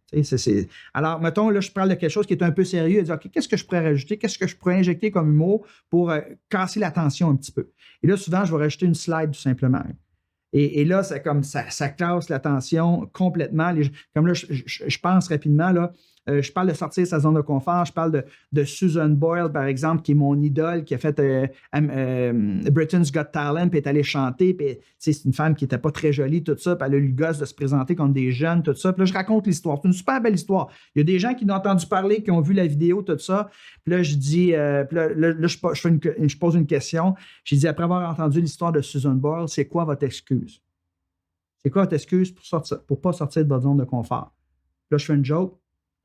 Alors, mettons, là, je parle de quelque chose qui est un peu sérieux et dire, OK, qu'est-ce que je pourrais rajouter? Qu'est-ce que je pourrais injecter comme humour pour casser la tension un petit peu? Et là, souvent, je vais rajouter une slide tout simplement. Et là, c'est comme ça classe la tension complètement. Comme là, je pense rapidement, là, je parle de sortir de sa zone de confort. Je parle de Susan Boyle, par exemple, qui est mon idole, qui a fait Britain's Got Talent, puis est allée chanter. Puis, c'est une femme qui n'était pas très jolie, tout ça. Puis elle a eu le gosse de se présenter comme des jeunes, tout ça. Puis là, je raconte l'histoire. C'est une super belle histoire. Il y a des gens qui l'ont entendu parler, qui ont vu la vidéo, tout ça. Puis là, je dis, je pose une question. J'ai dit, après avoir entendu l'histoire de Susan Boyle, c'est quoi votre excuse? C'est quoi votre excuse pour ne pas sortir de votre zone de confort? Là, je fais une joke.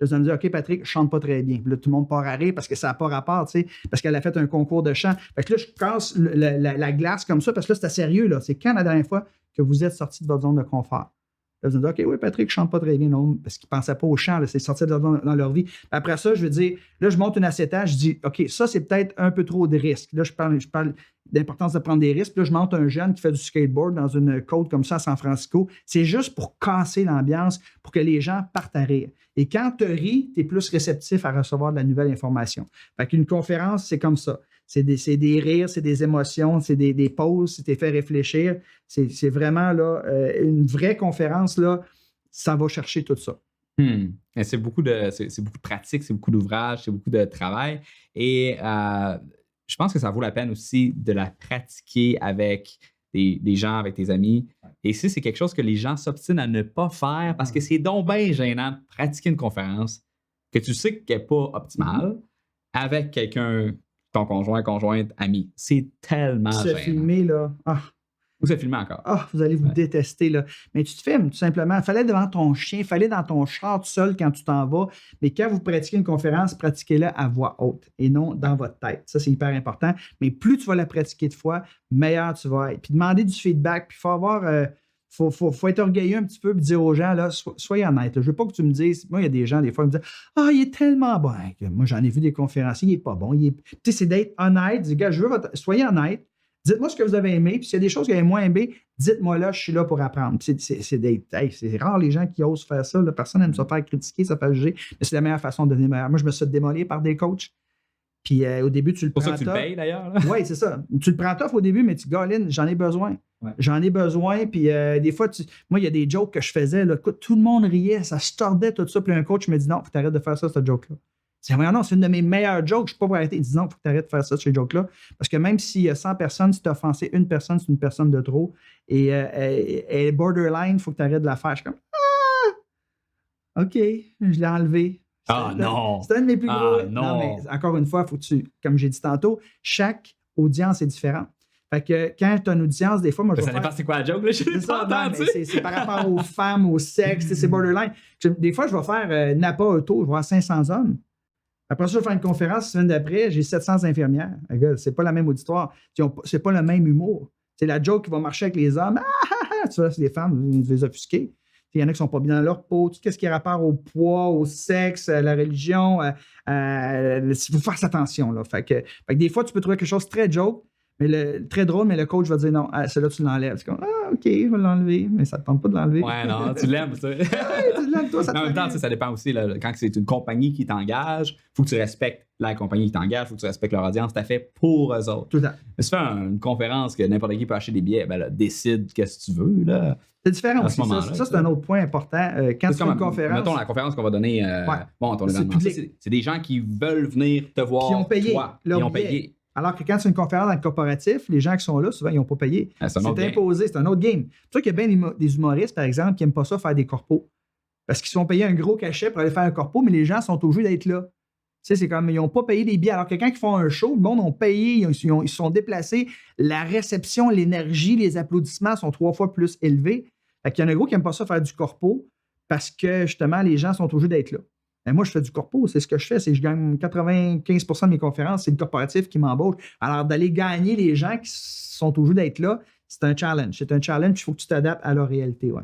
Là, je me dis, OK, Patrick, je chante pas très bien. Puis là, tout le monde part à rire parce que ça n'a pas rapport, tu sais, parce qu'elle a fait un concours de chant. Fait que là, je casse la glace comme ça parce que là, c'était sérieux, là. C'est quand la dernière fois que vous êtes sorti de votre zone de confort? Là, je me dis, OK, oui, Patrick, je chante pas très bien, non, parce qu'ils ne pensaient pas au chant, là, c'est sorti dans leur vie. Puis après ça, je veux dire, là, je monte une acétate, je dis, OK, ça, c'est peut-être un peu trop de risques. Là, je parle d'importance de prendre des risques. Puis là, je monte un jeune qui fait du skateboard dans une côte comme ça à San Francisco. C'est juste pour casser l'ambiance, pour que les gens partent à rire. Et quand tu ris, tu es plus réceptif à recevoir de la nouvelle information. Fait qu'une conférence, c'est comme ça. C'est des rires, c'est des émotions, c'est des pauses, c'est des fait réfléchir. C'est vraiment là, une vraie conférence, là, ça va chercher tout ça. C'est beaucoup de pratique, c'est beaucoup d'ouvrages, c'est beaucoup de travail. Et je pense que ça vaut la peine aussi de la pratiquer avec des gens, avec tes amis. Et si c'est quelque chose que les gens s'obstinent à ne pas faire parce que c'est donc bien gênant de pratiquer une conférence que tu sais qu'elle n'est pas optimale avec quelqu'un, ton conjoint, conjointe, ami. C'est tellement gênant. Se filmer, là. Ou se filmer encore. Vous allez vous détester, là. Mais tu te filmes, tout simplement. Il fallait devant ton chien, il fallait dans ton char tout seul quand tu t'en vas. Mais quand vous pratiquez une conférence, pratiquez-la à voix haute et non dans votre tête. Ça, c'est hyper important. Mais plus tu vas la pratiquer de fois, meilleur tu vas être. Puis demander du feedback, puis il faut avoir... faut être orgueilleux un petit peu et dire aux gens, là, soyez honnête. Je ne veux pas que tu me dises... Moi, il y a des gens, des fois, qui me disent « il est tellement bon. » Moi, j'en ai vu des conférenciers, il n'est pas bon. Tu sais, c'est d'être honnête. Dis, gars, soyez honnête. Dites-moi ce que vous avez aimé, puis s'il y a des choses que vous avez moins aimées, dites-moi là, je suis là pour apprendre. C'est rare les gens qui osent faire ça. Là. Personne n'aime se faire critiquer, se faire juger, mais c'est la meilleure façon de devenir meilleur. Moi, je me suis démolé par des coachs. Puis au début, tu le prends. C'est pour ça que tu le payes d'ailleurs. Oui, c'est ça. Tu le prends tough au début, mais tu dis, Colin, j'en ai besoin. Ouais. J'en ai besoin. Puis des fois, moi, il y a des jokes que je faisais. Là, tout le monde riait, ça se tordait, tout ça. Puis un coach me dit, non, faut que tu arrêtes de faire ça, cette joke-là. C'est non, c'est une de mes meilleures jokes, je ne suis pas pour arrêter. Il dit non, il faut que tu arrêtes de faire ça, ces jokes-là. Parce que même s'il y a 100 personnes, si tu as offensé une personne, c'est une personne de trop. Et borderline, il faut que tu arrêtes de la faire. Je suis comme OK, je l'ai enlevé. Non! C'est un de mes plus gros. Non, mais encore une fois, il faut que comme j'ai dit tantôt, chaque audience est différente. Fait que quand tu as une audience, des fois, moi, je vais ça dépend c'est quoi la joke, là? C'est par rapport aux femmes, au sexe, c'est borderline. Des fois, je vais faire Napa Auto, je vais avoir 500 hommes. Après ça, je vais faire une conférence, la semaine d'après, j'ai 700 infirmières. C'est pas la même auditoire. C'est pas le même humour. C'est la joke qui va marcher avec les hommes. Tu vois, c'est les femmes, ils les offusquer. Il y en a qui sont pas bien dans leur peau. Tout ce qui est rapport au poids, au sexe, à la religion, il faut faire attention. Là. Fait que des fois, tu peux trouver quelque chose de très joke, très drôle, mais le coach va dire non, celui-là, tu l'enlèves. C'est comme OK, je vais l'enlever, mais ça ne te tente pas de l'enlever. Ouais, non, tu l'aimes, ça. Tu l'aimes, toi, ça te en même temps, ça dépend aussi. Là, quand c'est une compagnie qui t'engage, il faut que tu respectes la compagnie qui t'engage, il faut que tu respectes leur audience. Tu as fait pour eux autres. Tout à fait. Mais si tu fais une conférence que n'importe qui peut acheter des billets, ben là, décide qu'est-ce que tu veux. Là, c'est différent aussi. Ça, c'est un autre point important. Quand tu fais une conférence. Mettons la conférence qu'on va donner. Ton événement. C'est des gens qui veulent venir te voir. Qui ont payé. Toi. Ils ont payé. Alors que quand c'est une conférence dans le corporatif, les gens qui sont là, souvent, ils n'ont pas payé. C'est imposé, c'est un autre game. C'est pour ça qu'il y a bien des humoristes, par exemple, qui n'aiment pas ça faire des corpos. Parce qu'ils sont payés un gros cachet pour aller faire un corpo, mais les gens sont obligés d'être là. Tu sais, c'est comme, ils n'ont pas payé des billets. Alors que quand ils font un show, le monde ont payé, ils se sont déplacés. La réception, l'énergie, les applaudissements sont 3 fois plus élevés. Fait qu'il y en a gros qui n'aiment pas ça faire du corpo parce que, justement, les gens sont obligés d'être là. Mais moi, je fais du corpo, c'est ce que je fais, c'est que je gagne 95% de mes conférences, c'est le corporatif qui m'embauche. Alors, d'aller gagner les gens qui sont obligés d'être là, c'est un challenge. C'est un challenge, il faut que tu t'adaptes à leur réalité. Ouais.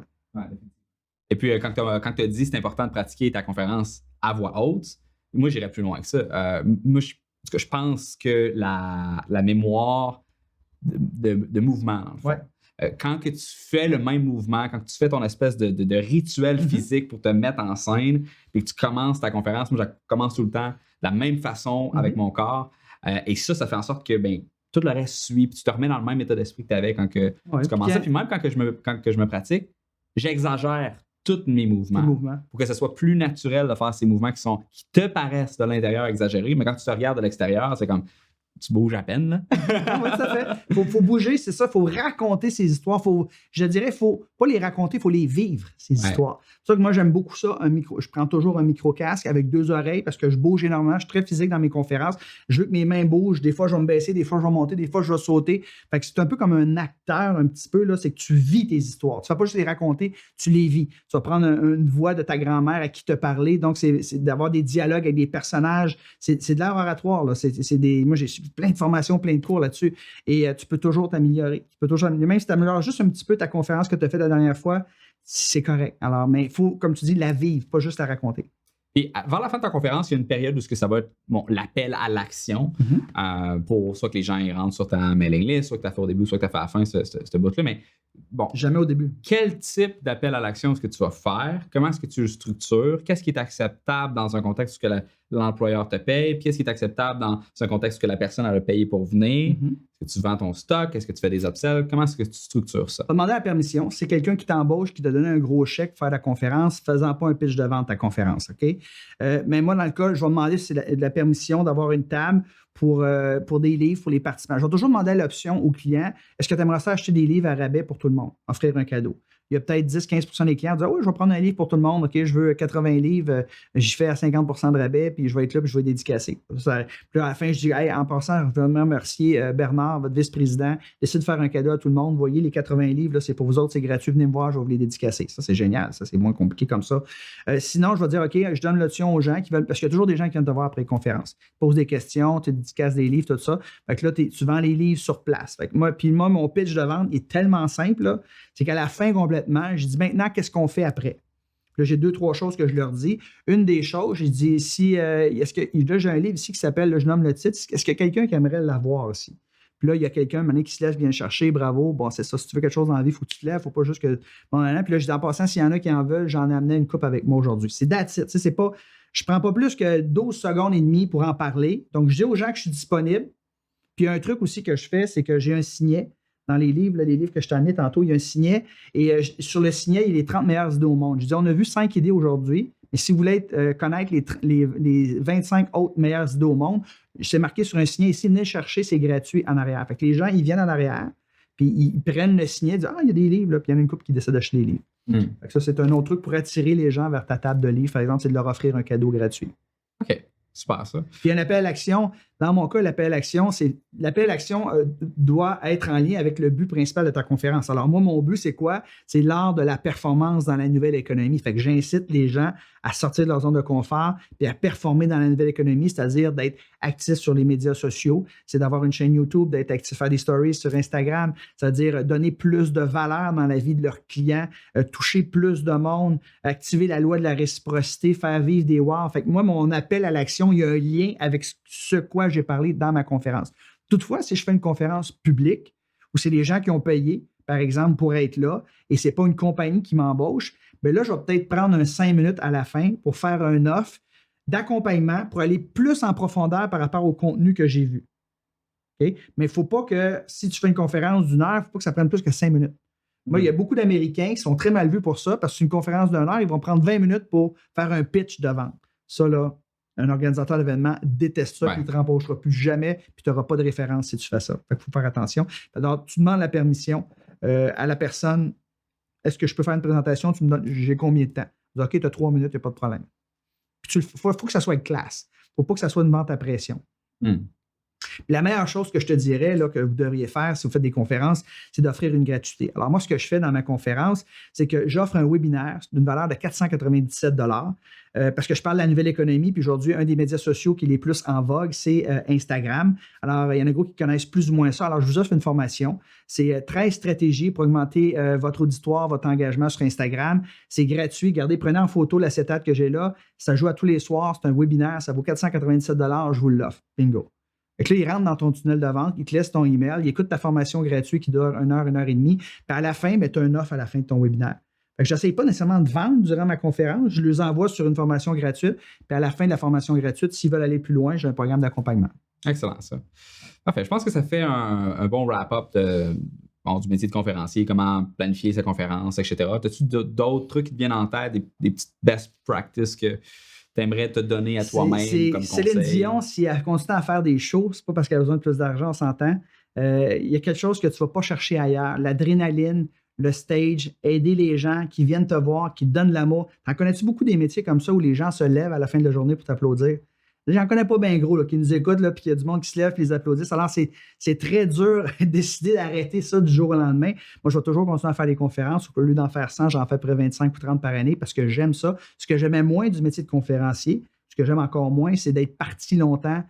Et puis, quand tu as dit c'est important de pratiquer ta conférence à voix haute, moi, j'irais plus loin que ça. Moi, je pense que la mémoire de mouvement, dans le fond, quand que tu fais le même mouvement, quand tu fais ton espèce de rituel physique pour te mettre en scène, puis que tu commences ta conférence, moi, je commence tout le temps de la même façon avec mon corps. Et ça fait en sorte que tout le reste suit, puis tu te remets dans le même état d'esprit que tu avais quand que tu commençais. Puis même quand je me pratique, j'exagère tous mes mouvements pour que ce soit plus naturel de faire ces mouvements qui te paraissent de l'intérieur exagérés, mais quand tu te regardes de l'extérieur, c'est comme tu bouges à peine. Là. Oui, tout à fait. Faut bouger, c'est ça. Il faut raconter ces histoires. Je dirais, il ne faut pas les raconter, il faut les vivre, ces histoires. C'est pour ça que moi, j'aime beaucoup ça. Je prends toujours un micro-casque avec 2 oreilles parce que je bouge énormément. Je suis très physique dans mes conférences. Je veux que mes mains bougent. Des fois, je vais me baisser, des fois, je vais monter, des fois, je vais sauter. Fait que c'est un peu comme un acteur, un petit peu. Là, c'est que tu vis tes histoires. Tu ne fais pas juste les raconter, tu les vis. Tu vas prendre une voix de ta grand-mère à qui te parler. Donc, c'est d'avoir des dialogues avec des personnages. C'est de l'art oratoire. Là. Moi, j'ai plein de formations, plein de cours là-dessus. Et tu peux toujours t'améliorer. Même si tu améliores juste un petit peu ta conférence que tu as faite la dernière fois, c'est correct. Alors, mais il faut, comme tu dis, la vivre, pas juste la raconter. Et vers la fin de ta conférence, il y a une période où ça va être l'appel à l'action pour soit que les gens ils rentrent sur ta mailing list, soit que tu as fait au début, soit que tu as fait à la fin, ce bout-là. Mais bon. Jamais au début. Quel type d'appel à l'action est-ce que tu vas faire? Comment est-ce que tu le structures? Qu'est-ce qui est acceptable dans un contexte où l'employeur te paye? Puis qu'est-ce qui est acceptable dans un contexte où la personne a payé pour venir? Est-ce que tu vends ton stock? Est-ce que tu fais des upsells? Comment est-ce que tu structures ça? Tu vas demander la permission. C'est quelqu'un qui t'embauche, qui t'a donné un gros chèque pour faire la conférence, faisant pas un pitch de vente ta conférence, OK? Mais moi, dans le cas, je vais demander si c'est de la permission d'avoir une table pour des livres pour les participants. Je vais toujours demander l'option au client, est-ce que tu aimerais ça acheter des livres à rabais pour tout le monde, offrir un cadeau? Il y a peut-être 10-15% des clients qui disent « oui, je vais prendre un livre pour tout le monde. OK, je veux 80 livres, j'y fais à 50% de rabais, puis je vais être là, puis je vais dédicacer. » Puis à la fin, je dis « Hey, en passant, je veux vraiment remercier Bernard, votre vice-président. Décide de faire un cadeau à tout le monde. Voyez, les 80 livres, là, c'est pour vous autres, c'est gratuit. Venez me voir, je vais vous les dédicacer. » Ça, c'est génial. Ça, c'est moins compliqué comme ça. Sinon, je vais dire « OK, je donne l'option aux gens qui veulent, parce qu'il y a toujours des gens qui viennent te voir après les conférences. Tu poses des questions, tu dédicaces des livres, tout ça. Fait que là, tu vends les livres sur place. Fait que moi, mon pitch de vente est tellement simple, là, c'est qu'à la fin complètement, je dis maintenant, qu'est-ce qu'on fait après? Là, j'ai 2-3 choses que je leur dis. Une des choses, je dis, là, j'ai un livre ici qui s'appelle, là, je nomme le titre, est-ce qu'il y a quelqu'un qui aimerait l'avoir aussi? Puis là, il y a quelqu'un maintenant qui se lève, vient le chercher, bravo, bon, c'est ça, si tu veux quelque chose dans la vie, il faut que tu te lèves, il ne faut pas juste que. Bon, puis là, je dis, en passant, s'il y en a qui en veulent, j'en ai amené une coupe avec moi aujourd'hui. C'est that's it. C'est pas, je ne prends pas plus que 12 secondes et demie pour en parler. Donc, je dis aux gens que je suis disponible. Puis, il y a un truc aussi que je fais, c'est que j'ai un signet. Dans les livres, là, les livres que je t'ai amenés tantôt, il y a un signet. Et sur le signet, il y a les 30 meilleures idées au monde. Je dis, on a vu 5 idées aujourd'hui. Mais si vous voulez connaître les 25 autres meilleures idées au monde, c'est marqué sur un signet ici, venez chercher, c'est gratuit en arrière. Fait que les gens, ils viennent en arrière, puis ils prennent le signet, ils disent, il y a des livres, là, puis il y en a une couple qui décide d'acheter des livres. Fait que ça, c'est un autre truc pour attirer les gens vers ta table de livres. Par exemple, c'est de leur offrir un cadeau gratuit. OK. Super, ça. Puis un appel à l'action, dans mon cas, l'appel à l'action doit être en lien avec le but principal de ta conférence. Alors moi, mon but, c'est quoi? C'est l'art de la performance dans la nouvelle économie. Fait que j'incite les gens à sortir de leur zone de confort et à performer dans la nouvelle économie, c'est-à-dire d'être actif sur les médias sociaux, c'est d'avoir une chaîne YouTube, d'être actif, faire des stories sur Instagram, c'est-à-dire donner plus de valeur dans la vie de leurs clients, toucher plus de monde, activer la loi de la réciprocité, faire vivre des wow. Fait que moi, mon appel à l'action, il y a un lien avec ce quoi j'ai parlé dans ma conférence. Toutefois, si je fais une conférence publique où c'est des gens qui ont payé, par exemple, pour être là, et ce n'est pas une compagnie qui m'embauche, bien là, je vais peut-être prendre un 5 minutes à la fin pour faire un offre d'accompagnement pour aller plus en profondeur par rapport au contenu que j'ai vu. Okay? Mais il ne faut pas que, si tu fais une conférence d'1 heure, il ne faut pas que ça prenne plus que 5 minutes. Moi, il y a beaucoup d'Américains qui sont très mal vus pour ça, parce que c'est une conférence d'1 heure, ils vont prendre 20 minutes pour faire un pitch de vente. Ça, là, un organisateur d'événement déteste ça, puis il ne te rembauchera plus jamais, puis tu n'auras pas de référence si tu fais ça. Il faut faire attention. Alors, tu demandes la permission à la personne. Est-ce que je peux faire une présentation? Tu me donnes, j'ai combien de temps? Dis, OK, tu as 3 minutes, il n'y a pas de problème. Il faut que ça soit une classe. Il ne faut pas que ça soit une vente à pression. Puis la meilleure chose que je te dirais là, que vous devriez faire si vous faites des conférences, c'est d'offrir une gratuité. Alors moi, ce que je fais dans ma conférence, c'est que j'offre un webinaire d'une valeur de 497 parce que je parle de la nouvelle économie. Puis aujourd'hui, un des médias sociaux qui est les plus en vogue, c'est Instagram. Alors, il y en a gros qui connaissent plus ou moins ça. Alors, je vous offre une formation. C'est 13 stratégies pour augmenter votre auditoire, votre engagement sur Instagram. C'est gratuit. Regardez, prenez en photo l'acétate que j'ai là. Ça joue à tous les soirs. C'est un webinaire. Ça vaut 497 $. Je vous l'offre. Bingo. Fait que là, il rentre dans ton tunnel de vente, il te laisse ton email, il écoute ta formation gratuite qui dure 1 heure, 1 heure et demie. Puis à la fin, tu as un offre à la fin de ton webinaire. Fait que je n'essaye pas nécessairement de vendre durant ma conférence, je les envoie sur une formation gratuite. Puis à la fin de la formation gratuite, s'ils veulent aller plus loin, j'ai un programme d'accompagnement. Excellent, ça. Parfait. Je pense que ça fait un bon wrap-up du métier de conférencier, comment planifier sa conférence, etc. As-tu d'autres trucs qui te viennent en tête, des petites best practices que tu aimerais te donner à toi-même comme conseil? Céline Dion, si elle continue à faire des shows, c'est pas parce qu'elle a besoin de plus d'argent, on s'entend. Il y a quelque chose que tu ne vas pas chercher ailleurs. L'adrénaline, le stage, aider les gens qui viennent te voir, qui te donnent l'amour. T'en connais-tu beaucoup des métiers comme ça où les gens se lèvent à la fin de la journée pour t'applaudir? J'en connais pas bien gros là, qui nous écoutent, puis il y a du monde qui se lève et les applaudissent. Alors, c'est très dur de décider d'arrêter ça du jour au lendemain. Moi, je vais toujours continuer à faire des conférences. Au lieu d'en faire 100, j'en fais près 25 ou 30 par année parce que j'aime ça. Ce que j'aimais moins du métier de conférencier, ce que j'aime encore moins, c'est d'être parti longtemps.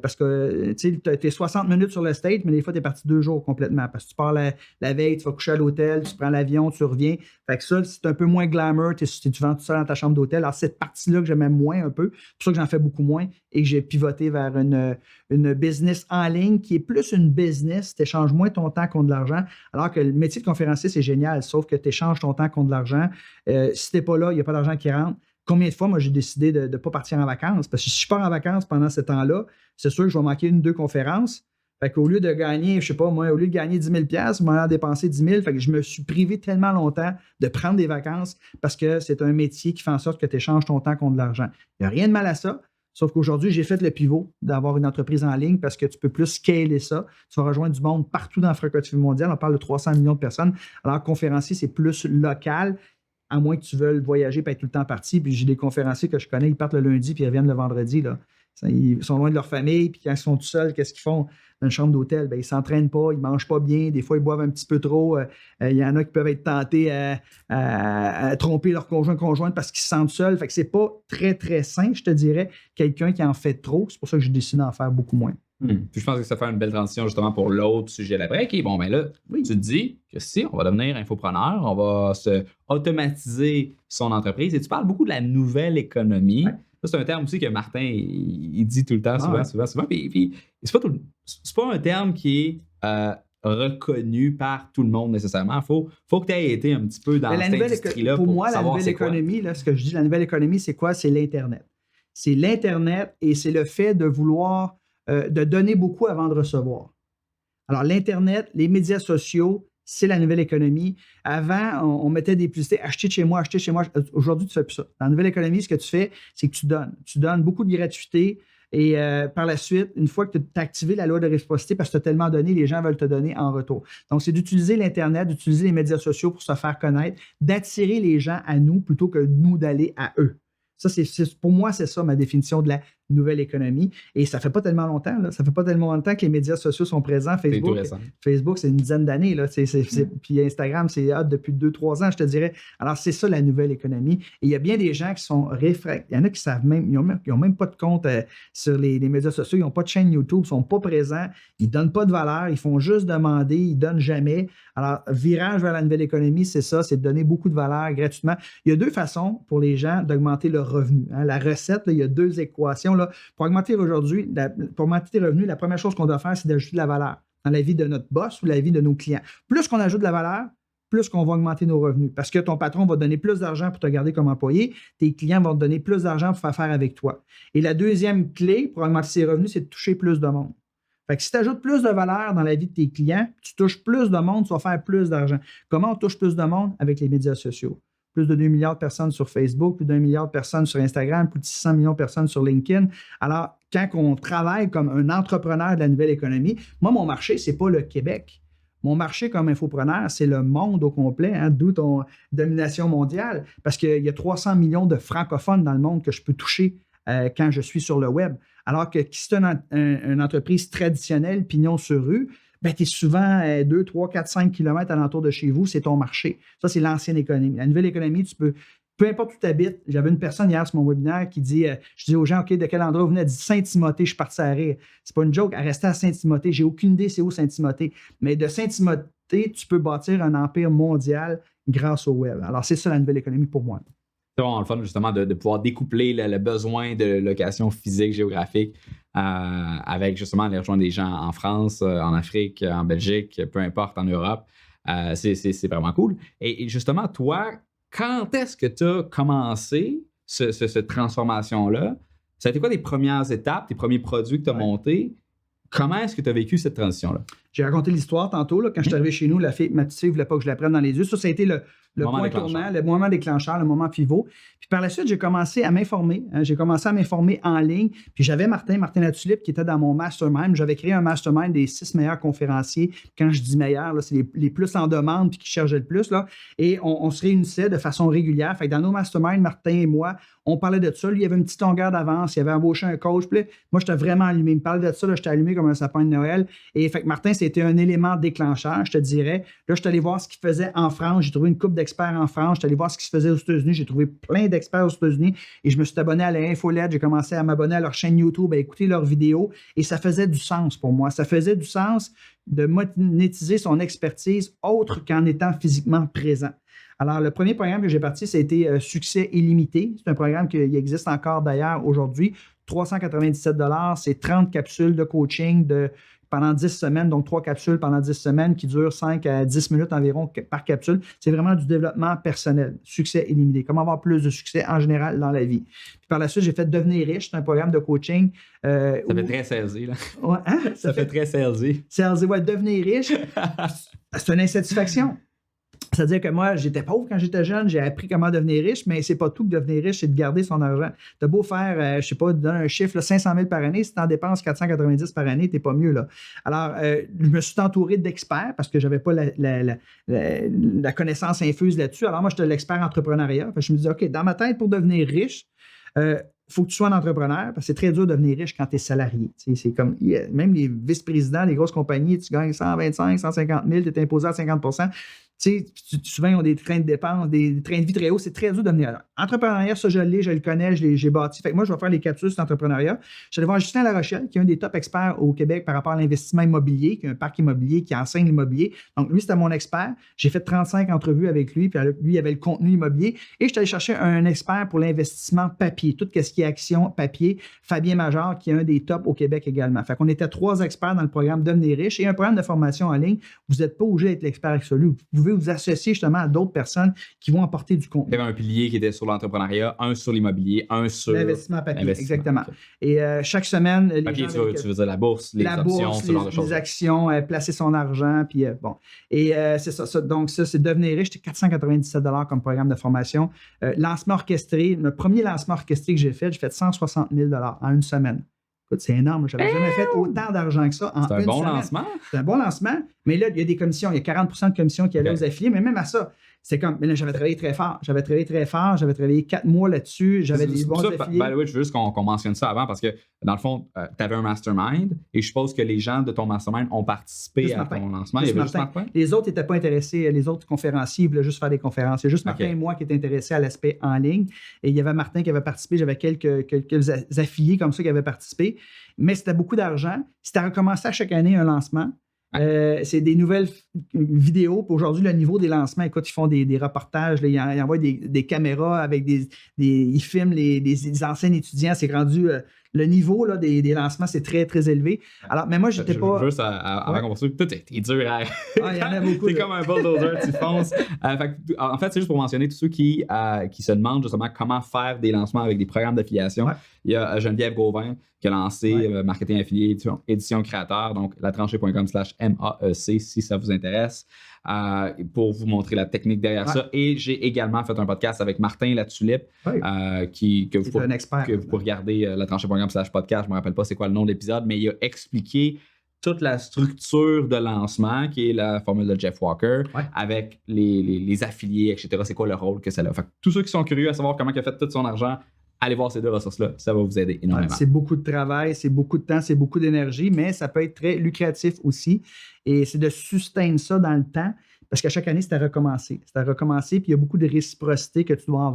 Parce que tu es 60 minutes sur le stage, mais des fois, tu es parti 2 jours complètement. Parce que tu pars la veille, tu vas coucher à l'hôtel, tu prends l'avion, tu reviens. Fait que ça, c'est un peu moins glamour. Tu vends tout seul dans ta chambre d'hôtel. Alors, cette partie-là que j'aimais moins un peu, c'est pour ça que j'en fais beaucoup moins et que j'ai pivoté vers une business en ligne qui est plus une business. Tu échanges moins ton temps contre de l'argent. Alors que le métier de conférencier, c'est génial, sauf que tu échanges ton temps contre de l'argent. Si tu n'es pas là, il n'y a pas d'argent qui rentre. Combien de fois, moi, j'ai décidé de ne pas partir en vacances? Parce que si je pars en vacances pendant ce temps-là, c'est sûr que je vais manquer 1 ou 2 conférences. Fait qu'au lieu de gagner, je sais pas, moi, au lieu de gagner 10 000 $, je m'en ai dépensé 10 000. Fait que je me suis privé tellement longtemps de prendre des vacances parce que c'est un métier qui fait en sorte que tu échanges ton temps contre de l'argent. Il n'y a rien de mal à ça. Sauf qu'aujourd'hui, j'ai fait le pivot d'avoir une entreprise en ligne parce que tu peux plus scaler ça. Tu vas rejoindre du monde partout dans la francophonie mondiale. On parle de 300 millions de personnes. Alors, conférencier, c'est plus local. À moins que tu veuilles voyager et être tout le temps parti. Puis j'ai des conférenciers que je connais, ils partent le lundi puis ils reviennent le vendredi. Là. Ils sont loin de leur famille, puis quand ils sont tout seuls, qu'est-ce qu'ils font dans une chambre d'hôtel? Bien, ils ne s'entraînent pas, ils ne mangent pas bien, des fois ils boivent un petit peu trop. Il y en a qui peuvent être tentés à tromper leur conjointe parce qu'ils se sentent seuls. Fait que c'est pas très, très sain, je te dirais, quelqu'un qui en fait trop. C'est pour ça que j'ai décidé d'en faire beaucoup moins. Puis je pense que ça fait une belle transition justement pour l'autre sujet d'après. OK, bon, ben là, tu te dis que si on va devenir infopreneur, on va se automatiser son entreprise. Et tu parles beaucoup de la nouvelle économie. Ouais. Ça, c'est un terme aussi que Martin, il dit tout le temps, souvent. Puis c'est pas un terme qui est reconnu par tout le monde nécessairement. Faut que tu aies été un petit peu dans cette industrie-là pour moi, savoir la nouvelle économie, là, ce que je dis, la nouvelle économie, c'est quoi? C'est l'Internet. C'est l'Internet et c'est le fait de vouloir de donner beaucoup avant de recevoir. Alors, l'Internet, les médias sociaux, c'est la nouvelle économie. Avant, on mettait des publicités, achetez chez moi. Aujourd'hui, tu ne fais plus ça. Dans la nouvelle économie, ce que tu fais, c'est que tu donnes. Tu donnes beaucoup de gratuité et par la suite, une fois que tu as activé la loi de réciprocité, parce que tu as tellement donné, les gens veulent te donner en retour. Donc, c'est d'utiliser l'Internet, d'utiliser les médias sociaux pour se faire connaître, d'attirer les gens à nous plutôt que nous d'aller à eux. Ça, pour moi, c'est ça ma définition de la nouvelle économie. Et ça ne fait pas tellement longtemps. Là. Ça ne fait pas tellement longtemps que les médias sociaux sont présents. Facebook, c'est une dizaine d'années. Là. Puis Instagram, c'est depuis 2-3 ans, je te dirais. Alors, c'est ça la nouvelle économie. Et il y a bien des gens qui sont réfractaires. Il y en a qui savent même, ils n'ont même pas de compte sur les médias sociaux. Ils n'ont pas de chaîne YouTube, ils ne sont pas présents. Ils ne donnent pas de valeur. Ils font juste demander. Ils ne donnent jamais. Alors, virage vers la nouvelle économie, c'est ça. C'est de donner beaucoup de valeur gratuitement. Il y a 2 façons pour les gens d'augmenter leur revenu. Hein. La recette, là, il y a 2 équations. Là. Pour augmenter tes revenus, la première chose qu'on doit faire, c'est d'ajouter de la valeur dans la vie de notre boss ou la vie de nos clients. Plus qu'on ajoute de la valeur, plus qu'on va augmenter nos revenus. Parce que ton patron va donner plus d'argent pour te garder comme employé, tes clients vont te donner plus d'argent pour faire affaire avec toi. Et la deuxième clé pour augmenter ses revenus, c'est de toucher plus de monde. Fait que si tu ajoutes plus de valeur dans la vie de tes clients, tu touches plus de monde, tu vas faire plus d'argent. Comment on touche plus de monde? Avec les médias sociaux. Plus de 2 milliards de personnes sur Facebook, plus d'1 milliard de personnes sur Instagram, plus de 600 millions de personnes sur LinkedIn. Alors, quand on travaille comme un entrepreneur de la nouvelle économie, moi, mon marché, ce n'est pas le Québec. Mon marché comme infopreneur, c'est le monde au complet, hein, d'où ton domination mondiale, parce qu'il y a 300 millions de francophones dans le monde que je peux toucher quand je suis sur le web. Alors que si tu es une entreprise traditionnelle, pignon sur rue, ben, tu es souvent 2, 3, 4, 5 kilomètres alentour de chez vous, c'est ton marché. Ça, c'est l'ancienne économie. La nouvelle économie, tu peux, peu importe où tu habites. J'avais une personne hier sur mon webinaire qui dit, je dis aux gens, OK, de quel endroit vous venez? Elle dit Saint-Timothée, je suis parti à rire. C'est pas une joke, elle restait à Saint-Timothée. J'ai aucune idée c'est où Saint-Timothée. Mais de Saint-Timothée, tu peux bâtir un empire mondial grâce au web. Alors, c'est ça la nouvelle économie pour moi. C'est vraiment le fun, justement, de pouvoir découpler le besoin de location physique, géographique, avec justement les rejoindre des gens en France, en Afrique, en Belgique, peu importe, en Europe. C'est vraiment cool. Et justement, toi, quand est-ce que tu as commencé cette transformation-là? Ça a été quoi tes premières étapes, tes premiers produits que tu as montés? Comment est-ce que tu as vécu cette transition-là? J'ai raconté l'histoire tantôt. Là, quand je suis arrivé chez nous, ma petite fille ne voulait pas que je la prenne dans les yeux. Ça a été le point tournant, le moment déclencheur, le moment pivot. Puis par la suite, j'ai commencé à m'informer. J'ai commencé à m'informer en ligne. Puis j'avais Martin Latulippe qui était dans mon mastermind. J'avais créé un mastermind des 6 meilleurs conférenciers. Quand je dis meilleurs, là, c'est les plus en demande puis qui cherchaient le plus. Là. Et on se réunissait de façon régulière. Fait que dans nos masterminds, Martin et moi, on parlait de ça. Lui, il avait une petite longueur d'avance. Il avait embauché un coach. Puis là, moi, j'étais vraiment allumé. Il me parlait de ça. Là, j'étais allumé comme un sapin de Noël. Et fait que Martin, c'était un élément déclencheur, je te dirais. Là, je suis allé voir ce qu'il faisait en France. J'ai trouvé une couple d'experts en France. Je suis allé voir ce qui se faisait aux États-Unis. J'ai trouvé plein d'experts aux États-Unis. Et je me suis abonné à l'infolette. J'ai commencé à m'abonner à leur chaîne YouTube, à écouter leurs vidéos. Et ça faisait du sens pour moi. Ça faisait du sens de monétiser son expertise autre qu'en étant physiquement présent. Alors, le premier programme que j'ai parti, c'était Succès illimité. C'est un programme qui existe encore d'ailleurs aujourd'hui. 397 $, c'est 30 capsules de coaching pendant 10 semaines, donc 3 capsules pendant 10 semaines qui durent 5 à 10 minutes environ par capsule. C'est vraiment du développement personnel, succès illimité. Comment avoir plus de succès en général dans la vie. Puis par la suite, j'ai fait Devenir riche, c'est un programme de coaching. Ça fait très salesy, là. Ouais, hein? Ça fait très salesy. Salesy, ouais, devenir riche, c'est une insatisfaction. C'est-à-dire que moi, j'étais pauvre quand j'étais jeune, j'ai appris comment devenir riche, mais c'est pas tout que devenir riche, c'est de garder son argent. T'as beau faire, je sais pas, donner un chiffre, là, 500 000 par année, si t'en dépenses 490 par année, t'es pas mieux, là. Alors, je me suis entouré d'experts parce que j'avais pas la connaissance infuse là-dessus. Alors, moi, j'étais l'expert entrepreneuriat. Je me disais, OK, dans ma tête, pour devenir riche, faut que tu sois un entrepreneur parce que c'est très dur de devenir riche quand tu es salarié. C'est comme, même les vice-présidents des grosses compagnies, tu gagnes 125, 150 000, tu es imposé à 50 souvent, ils ont des trains de dépenses, des trains de vie très hauts. C'est très dur de devenir. Entrepreneuriat, ça, je l'ai, je le connais, j'ai bâti. Fait que moi, je vais faire les capsules sur l'entrepreneuriat. Je suis allé voir Justin Larochelle, qui est un des top experts au Québec par rapport à l'investissement immobilier, qui a un parc immobilier, qui enseigne l'immobilier. Donc, lui, c'était mon expert. J'ai fait 35 entrevues avec lui, puis lui, il avait le contenu immobilier. Et je suis allé chercher un expert pour l'investissement papier, tout ce qui est action papier, Fabien Major, qui est un des tops au Québec également. Fait qu'on était 3 experts dans le programme Devenir riche et un programme de formation en ligne. Vous n'êtes pas obligé d'être l'expert absolu. Vous pouvez vous associer justement à d'autres personnes qui vont apporter du contenu. Il y avait un pilier qui était sur l'entrepreneuriat, un sur l'immobilier, un sur l'investissement papier. Exactement. Okay. Et chaque semaine, les papier, gens tu veux dire la bourse, les options, ce genre de choses. Les actions, placer son argent, puis bon. Et c'est ça. Donc, ça, c'est Devenir riche. C'était 497 $ comme programme de formation. Lancement orchestré. Le premier lancement orchestré que j'ai fait 160 000 $ en une semaine. Écoute, c'est énorme. Je n'avais jamais fait autant d'argent que ça en une semaine. C'est un bon lancement. C'est un bon lancement. Mais là, il y a des commissions. Il y a 40 % de commissions qui allaient aux affiliés. Mais même à ça, c'est comme, mais là, j'avais travaillé très fort. J'avais travaillé 4 mois là-dessus. J'avais des bons affiliés. By the way, je veux juste qu'on mentionne ça avant parce que, dans le fond, tu avais un mastermind et je suppose que les gens de ton mastermind ont participé à ton lancement. Il y avait juste Martin. Les autres n'étaient pas intéressés. Les autres conférenciers voulaient juste faire des conférences. Il y a juste Martin et moi qui étaient intéressés à l'aspect en ligne. Et il y avait Martin qui avait participé. J'avais quelques affiliés comme ça qui avaient participé. Mais c'était beaucoup d'argent. Si tu as recommencé à chaque année un lancement, c'est des nouvelles vidéos. Puis aujourd'hui, le niveau des lancements, écoute, ils font des reportages, là, ils envoient des caméras avec ils filment les anciens étudiants. C'est rendu le niveau là, des lancements, c'est très, très élevé. Alors, mais moi, j'étais pas. Juste avant qu'on poursuive, tout est dur à. Il y en a beaucoup. C'est comme un bulldozer, tu fonces. En fait, c'est juste pour mentionner tous ceux qui se demandent justement comment faire des lancements avec des programmes d'affiliation. Ouais. Il y a Geneviève Gauvin qui a lancé Marketing Affilié, édition créateur, donc latranchée.com/MAEC si ça vous intéresse, pour vous montrer la technique derrière ça. Et j'ai également fait un podcast avec Martin Latulippe, que vous pouvez regarder latranchée.com/podcast. Je ne me rappelle pas c'est quoi le nom de l'épisode, mais il a expliqué toute la structure de lancement, qui est la formule de Jeff Walker, avec les affiliés, etc. C'est quoi le rôle que ça a? Fait que tous ceux qui sont curieux à savoir comment il a fait tout son argent, allez voir ces deux ressources-là. Ça va vous aider énormément. C'est beaucoup de travail, c'est beaucoup de temps, c'est beaucoup d'énergie, mais ça peut être très lucratif aussi. Et c'est de sustain ça dans le temps. Parce qu'à chaque année, c'est à recommencer. C'est à recommencer, puis il y a beaucoup de réciprocité que tu dois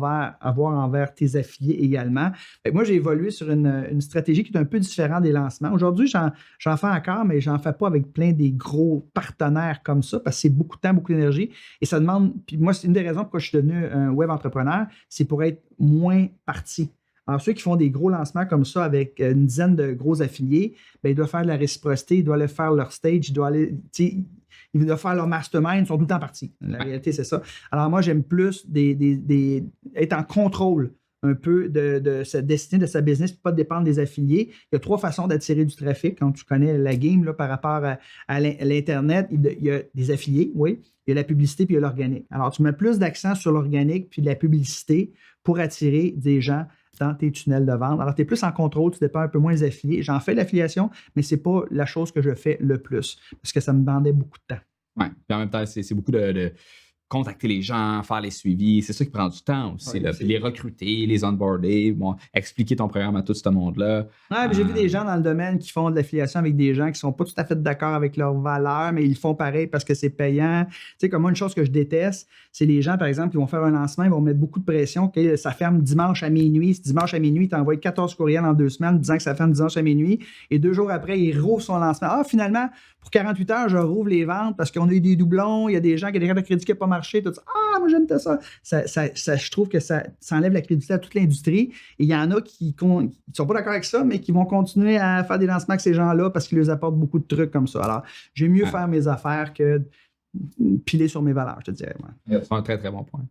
avoir envers tes affiliés également. Fait que moi, j'ai évolué sur une stratégie qui est un peu différente des lancements. Aujourd'hui, j'en fais encore, mais j'en fais pas avec plein des gros partenaires comme ça, parce que c'est beaucoup de temps, beaucoup d'énergie. Et ça demande, puis moi, c'est une des raisons pourquoi je suis devenu un web entrepreneur, c'est pour être moins parti. Alors, ceux qui font des gros lancements comme ça avec une dizaine de gros affiliés, bien, ils doivent faire de la réciprocité, ils doivent aller faire leur stage, ils doivent faire leur mastermind, ils sont tout le temps partis. La réalité, c'est ça. Alors, moi, j'aime plus être en contrôle un peu de sa destinée, de sa business, puis pas dépendre des affiliés. Il y a 3 façons d'attirer du trafic quand tu connais la game là, par rapport à l'Internet. Il y a des affiliés, oui. Il y a la publicité, puis il y a l'organique. Alors, tu mets plus d'accent sur l'organique puis de la publicité pour attirer des gens dans tes tunnels de vente. Alors, tu es plus en contrôle, tu dépends un peu moins des affiliés. J'en fais l'affiliation, mais ce n'est pas la chose que je fais le plus parce que ça me demandait beaucoup de temps. Oui, puis en même temps, c'est beaucoup de contacter les gens, faire les suivis. C'est ça qui prend du temps aussi. Là. Puis les recruter, les onboarder, bon, expliquer ton programme à tout ce monde-là. Ouais, j'ai vu des gens dans le domaine qui font de l'affiliation avec des gens qui ne sont pas tout à fait d'accord avec leurs valeurs, mais ils font pareil parce que c'est payant. Tu sais, comme moi, une chose que je déteste, c'est les gens, par exemple, qui vont faire un lancement, ils vont mettre beaucoup de pression, que ça ferme dimanche à minuit. Dimanche à minuit, tu envoies 14 courriels en 2 semaines disant que ça ferme dimanche à minuit. Et 2 jours après, il rouvre son lancement. Ah, finalement, pour 48 heures, je rouvre les ventes parce qu'on a eu des doublons, il y a des gens qui ont des cartes de crédit qui n'ont pas marché, tout ça. Ah, moi, j'aime ça. Je trouve que ça enlève la crédibilité à toute l'industrie. Et il y en a qui ne sont pas d'accord avec ça, mais qui vont continuer à faire des lancements avec ces gens-là parce qu'ils leur apportent beaucoup de trucs comme ça. Alors, j'aime mieux faire mes affaires que piler sur mes valeurs, je te dirais. Ouais. C'est un très, très bon point.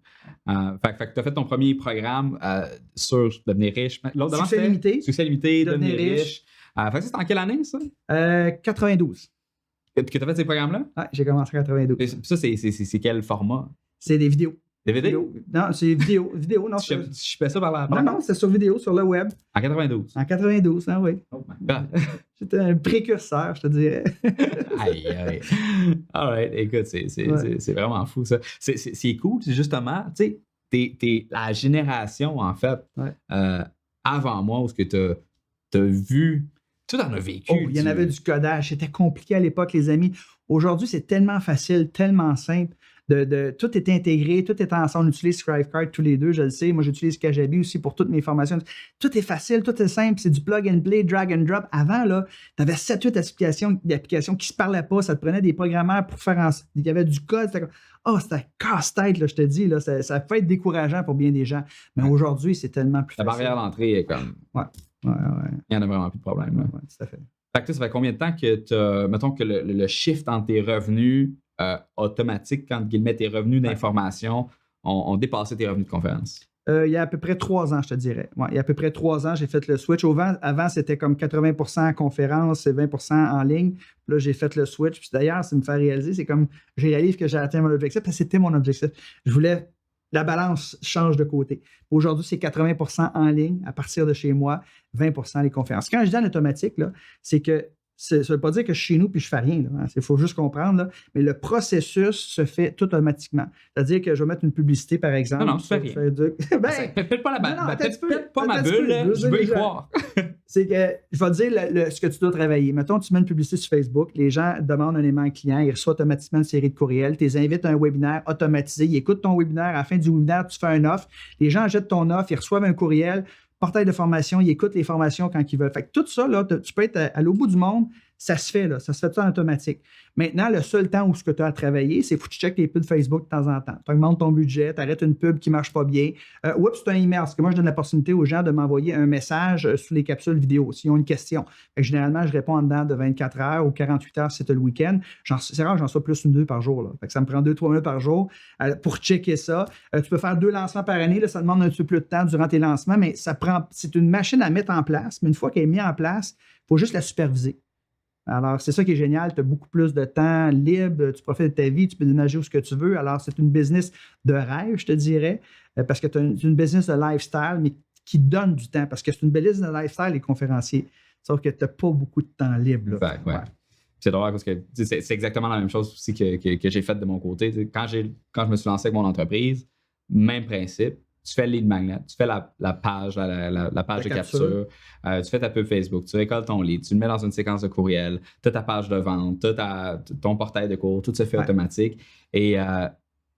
Fait que tu as fait ton premier programme sur devenir riche. L'autre Succès limité. Succès limité, devenir riche. Fait que c'était en quelle année, ça? 92. Que tu as fait ces programmes-là? Oui, j'ai commencé en 92. Ça, c'est quel format? C'est des vidéos. DVD? Non, c'est vidéo. Non, je fais ça par la Non, c'est sur vidéo, sur le web. En 92? En 92, hein, oui. Oh my God. J'étais un précurseur, je te dirais. Aïe. All right. Écoute, c'est vraiment fou, ça. C'est cool, c'est justement, tu sais, t'es la génération, en fait, avant moi, où ce que t'as vu, tu en as vécu. Il y en avait du codage. C'était compliqué à l'époque, les amis. Aujourd'hui, c'est tellement facile, tellement simple. Tout est intégré, tout est ensemble. On utilise Scribecart tous les deux, je le sais. Moi, j'utilise Kajabi aussi pour toutes mes formations. Tout est facile, tout est simple. C'est du plug and play, drag and drop. Avant, là, tu avais 7-8 applications qui ne se parlaient pas. Ça te prenait des programmeurs pour faire il y avait du code. C'était casse-tête, là, je te dis. Là, ça peut être décourageant pour bien des gens. Mais aujourd'hui, c'est tellement plus facile. La barrière d'entrée est comme... Ouais. Il n'y en a vraiment plus de problème. Là. Ouais, tout à fait. Fait que ça fait combien de temps que mettons que le shift entre tes revenus automatiques, entre guillemets, tes revenus d'information ont dépassé tes revenus de conférence? Il y a à peu près 3 ans, je te dirais. Ouais, il y a à peu près 3 ans, j'ai fait le switch. Avant, c'était comme 80% en conférence et 20% en ligne. Là, j'ai fait le switch. Puis d'ailleurs, ça me fait réaliser, c'est comme je réalise que j'ai atteint mon objectif parce que c'était mon objectif. La balance change de côté. Aujourd'hui, c'est 80% en ligne à partir de chez moi, 20% les conférences. Quand je dis en automatique, là, c'est que ça ne veut pas dire que je suis chez nous puis je ne fais rien. Il faut juste comprendre. Là, mais le processus se fait tout automatiquement. C'est-à-dire que je vais mettre une publicité, par exemple. Non, tu fais rien. Pète pas ma bulle, je veux y croire. C'est que je vais te dire ce que tu dois travailler. Mettons, tu mets une publicité sur Facebook, les gens demandent un aimant client, ils reçoivent automatiquement une série de courriels, tu les invites à un webinaire automatisé, ils écoutent ton webinaire, à la fin du webinaire, tu fais un offre, les gens achètent ton offre, ils reçoivent un courriel, portail de formation, ils écoutent les formations quand ils veulent. Fait que tout ça, là, tu peux être à l'autre bout du monde, ça se fait, là, ça se fait tout en automatique. Maintenant, le seul temps où ce que tu as à travailler, c'est que tu checkes tes pubs Facebook de temps en temps. Tu augmentes ton budget, tu arrêtes une pub qui ne marche pas bien. C'est un email, parce que moi, je donne l'opportunité aux gens de m'envoyer un message sous les capsules vidéo s'ils ont une question. Fait que généralement, je réponds en dedans de 24 heures ou 48 heures si c'est le week-end. C'est rare que j'en sois plus une 2 par jour. Là. Fait que ça me prend 2-3 minutes par jour pour checker ça. Tu peux faire 2 lancements par année. Là, ça demande un petit peu plus de temps durant tes lancements, mais c'est une machine à mettre en place. Mais une fois qu'elle est mise en place, il faut juste la superviser. Alors, c'est ça qui est génial. Tu as beaucoup plus de temps libre, tu profites de ta vie, tu peux déménager où ce que tu veux. Alors, c'est une business de rêve, je te dirais, parce que tu as une business de lifestyle, mais qui donne du temps, parce que c'est une business de lifestyle, les conférenciers. Sauf que tu n'as pas beaucoup de temps libre. Là. Exact, ouais. c'est drôle parce que c'est exactement la même chose aussi que j'ai fait de mon côté. Quand je me suis lancé avec mon entreprise, même principe. Tu fais le lead magnet, tu fais la page, la page de capture, tu fais ta pub Facebook, tu récoltes ton lead, tu le mets dans une séquence de courriel, tu as ta page de vente, tu as ton portail de cours, tout se fait automatique. Et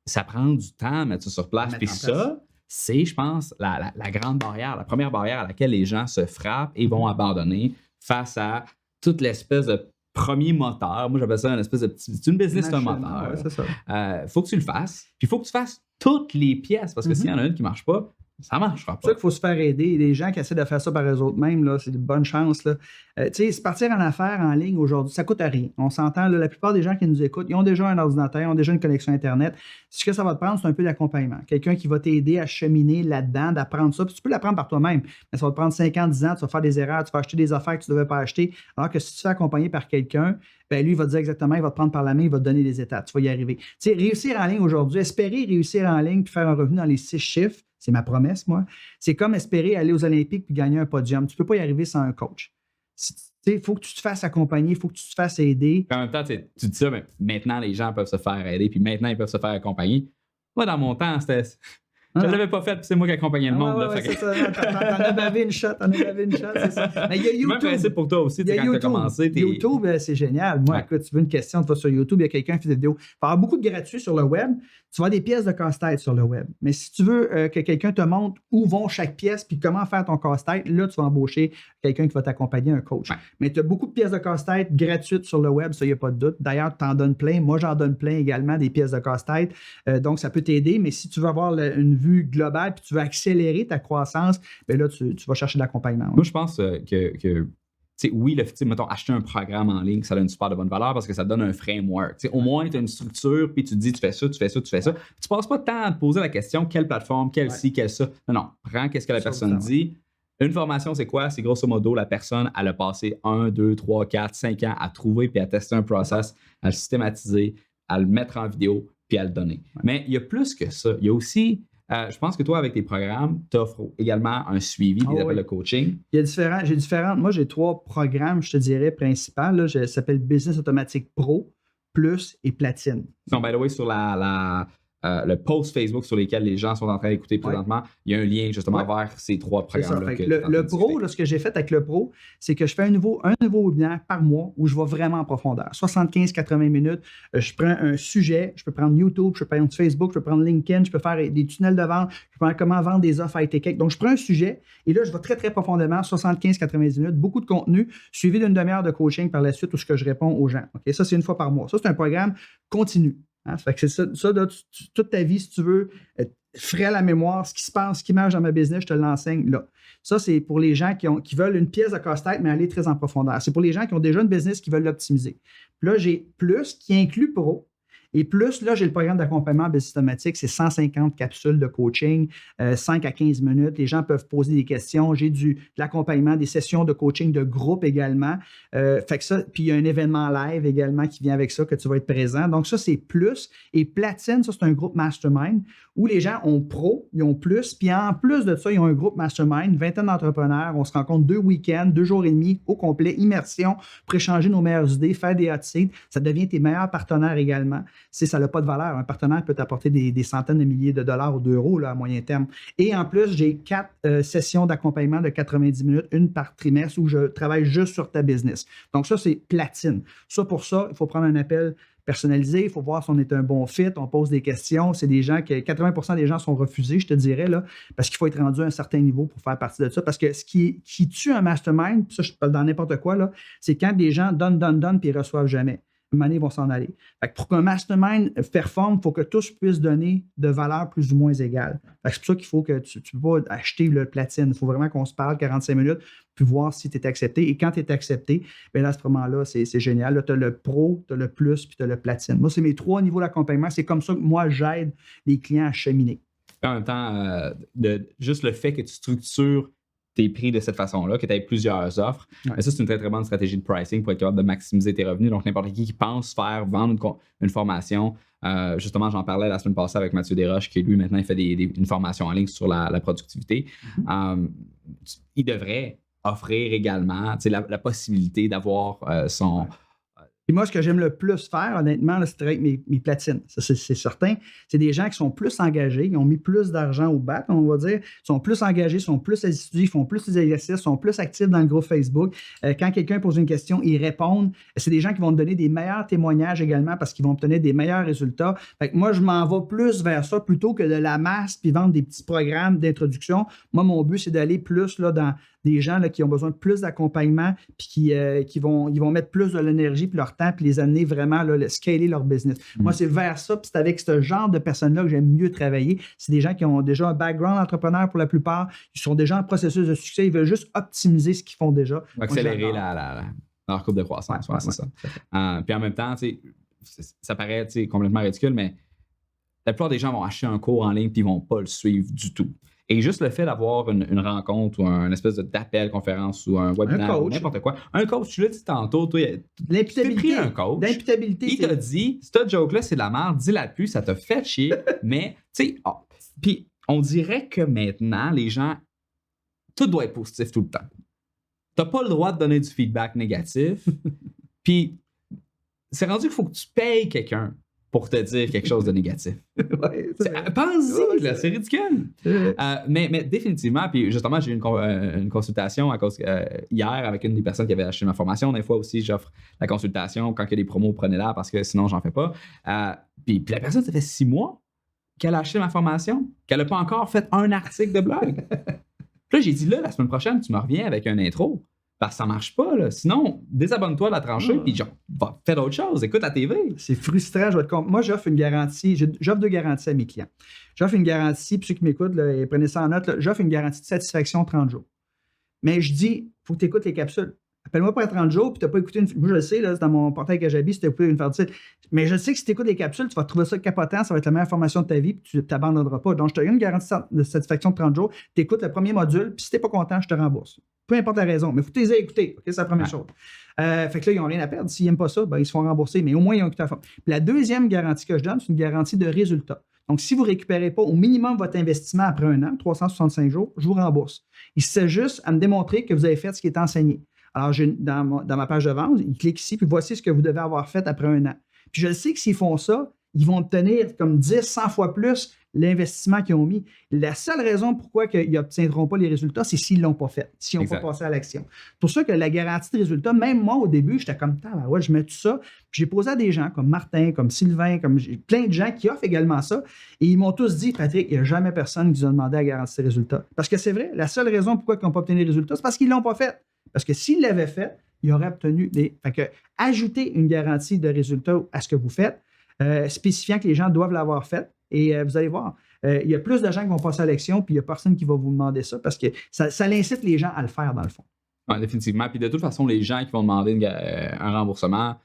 ça prend du temps à mettre ça sur place. Puis ça, c'est, je pense, la grande barrière, la première barrière à laquelle les gens se frappent et vont abandonner face à toute l'espèce de premier moteur. Moi, j'appelle ça une espèce de petit... C'est une business, c'est un moteur. Ouais, c'est ça. Faut que tu le fasses. Puis il faut que tu fasses toutes les pièces parce que s'il y en a une qui ne marche pas, ça ne marchera pas. C'est ça qu'il faut se faire aider. Les gens qui essaient de faire ça par eux-mêmes, là, c'est de bonnes chances. Tu sais, se partir en affaires en ligne aujourd'hui, ça ne coûte rien. On s'entend, là, la plupart des gens qui nous écoutent, ils ont déjà un ordinateur, ils ont déjà une connexion Internet. Ce que ça va te prendre, c'est un peu d'accompagnement. Quelqu'un qui va t'aider à cheminer là-dedans, d'apprendre ça. Puis tu peux l'apprendre par toi-même, mais ça va te prendre 5 ans, 10 ans, tu vas faire des erreurs, tu vas acheter des affaires que tu ne devais pas acheter. Alors que si tu te fais accompagner par quelqu'un, ben lui, il va te dire exactement, il va te prendre par la main, il va te donner les étapes. Tu vas y arriver. Tu sais, réussir en ligne aujourd'hui, espérer réussir en ligne puis faire un revenu dans les 6 chiffres, c'est ma promesse, moi. C'est comme espérer aller aux Olympiques puis gagner un podium. Tu ne peux pas y arriver sans un coach. Il faut que tu te fasses accompagner, il faut que tu te fasses aider. En même temps, tu dis ça, mais maintenant, les gens peuvent se faire aider, puis maintenant, ils peuvent se faire accompagner. Moi, dans mon temps, c'était... Je ne l'avais pas fait, puis c'est moi qui accompagnais le monde. Ouais, c'est ça. T'en as bavé une shot, c'est ça. Mais il y a YouTube. Même principe pour toi aussi, quand tu as commencé. YouTube, c'est génial. Moi, écoute, tu veux une question, tu vas sur YouTube, il y a quelqu'un qui fait des vidéos. Il va y avoir beaucoup de gratuits sur le web. Tu vas avoir des pièces de casse-tête sur le web. Mais si tu veux que quelqu'un te montre où vont chaque pièce puis comment faire ton casse-tête, là, tu vas embaucher quelqu'un qui va t'accompagner, un coach. Ouais. Mais tu as beaucoup de pièces de casse-tête gratuites sur le web, ça, il n'y a pas de doute. D'ailleurs, tu en donnes plein. Moi, j'en donne plein également, des pièces de casse-tête. Donc, ça peut t'aider. Mais si tu veux avoir une vue globale puis tu veux accélérer ta croissance, bien là, tu vas chercher de l'accompagnement. Ouais. Moi, je pense que oui, mettons, acheter un programme en ligne, ça a une super de bonne valeur parce que ça te donne un framework. Au moins, tu as une structure, puis tu te dis, tu fais ça, tu fais ça, tu fais ça. Tu passes pas de temps à te poser la question, quelle plateforme, quelle ci, quelle ça. Non, prends qu'est-ce que la personne dit. Une formation, c'est quoi? C'est grosso modo, la personne, elle a passé 1, 2, 3, 4, 5 ans à trouver puis à tester un process, à le systématiser, à le mettre en vidéo, puis à le donner. Mais il y a plus que ça. Il y a aussi... je pense que toi, avec tes programmes, tu offres également un suivi, des appels de coaching. Moi, j'ai 3 programmes, je te dirais, principaux. Là, ça s'appelle Business Automatique Pro, Plus et Platine. Donc, by the way, sur le post Facebook sur lequel les gens sont en train d'écouter présentement, il y a un lien justement vers ces 3 programmes-là. Le Pro, là, ce que j'ai fait avec le Pro, c'est que je fais un nouveau webinaire par mois où je vais vraiment en profondeur. 75-80 minutes. Je prends un sujet, je peux prendre YouTube, je peux prendre Facebook, je peux prendre LinkedIn, je peux faire des tunnels de vente, je peux faire comment vendre des offres high-tech. Donc, je prends un sujet et là, je vais très, très profondément, 75-90 minutes, beaucoup de contenu, suivi d'une demi-heure de coaching par la suite où je réponds aux gens. Okay? Ça, c'est une fois par mois. Ça, c'est un programme continu. Hein? Ça fait que c'est ça là, toute ta vie, si tu veux, frais à la mémoire, ce qui se passe, ce qui marche dans ma business, je te l'enseigne là. Ça, c'est pour les gens qui veulent une pièce de casse-tête, mais aller très en profondeur. C'est pour les gens qui ont déjà une business qui veulent l'optimiser. Puis là, j'ai Plus qui inclut Pro. Et plus, là, j'ai le programme d'accompagnement business automatique, c'est 150 capsules de coaching, 5 à 15 minutes. Les gens peuvent poser des questions. J'ai de l'accompagnement, des sessions de coaching de groupe également. Fait que ça, puis il y a un événement live également qui vient avec ça, que tu vas être présent. Donc, ça, c'est Plus. Et Platine, ça, c'est un groupe mastermind où les gens ont Pro, ils ont Plus. Puis en plus de ça, ils ont un groupe mastermind, une vingtaine d'entrepreneurs. On se rencontre 2 week-ends, 2 jours et demi au complet, immersion, pour échanger nos meilleures idées, faire des hot seats. Ça devient tes meilleurs partenaires également. Ça n'a pas de valeur. Un partenaire peut t'apporter des centaines de milliers de dollars ou d'euros là, à moyen terme. Et en plus, j'ai 4 sessions d'accompagnement de 90 minutes, une par trimestre, où je travaille juste sur ta business. Donc ça, c'est Platine. Pour ça, il faut prendre un appel personnalisé, il faut voir si on est un bon fit, on pose des questions. C'est des gens que 80% des gens sont refusés, je te dirais, là, parce qu'il faut être rendu à un certain niveau pour faire partie de ça. Parce que ce qui tue un mastermind, ça, je parle dans n'importe quoi, là, c'est quand des gens donnent, puis ils ne reçoivent jamais. À un moment donné, ils vont s'en aller. Fait que pour qu'un mastermind performe, il faut que tous puissent donner de valeur plus ou moins égale. C'est pour ça qu'il faut que tu ne peux pas acheter le platine. Il faut vraiment qu'on se parle 45 minutes puis voir si tu es accepté. Et quand tu es accepté, bien là, à ce moment-là, c'est génial. Tu as le pro, tu as le plus, puis tu as le platine. Moi, c'est mes 3 niveaux d'accompagnement. C'est comme ça que moi, j'aide les clients à cheminer. En même temps, juste le fait que tu structures tes prix de cette façon-là, que tu aies plusieurs offres. Ouais. Mais ça, c'est une très, très bonne stratégie de pricing pour être capable de maximiser tes revenus. Donc, n'importe qui pense vendre une formation, justement, j'en parlais la semaine passée avec Mathieu Desroches, qui lui, maintenant, il fait une formation en ligne sur la productivité. Il devrait offrir également la possibilité d'avoir Puis moi, ce que j'aime le plus faire, honnêtement, là, c'est avec mes platines. Ça, c'est certain. C'est des gens qui sont plus engagés, ils ont mis plus d'argent au bat, on va dire. Ils sont plus engagés, sont plus assidus, ils font plus des exercices, sont plus actifs dans le groupe Facebook. Quand quelqu'un pose une question, ils répondent. C'est des gens qui vont te donner des meilleurs témoignages également parce qu'ils vont obtenir des meilleurs résultats. Fait que moi, je m'en vais plus vers ça plutôt que de la masse puis vendre des petits programmes d'introduction. Moi, mon but, c'est d'aller plus là, dans des gens là, qui ont besoin de plus d'accompagnement puis qui vont mettre plus de l'énergie puis leur temps puis les amener vraiment là, scaler leur business. Moi, c'est vers ça puis c'est avec ce genre de personnes-là que j'aime mieux travailler. C'est des gens qui ont déjà un background entrepreneur pour la plupart. Ils sont déjà en processus de succès. Ils veulent juste optimiser ce qu'ils font déjà. Accélérer leur courbe de croissance. Ouais, c'est ça. Puis en même temps, ça paraît complètement ridicule, mais la plupart des gens vont acheter un cours en ligne puis ils ne vont pas le suivre du tout. Et juste le fait d'avoir une rencontre ou un espèce d'appel, conférence ou un webinaire, ou n'importe quoi. Un coach, tu l'as dit tantôt, toi, tu as pris un coach. L'imputabilité. Il t'a dit, cette joke-là, c'est de la merde, dis-la plus, ça t'a fait chier. Mais, tu sais, puis on dirait que maintenant, les gens, tout doit être positif tout le temps. T'as pas le droit de donner du feedback négatif. Puis, c'est rendu qu'il faut que tu payes quelqu'un pour te dire quelque chose de négatif. Ouais, pense-y, là, c'est ridicule. Mais définitivement, puis justement, j'ai eu une consultation hier avec une des personnes qui avait acheté ma formation. Des fois aussi, j'offre la consultation. Quand il y a des promos, prenez-la parce que sinon, j'en fais pas. Puis la personne, ça fait 6 mois qu'elle a acheté ma formation, qu'elle n'a pas encore fait un article de blog. Puis là, j'ai dit, la semaine prochaine, tu me reviens avec un intro. Parce que ça marche pas, là. Sinon, désabonne-toi de la tranchée, puis fais d'autres choses, écoute la TV. C'est frustrant, je vais te compte. Moi, j'offre une garantie, j'offre 2 garanties à mes clients. J'offre une garantie, puis ceux qui m'écoutent, là, prenez ça en note, là, j'offre une garantie de satisfaction 30 jours. Mais je dis, il faut que tu écoutes les capsules. Appelle-moi après 30 jours, puis tu n'as pas écouté moi, je le sais, là, c'est dans mon portail que j'habite, si tu n'as écouté une partie. Mais je sais que si tu écoutes les capsules, tu vas trouver ça capotant, ça va être la meilleure formation de ta vie, puis tu ne t'abandonneras pas. Donc, je te donne une garantie de satisfaction de 30 jours, tu écoutes le premier module, puis si tu n'es pas content, je te rembourse. Peu importe la raison, mais il faut que tu les aies écoutés. Okay? C'est la première chose. Fait que là, ils n'ont rien à perdre. S'ils n'aiment pas ça, ben, ils se font rembourser, mais au moins, ils ont écouté la formation. Puis la deuxième garantie que je donne, c'est une garantie de résultat. Donc, si vous ne récupérez pas au minimum votre investissement après 1 an, 365 jours, je vous rembourse. Il s'agit juste à me démontrer que vous avez fait ce qui est enseigné. Alors, dans ma page de vente, ils cliquent ici, puis voici ce que vous devez avoir fait après 1 an. Puis je sais que s'ils font ça, ils vont obtenir comme 10, 100 fois plus l'investissement qu'ils ont mis. La seule raison pourquoi ils n'obtiendront pas les résultats, c'est s'ils ne l'ont pas fait, s'ils n'ont pas passé à l'action. C'est pour ça que la garantie de résultat, même moi, au début, j'étais comme, ouais, je mets tout ça. Puis j'ai posé à des gens comme Martin, comme Sylvain, comme plein de gens qui offrent également ça. Et ils m'ont tous dit, Patrick, il n'y a jamais personne qui nous a demandé la garantie de résultat. Parce que c'est vrai, la seule raison pourquoi ils n'ont pas obtenu les résultats, c'est parce qu'ils ne l'ont pas fait. Parce que s'ils l'avaient fait, ils auraient obtenu des. Fait que, ajoutez une garantie de résultat à ce que vous faites, spécifiant que les gens doivent l'avoir fait. Et vous allez voir, il y a plus de gens qui vont passer à l'action, puis il n'y a personne qui va vous demander ça parce que ça incite les gens à le faire, dans le fond. Oui, définitivement. Puis de toute façon, les gens qui vont demander un remboursement,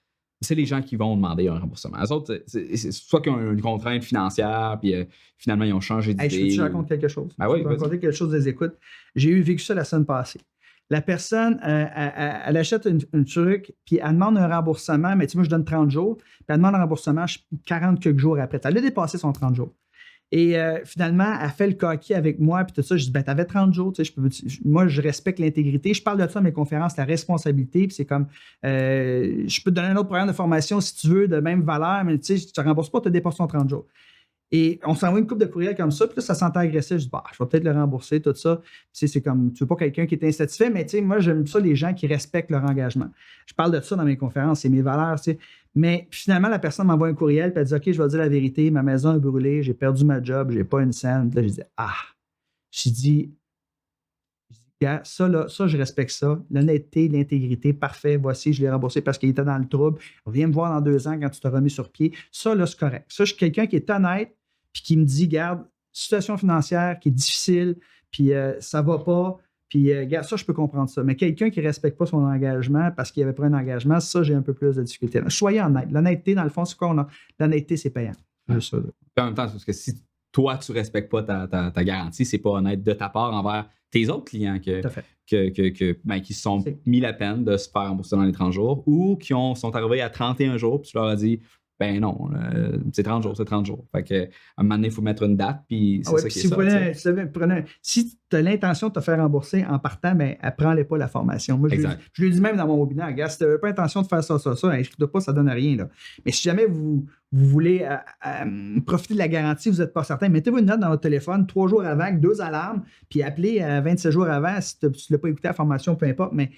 c'est les gens qui vont demander un remboursement. Les autres, c'est soit qu'ils ont une contrainte financière, puis finalement, ils ont changé d'idée. Je peux te raconter quelque chose. Ben oui, je peux raconter quelque chose des écoutes. J'ai vécu ça la semaine passée. La personne, elle achète un truc, puis elle demande un remboursement, mais tu sais, moi, je donne 30 jours, puis elle demande un remboursement 40 quelques jours après. Elle a dépassé son 30 jours. Et finalement, elle fait le coquille avec moi, puis tout ça. Je dis, t'avais 30 jours, tu sais, moi, je respecte l'intégrité. Je parle de ça à mes conférences, la responsabilité, puis c'est comme, je peux te donner un autre programme de formation si tu veux, de même valeur, mais tu sais, tu ne rembourses pas, tu as dépassé ton 30 jours. Et on s'envoie une couple de courriels comme ça, puis là, ça sentait agressif. Je dis, je vais peut-être le rembourser, tout ça. Puis c'est comme, tu veux pas quelqu'un qui est insatisfait, mais tu sais, moi, j'aime ça, les gens qui respectent leur engagement. Je parle de ça dans mes conférences, c'est mes valeurs, tu sais. Mais finalement, la personne m'envoie un courriel, puis elle dit, OK, je vais dire la vérité, ma maison est brûlée, j'ai perdu ma job, j'ai pas une scène. Puis là, je dis, J'ai dit, ça, je respecte ça. L'honnêteté, l'intégrité, parfait. Voici, je l'ai remboursé parce qu'il était dans le trouble. Viens me voir dans 2 ans quand tu t'as remis sur pied. Ça, là, c'est correct. Ça, je suis quelqu'un qui est honnête, puis qui me dit, garde, situation financière qui est difficile, puis ça va pas, puis regarde, ça, je peux comprendre ça. Mais quelqu'un qui ne respecte pas son engagement parce qu'il avait pris un engagement, ça, j'ai un peu plus de difficulté. Soyez honnête. L'honnêteté, dans le fond, c'est quoi? L'honnêteté, c'est payant. Ça, en même temps, parce que si toi, tu ne respectes pas ta garantie, c'est pas honnête de ta part envers tes autres clients qui se sont mis la peine de se faire rembourser dans les 30 jours ou qui sont arrivés à 31 jours, puis tu leur as dit, Ben non, c'est 30 jours, c'est 30 jours. Fait que, à un moment donné, il faut mettre une date, puis c'est ça qui est ça. Si tu as l'intention de te faire rembourser en partant, ben, prends-les pas la formation. Moi, je lui dis même dans mon webinaire, gars, si tu n'avais pas l'intention de faire ça, inscris-toi pas, ça ne donne rien. Là. Mais si jamais vous voulez profiter de la garantie, vous n'êtes pas certain, mettez-vous une note dans votre téléphone 3 jours avant, 2 alarmes, puis appelez 27 jours avant si tu ne l'as pas écouté la formation, peu importe, mais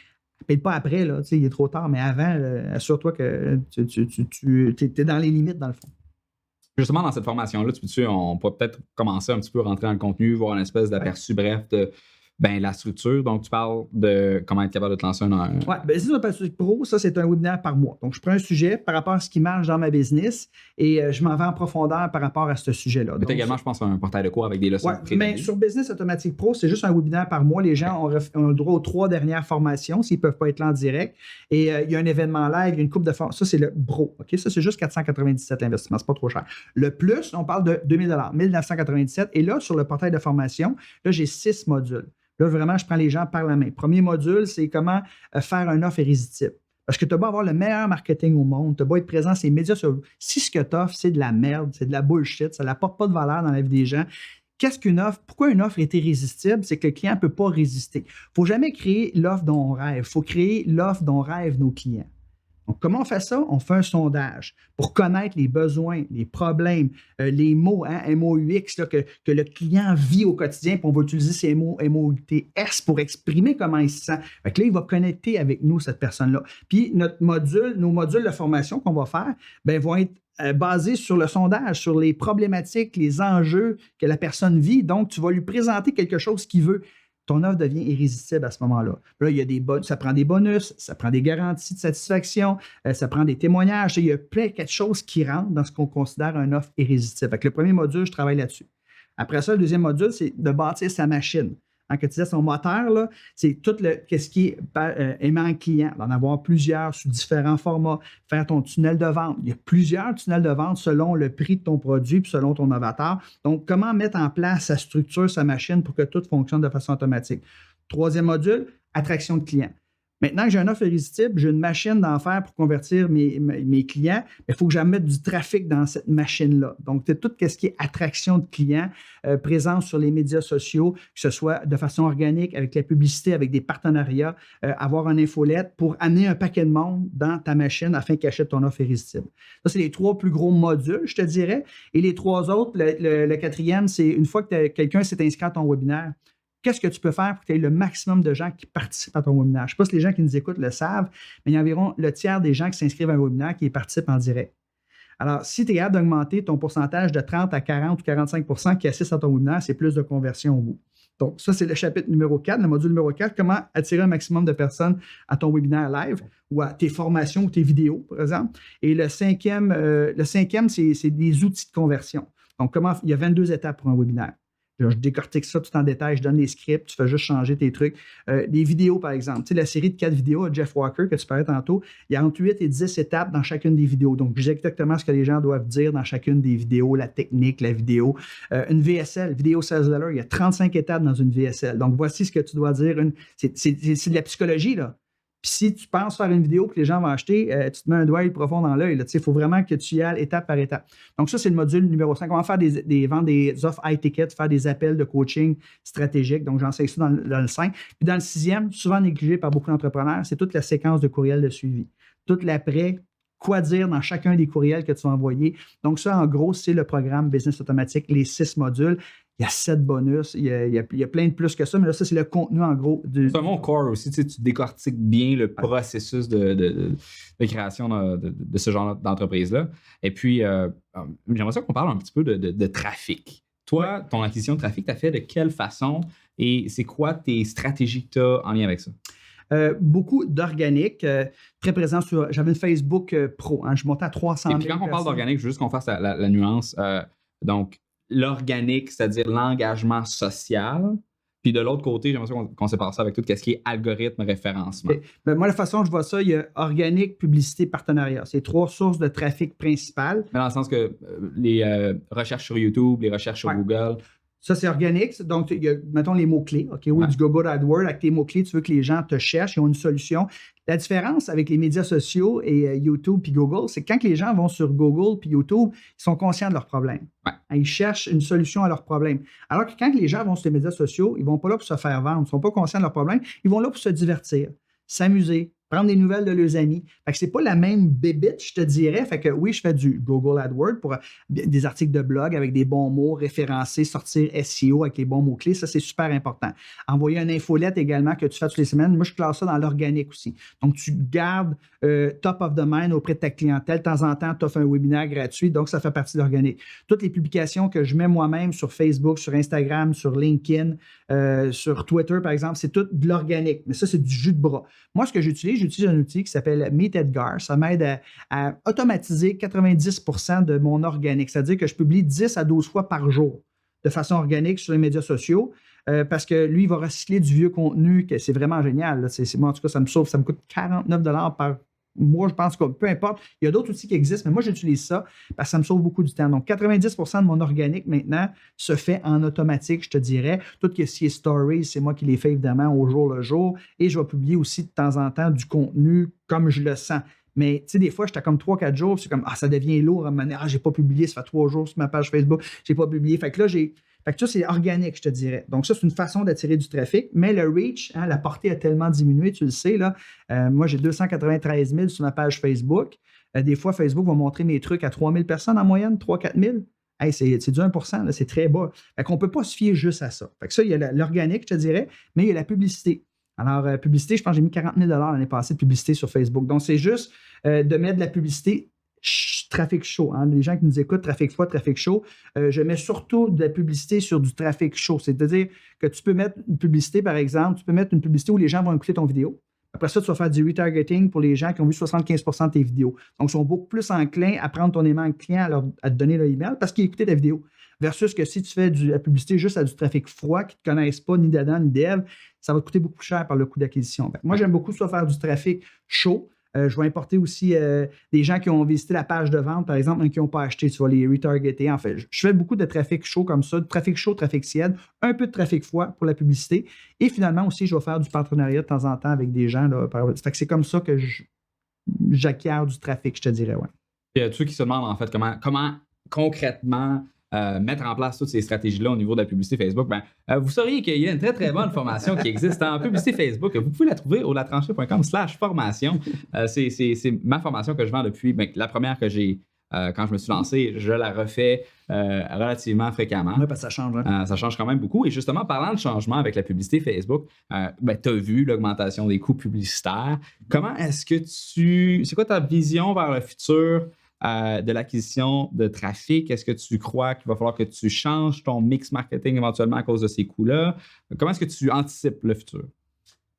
paye pas après, là, il est trop tard, mais avant, assure-toi que tu es dans les limites, dans le fond. Justement, dans cette formation-là, on peut peut-être commencer un petit peu, rentrer dans le contenu, voir une espèce d'aperçu bref de la structure. Donc, tu parles de comment être capable de te lancer un... Oui, Business Automatique Pro, ça, c'est un webinaire par mois. Donc, je prends un sujet par rapport à ce qui marche dans ma business et je m'en vais en profondeur par rapport à ce sujet-là. Tu as également, je pense, un portail de cours avec des leçons. Oui, mais sur Business Automatique Pro, c'est juste un webinaire par mois. Les gens ont le droit aux 3 dernières formations s'ils ne peuvent pas être là en direct. Et il y a un événement live, il y a une coupe de formations. Ça, c'est le Pro. OK? Ça, c'est juste 497 l'investissement. C'est pas trop cher. Le plus, on parle de 2000 $, 1997. Et là, sur le portail de formation, là, j'ai 6 modules. Là, vraiment, je prends les gens par la main. Premier module, c'est comment faire une offre irrésistible. Parce que tu as beau avoir le meilleur marketing au monde, tu as beau être présent sur les médias sociaux. Si ce que tu offres, c'est de la merde, c'est de la bullshit, ça n'apporte pas de valeur dans la vie des gens. Qu'est-ce qu'une offre? Pourquoi une offre est irrésistible? C'est que le client ne peut pas résister. Il ne faut jamais créer l'offre dont on rêve. Il faut créer l'offre dont rêvent nos clients. Donc, comment on fait ça? On fait un sondage pour connaître les besoins, les problèmes, les mots, MOUX, là, que le client vit au quotidien, puis on va utiliser ces mots MOUTS pour exprimer comment il se sent. Fait que là, il va connecter avec nous, cette personne-là. Puis, nos modules de formation qu'on va faire, vont être basés sur le sondage, sur les problématiques, les enjeux que la personne vit. Donc, tu vas lui présenter quelque chose qu'il veut. Ton offre devient irrésistible à ce moment-là. Là, il y a ça prend des bonus, ça prend des garanties de satisfaction, ça prend des témoignages. Il y a plein de choses qui rentrent dans ce qu'on considère une offre irrésistible. Fait que le premier module, je travaille là-dessus. Après ça, le deuxième module, c'est de bâtir sa machine. Quand tu disais son moteur, là, c'est tout ce qui est aimant client, d'en avoir plusieurs sous différents formats, faire ton tunnel de vente. Il y a plusieurs tunnels de vente selon le prix de ton produit puis selon ton avatar. Donc, comment mettre en place sa structure, sa machine pour que tout fonctionne de façon automatique. Troisième module, attraction de clients. Maintenant que j'ai une offre irrésistible, j'ai une machine d'enfer pour convertir mes clients, il faut que j'en mette du trafic dans cette machine-là. Donc, c'est tout ce qui est attraction de clients, présence sur les médias sociaux, que ce soit de façon organique, avec la publicité, avec des partenariats, avoir une infolette pour amener un paquet de monde dans ta machine afin qu'ils achètent ton offre irrésistible. Ça, c'est les 3 plus gros modules, je te dirais. Et les 3 autres, le quatrième, c'est une fois que quelqu'un s'est inscrit à ton webinaire, qu'est-ce que tu peux faire pour que tu aies le maximum de gens qui participent à ton webinaire? Je ne sais pas si les gens qui nous écoutent le savent, mais il y a environ le tiers des gens qui s'inscrivent à un webinaire qui participent en direct. Alors, si tu es capable d'augmenter ton pourcentage de 30 à 40 ou 45 qui assistent à ton webinaire, c'est plus de conversion au bout. Donc, ça, c'est le chapitre numéro 4, le module numéro 4, comment attirer un maximum de personnes à ton webinaire live ou à tes formations ou tes vidéos, par exemple. Et le cinquième, c'est des outils de conversion. Donc, il y a 22 étapes pour un webinaire. Je décortique ça tout en détail, je donne les scripts, tu fais juste changer tes trucs. Les vidéos, par exemple. Tu sais, la série de 4 vidéos à Jeff Walker que tu parlais tantôt, il y a entre 8 et 10 étapes dans chacune des vidéos. Donc, je dis exactement ce que les gens doivent dire dans chacune des vidéos, la technique, la vidéo. Une VSL, Video Sales Letter, il y a 35 étapes dans une VSL. Donc, voici ce que tu dois dire. C'est de la psychologie, là. Puis si tu penses faire une vidéo que les gens vont acheter, tu te mets un doigt profond dans l'œil. Il faut vraiment que tu y ailles étape par étape. Donc ça, c'est le module numéro 5. On va faire vendre des offres high ticket, faire des appels de coaching stratégique. Donc j'enseigne ça dans le 5. Puis dans le 6e, souvent négligé par beaucoup d'entrepreneurs, c'est toute la séquence de courriels de suivi. Tout l'après, quoi dire dans chacun des courriels que tu vas envoyer. Donc ça, en gros, c'est le programme Business Automatique, les 6 modules. Il y a 7 bonus, il y a plein de plus que ça, mais là, ça, c'est le contenu, en gros. C'est un bon core aussi, tu décortiques bien le processus de création de ce genre d'entreprise-là. Et puis, j'aimerais ça qu'on parle un petit peu de trafic. Toi, ton acquisition de trafic, tu as fait de quelle façon et c'est quoi tes stratégies que tu as en lien avec ça? Beaucoup d'organique, très présent j'avais une Facebook Pro, je montais à 300 000 Et puis quand on parle d'organique, juste qu'on fasse la nuance, donc l'organique, c'est-à-dire l'engagement social, puis de l'autre côté, j'aimerais qu'on sépare ça avec tout ce qui est algorithme, référencement. Moi, la façon dont je vois ça, il y a organique, publicité, partenariat. C'est 3 sources de trafic principales. Mais dans le sens que les recherches sur YouTube, les recherches sur Google, Ça, c'est organique. Donc, il y a, mettons, les mots-clés, OK, ou du Google AdWords. Avec tes mots-clés, tu veux que les gens te cherchent, ils ont une solution. La différence avec les médias sociaux et YouTube puis Google, c'est que quand les gens vont sur Google puis YouTube, ils sont conscients de leurs problèmes. Ouais. Ils cherchent une solution à leurs problèmes. Alors que quand les gens vont sur les médias sociaux, ils ne vont pas là pour se faire vendre, ils ne sont pas conscients de leurs problèmes, ils vont là pour se divertir, s'amuser, prendre des nouvelles de leurs amis. Fait que c'est pas la même bébite, je te dirais. Fait que oui, je fais du Google AdWords pour des articles de blog avec des bons mots référencés, sortir SEO avec les bons mots-clés. Ça, c'est super important. Envoyer une infolette également que tu fais toutes les semaines. Moi, je classe ça dans l'organique aussi. Donc, tu gardes top of the mind auprès de ta clientèle. De temps en temps, tu offres un webinaire gratuit. Donc, ça fait partie de l'organique. Toutes les publications que je mets moi-même sur Facebook, sur Instagram, sur LinkedIn, sur Twitter, par exemple, c'est tout de l'organique. Mais ça, c'est du jus de bras. Moi, ce que j'utilise un outil qui s'appelle Meet Edgar. Ça m'aide à automatiser 90% de mon organique. C'est-à-dire que je publie 10 à 12 fois par jour de façon organique sur les médias sociaux parce que lui, il va recycler du vieux contenu. Que c'est vraiment génial. Là. Moi, en tout cas, ça me sauve. Ça me coûte 49 $ par mois. Je pense que peu importe. Il y a d'autres outils qui existent, mais moi, j'utilise ça parce que ça me sauve beaucoup du temps. Donc, 90% de mon organique, maintenant, se fait en automatique, je te dirais. Tout ce qui est stories, c'est moi qui les fais, évidemment, au jour le jour. Et je vais publier aussi de temps en temps du contenu comme je le sens. Mais, tu sais, des fois, j'étais comme 3-4 jours, c'est comme, ça devient lourd à me dire, j'ai pas publié, ça fait 3 jours sur ma page Facebook, j'ai pas publié. Fait que là, Fait que ça, c'est organique, je te dirais. Donc, ça, c'est une façon d'attirer du trafic. Mais le reach, la portée a tellement diminué, tu le sais, là. Moi, j'ai 293 000 sur ma page Facebook. Des fois, Facebook va montrer mes trucs à 3 000 personnes en moyenne, 3-4 000. Hey, c'est du 1%, là, c'est très bas. Fait qu'on ne peut pas se fier juste à ça. Fait que ça, il y a l'organique, je te dirais, mais il y a la publicité. Alors, publicité, je pense que j'ai mis 40 000 $ l'année passée de publicité sur Facebook. Donc, c'est juste de mettre de la publicité trafic chaud. Hein. Les gens qui nous écoutent, trafic froid, trafic chaud, je mets surtout de la publicité sur du trafic chaud. C'est-à-dire que tu peux mettre une publicité, par exemple, tu peux mettre une publicité où les gens vont écouter ton vidéo. Après ça, tu vas faire du retargeting pour les gens qui ont vu 75% de tes vidéos. Donc, ils sont beaucoup plus enclins à prendre ton aimant client, à te donner leur email parce qu'ils écoutaient ta vidéo. Versus que si tu fais de la publicité juste à du trafic froid, qui ne te connaissent pas ni d'Adam ni d'Ève, ça va te coûter beaucoup plus cher par le coût d'acquisition. Moi, j'aime beaucoup soit faire du trafic chaud. Je vais importer aussi des gens qui ont visité la page de vente, par exemple, mais qui n'ont pas acheté. Tu vas les retargeter. En fait, je fais beaucoup de trafic chaud comme ça, de trafic chaud, trafic tiède, un peu de trafic froid pour la publicité. Et finalement aussi, je vais faire du partenariat de temps en temps avec des gens. Là, fait que c'est comme ça que j'acquiers du trafic, je te dirais. Ouais. Il y a ceux qui se demandent en fait comment concrètement mettre en place toutes ces stratégies-là au niveau de la publicité Facebook, vous sauriez qu'il y a une très, très bonne formation qui existe en publicité Facebook. Vous pouvez la trouver au latranchée.com/formation. C'est ma formation que je vends depuis, la première que j'ai quand je me suis lancé, je la refais relativement fréquemment. Oui, parce que ça change. Hein? Ça change quand même beaucoup. Et justement, parlant de changement avec la publicité Facebook, tu as vu l'augmentation des coûts publicitaires. Comment est-ce que c'est quoi ta vision vers le futur de l'acquisition de trafic? Est-ce que tu crois qu'il va falloir que tu changes ton mix marketing éventuellement à cause de ces coûts-là? Comment est-ce que tu anticipes le futur?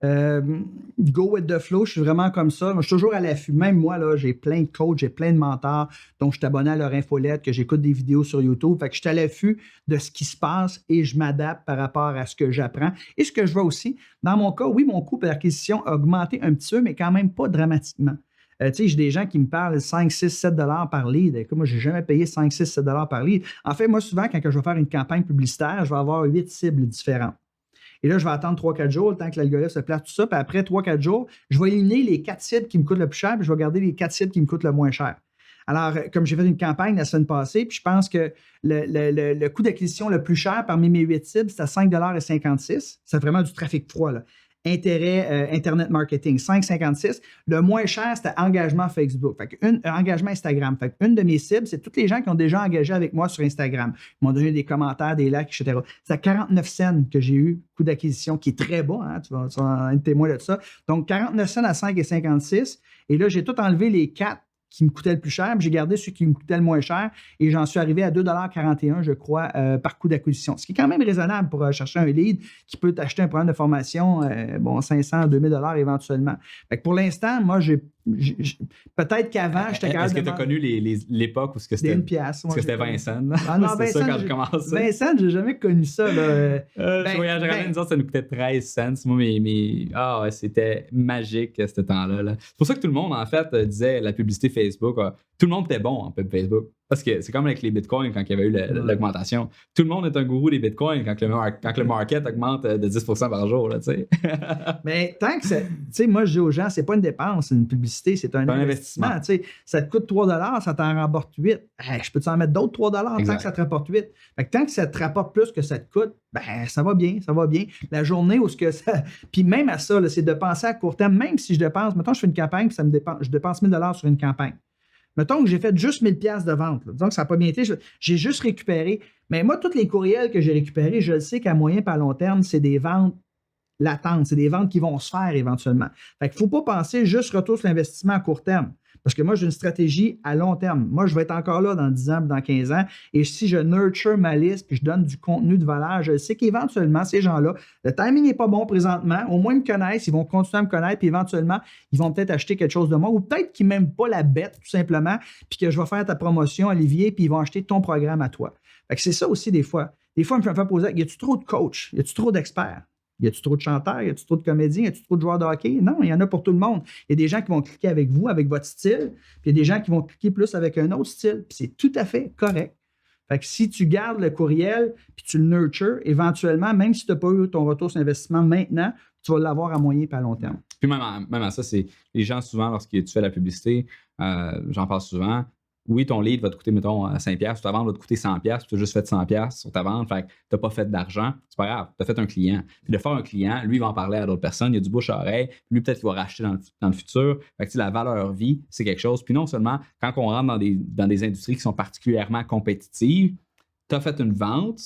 Go with the flow, je suis vraiment comme ça. Moi, je suis toujours à l'affût. Même moi, là, j'ai plein de coachs, j'ai plein de mentors, donc je suis abonné à leur infolette, que j'écoute des vidéos sur YouTube. Fait que je suis à l'affût de ce qui se passe et je m'adapte par rapport à ce que j'apprends. Et ce que je vois aussi, dans mon cas, oui, mon coût d'acquisition a augmenté un petit peu, mais quand même pas dramatiquement. J'ai des gens qui me parlent 5, 6, 7 $ par lead. Écoute, moi, je n'ai jamais payé 5, 6, 7 $ par lead. En fait, moi, souvent, quand je vais faire une campagne publicitaire, je vais avoir 8 cibles différentes. Et là, je vais attendre 3-4 jours, le temps que l'algorithme se place, tout ça. Puis après 3-4 jours, je vais éliminer les 4 cibles qui me coûtent le plus cher, puis je vais garder les 4 cibles qui me coûtent le moins cher. Alors, comme j'ai fait une campagne la semaine passée, puis je pense que le coût d'acquisition le plus cher parmi mes 8 cibles, c'était 5,56 $. C'est vraiment du trafic froid, là. Intérêt Internet Marketing, 5,56 $. Le moins cher, c'était engagement Facebook. Fait que engagement Instagram. Fait une de mes cibles, c'est toutes les gens qui ont déjà engagé avec moi sur Instagram. Ils m'ont donné des commentaires, des likes, etc. C'est à 49 cents que j'ai eu coût d'acquisition, qui est très bas. Hein? Tu vas en être témoin de ça. Donc, 49 cents à 5,56 $. Et là, j'ai tout enlevé les 4 qui me coûtaient le plus cher, puis j'ai gardé ceux qui me coûtaient le moins cher et j'en suis arrivé à 2,41 $, je crois, par coût d'acquisition. Ce qui est quand même raisonnable pour chercher un lead qui peut t'acheter un programme de formation, 500, 2000 $ éventuellement. Fait que pour l'instant, moi, peut-être qu'avant, j'étais capable de... Est-ce que tu as connu l'époque où c'était une pièce, c'était 20 cents? Ah non, c'est ça quand je commençais. 20 cents, j'ai jamais connu ça. Je voyagerais nous autres, ça nous coûtait 13 cents. Moi, c'était magique ce temps-là. C'est pour ça que tout le monde, en fait, disait la publicité Facebook. Tout le monde était bon en pub Facebook. Parce que c'est comme avec les bitcoins quand il y avait eu l'augmentation. Tout le monde est un gourou des bitcoins quand le market augmente de 10% par jour, là, tu sais. Mais tant que ça. Tu sais, moi, je dis aux gens, c'est pas une dépense, c'est une publicité, c'est un investissement. Tu sais, ça te coûte 3 $, ça t'en rapporte 8. Je peux t'en mettre d'autres 3 $ tant que ça te rapporte 8. Fait que tant que ça te rapporte plus que ça te coûte, ben ça va bien, ça va bien. La journée où ce que ça. Puis même à ça, là, c'est de penser à court terme, même si je dépense, mettons, je fais une campagne, puis je dépense 1000 $ sur une campagne. Mettons que j'ai fait juste 1000 $ de vente. Là. Disons que ça n'a pas bien été. J'ai juste récupéré. Mais moi, tous les courriels que j'ai récupérés, je le sais qu'à moyen et à long terme, c'est des ventes latentes. C'est des ventes qui vont se faire éventuellement. Fait qu'il ne faut pas penser juste retour sur l'investissement à court terme. Parce que moi, j'ai une stratégie à long terme. Moi, je vais être encore là dans 10 ans, dans 15 ans. Et si je nurture ma liste puis je donne du contenu de valeur, je sais qu'éventuellement, ces gens-là, le timing n'est pas bon présentement. Au moins, ils me connaissent, ils vont continuer à me connaître, puis éventuellement, ils vont peut-être acheter quelque chose de moi ou peut-être qu'ils ne m'aiment pas la bête, tout simplement, puis que je vais faire ta promotion, Olivier, puis ils vont acheter ton programme à toi. Fait que c'est ça aussi des fois. Des fois, je me fais poser, y a-tu trop de coachs? Y a-tu trop d'experts? Y a-tu trop de chanteurs? Y a-tu trop de comédiens? Y a-tu trop de joueurs de hockey? Non, il y en a pour tout le monde. Il y a des gens qui vont cliquer avec vous, avec votre style, puis il y a des gens qui vont cliquer plus avec un autre style, puis c'est tout à fait correct. Fait que si tu gardes le courriel, puis tu le nurtures, éventuellement, même si tu n'as pas eu ton retour sur investissement maintenant, tu vas l'avoir à moyen et à long terme. Puis même à ça, c'est les gens souvent, lorsque tu fais la publicité, j'en parle souvent, oui, ton lead va te coûter, mettons, 5$, ta vente va te coûter 100$, puis tu as juste fait 100$ sur ta vente, fait que tu n'as pas fait d'argent, c'est pas grave, tu as fait un client. Puis de faire un client, lui, il va en parler à d'autres personnes, il y a du bouche à oreille, lui, peut-être qu'il va racheter dans le futur. Fait que la valeur vie, c'est quelque chose. Puis non seulement, quand on rentre dans des industries qui sont particulièrement compétitives, tu as fait une vente,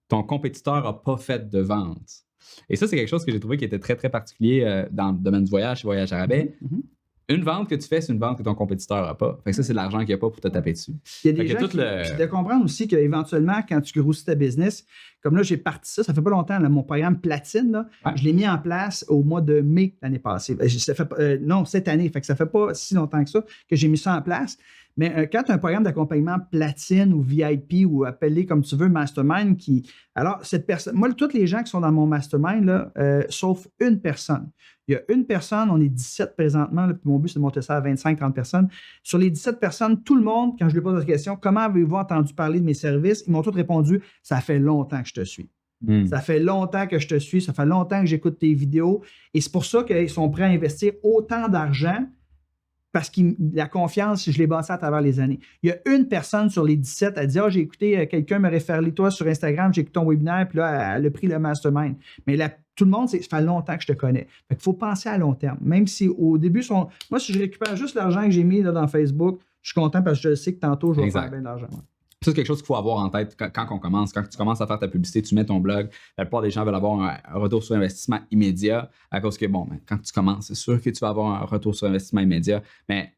ton compétiteur n'a pas fait de vente. Et ça, c'est quelque chose que j'ai trouvé qui était très, très particulier dans le domaine du voyage, chez Voyage à rabais. Mm-hmm. Une vente que tu fais, c'est une vente que ton compétiteur n'a pas. Fait que ça, c'est de l'argent qu'il n'y a pas pour te taper dessus. Il y a des gens puis de comprendre aussi qu'éventuellement, quand tu grossis ta business, comme là, j'ai parti ça fait pas longtemps, là, mon programme Platine, là, je l'ai mis en place au mois de mai l'année passée. Non, cette année. Fait que ça fait pas si longtemps que ça que j'ai mis ça en place. Mais quand tu as un programme d'accompagnement platine ou VIP ou appelé comme tu veux, mastermind, alors, cette personne, moi, tous les gens qui sont dans mon mastermind, là, sauf une personne. Il y a une personne, on est 17 présentement, là, puis mon but, c'est de monter ça à 25-30 personnes. Sur les 17 personnes, tout le monde, quand je lui pose la question, comment avez-vous entendu parler de mes services? Ils m'ont tous répondu, ça fait longtemps que je te suis. Ça fait longtemps que je te suis, ça fait longtemps que j'écoute tes vidéos. Et c'est pour ça qu'ils sont prêts à investir autant d'argent parce que la confiance, je l'ai bâtie à travers les années. Il y a une personne sur les 17 qui a dit « Ah, j'ai écouté, quelqu'un me référé toi sur Instagram, j'ai écouté ton webinaire, puis là, elle a pris le mastermind. » Mais tout le monde, ça fait longtemps que je te connais. Fait qu'il faut penser à long terme. Même si au début, moi, si je récupère juste l'argent que j'ai mis là, dans Facebook, je suis content parce que je sais que tantôt, je vais faire bien d'argent. Ouais. Ça, c'est quelque chose qu'il faut avoir en tête quand on commence. Quand tu commences à faire ta publicité, tu mets ton blog. La plupart des gens veulent avoir un retour sur investissement immédiat à cause que, quand tu commences, c'est sûr que tu vas avoir un retour sur investissement immédiat. Mais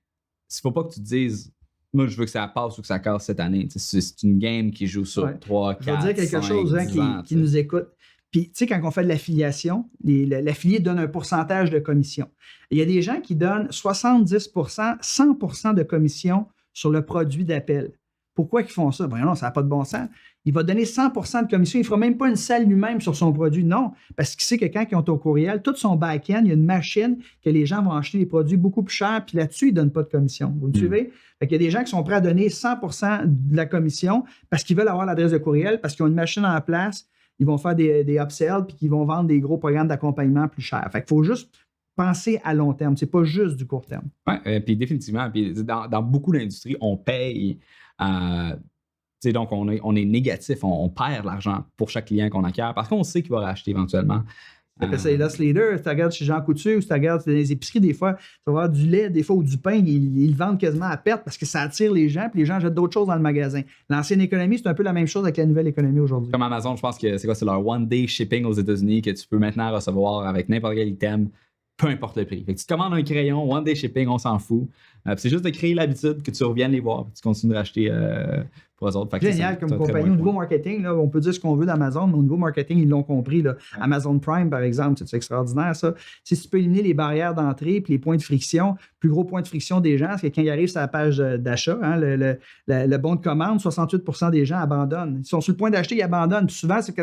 il ne faut pas que tu te dises, moi, je veux que ça passe ou que ça casse cette année. C'est une game qui joue sur 3, 4, 5, 10 ans. Je vais dire quelque chose qui nous écoute. Puis, tu sais, quand on fait de l'affiliation, l'affilié donne un pourcentage de commission. Il y a des gens qui donnent 70%, 100% de commission sur le produit d'appel. Pourquoi ils font ça? Ben non, ça n'a pas de bon sens. Il va donner 100% de commission. Il ne fera même pas une salle lui-même sur son produit. Non, parce qu'il sait que quand ils ont ton courriel, tout son back-end, il y a une machine que les gens vont acheter des produits beaucoup plus chers, puis là-dessus, ils ne donnent pas de commission. Vous me suivez? Fait qu'il y a des gens qui sont prêts à donner 100% de la commission parce qu'ils veulent avoir l'adresse de courriel, parce qu'ils ont une machine en place, ils vont faire des upsells, puis qu'ils vont vendre des gros programmes d'accompagnement plus chers. Fait qu'il faut juste penser à long terme. C'est pas juste du court terme. Oui, puis définitivement. Puis dans beaucoup d'industries, on paye. Donc, on est négatif, on perd de l'argent pour chaque client qu'on acquiert parce qu'on sait qu'il va racheter éventuellement. C'est loss leader. Si tu regardes chez Jean Coutu ou si tu regardes dans les épiceries, des fois, tu vas avoir du lait, des fois, ou du pain, ils le vendent quasiment à perte parce que ça attire les gens, puis les gens achètent d'autres choses dans le magasin. L'ancienne économie, c'est un peu la même chose avec la nouvelle économie aujourd'hui. Comme Amazon, je pense que c'est leur one-day shipping aux États-Unis que tu peux maintenant recevoir avec n'importe quel item, peu importe le prix. Fait que tu te commandes un crayon, one-day shipping, on s'en fout. C'est juste de créer l'habitude que tu reviennes les voir et tu continues de racheter pour eux autres. Génial comme compagnie. Au niveau marketing, là, on peut dire ce qu'on veut d'Amazon, mais au niveau marketing, ils l'ont compris. Là. Amazon Prime, par exemple, c'est extraordinaire, ça. Si tu peux éliminer les barrières d'entrée et les points de friction, plus gros point de friction des gens, c'est que quand ils arrivent sur la page d'achat, hein, le bon de commande, 68% des gens abandonnent. Ils sont sur le point d'acheter, ils abandonnent. Puis souvent, c'est que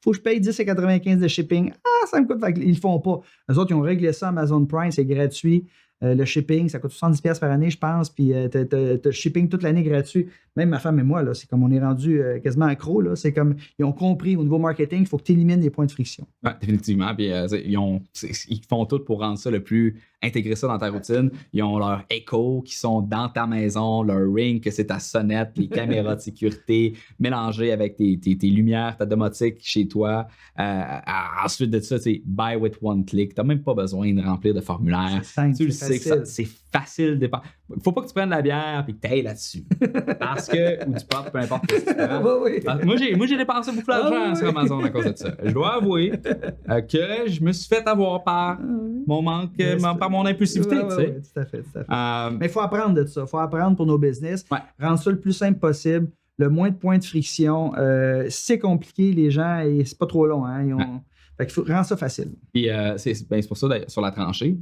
faut que je paye 10,95 de shipping. Ça me coûte. Ils ne le font pas. Eux autres, ils ont réglé ça. Amazon Prime, c'est gratuit. Le shipping, ça coûte 70$ par année, je pense, puis t'as le shipping toute l'année gratuit. Même ma femme et moi, là, c'est comme on est rendu quasiment accro. Là. C'est comme ils ont compris au niveau marketing, il faut que tu élimines les points de friction. Ouais, définitivement. Puis, ils font tout pour rendre ça le plus intégrer ça dans ta routine. Ils ont leur Echo qui sont dans ta maison, leur Ring, que c'est ta sonnette, les caméras de sécurité mélangées avec tes lumières, ta domotique chez toi. Ensuite de ça, c'est buy with one click. Tu n'as même pas besoin de remplir de formulaire. C'est simple, tu le sais que c'est facile. Faut pas que tu prennes la bière et que tu ailles là-dessus. Parce que, ou du pot, peu importe. Oui. Moi, j'ai dépensé beaucoup d'argent sur Amazon à cause de ça. Je dois avouer que je me suis fait avoir par mon manque, par mon impulsivité. Ouais, tout à fait. Mais il faut apprendre de ça. Il faut apprendre pour nos business. Ouais. Rendre ça le plus simple possible. Le moins de points de friction. C'est compliqué, les gens, et c'est pas trop long. Hein, Fait qu'il faut rendre ça facile. Puis c'est pour ça, sur la tranchée,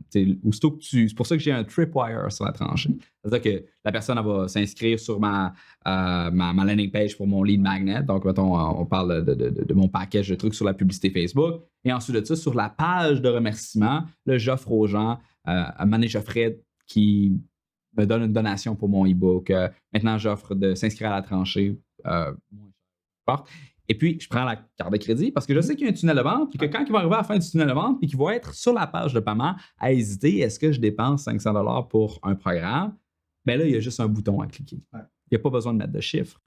c'est pour ça que j'ai un tripwire sur la tranchée. C'est-à-dire que la personne elle va s'inscrire sur ma landing page pour mon lead magnet. Donc, mettons, on parle de mon package de trucs sur la publicité Facebook. Et ensuite de ça, sur la page de remerciement, là, j'offre aux gens, à un moment donné, j'offrais qui me donne une donation pour mon e-book. Maintenant, j'offre de s'inscrire à la tranchée. Et puis, je prends la carte de crédit parce que je sais qu'il y a un tunnel de vente, puis que quand il va arriver à la fin du tunnel de vente, puis qu'il va être sur la page de paiement à hésiter, est-ce que je dépense 500$ pour un programme? Bien là, il y a juste un bouton à cliquer. Ouais. Il n'y a pas besoin de mettre de chiffres.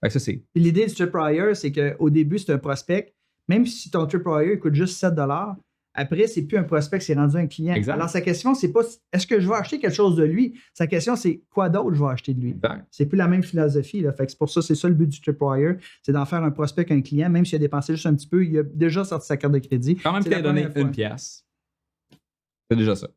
Fait que ça, c'est... L'idée du tripwire, c'est qu'au début, c'est un prospect. Même si ton tripwire coûte juste 7$, après, c'est plus un prospect, c'est rendu un client. Exact. Alors, sa question, c'est pas est-ce que je vais acheter quelque chose de lui? Sa question, c'est quoi d'autre je vais acheter de lui? Exact. C'est plus la même philosophie. Là. Fait que c'est pour ça, c'est ça le but du tripwire, c'est d'en faire un prospect qu'un client, même s'il a dépensé juste un petit peu, il a déjà sorti sa carte de crédit. Quand même qu'il a donné une pièce. C'est déjà ça.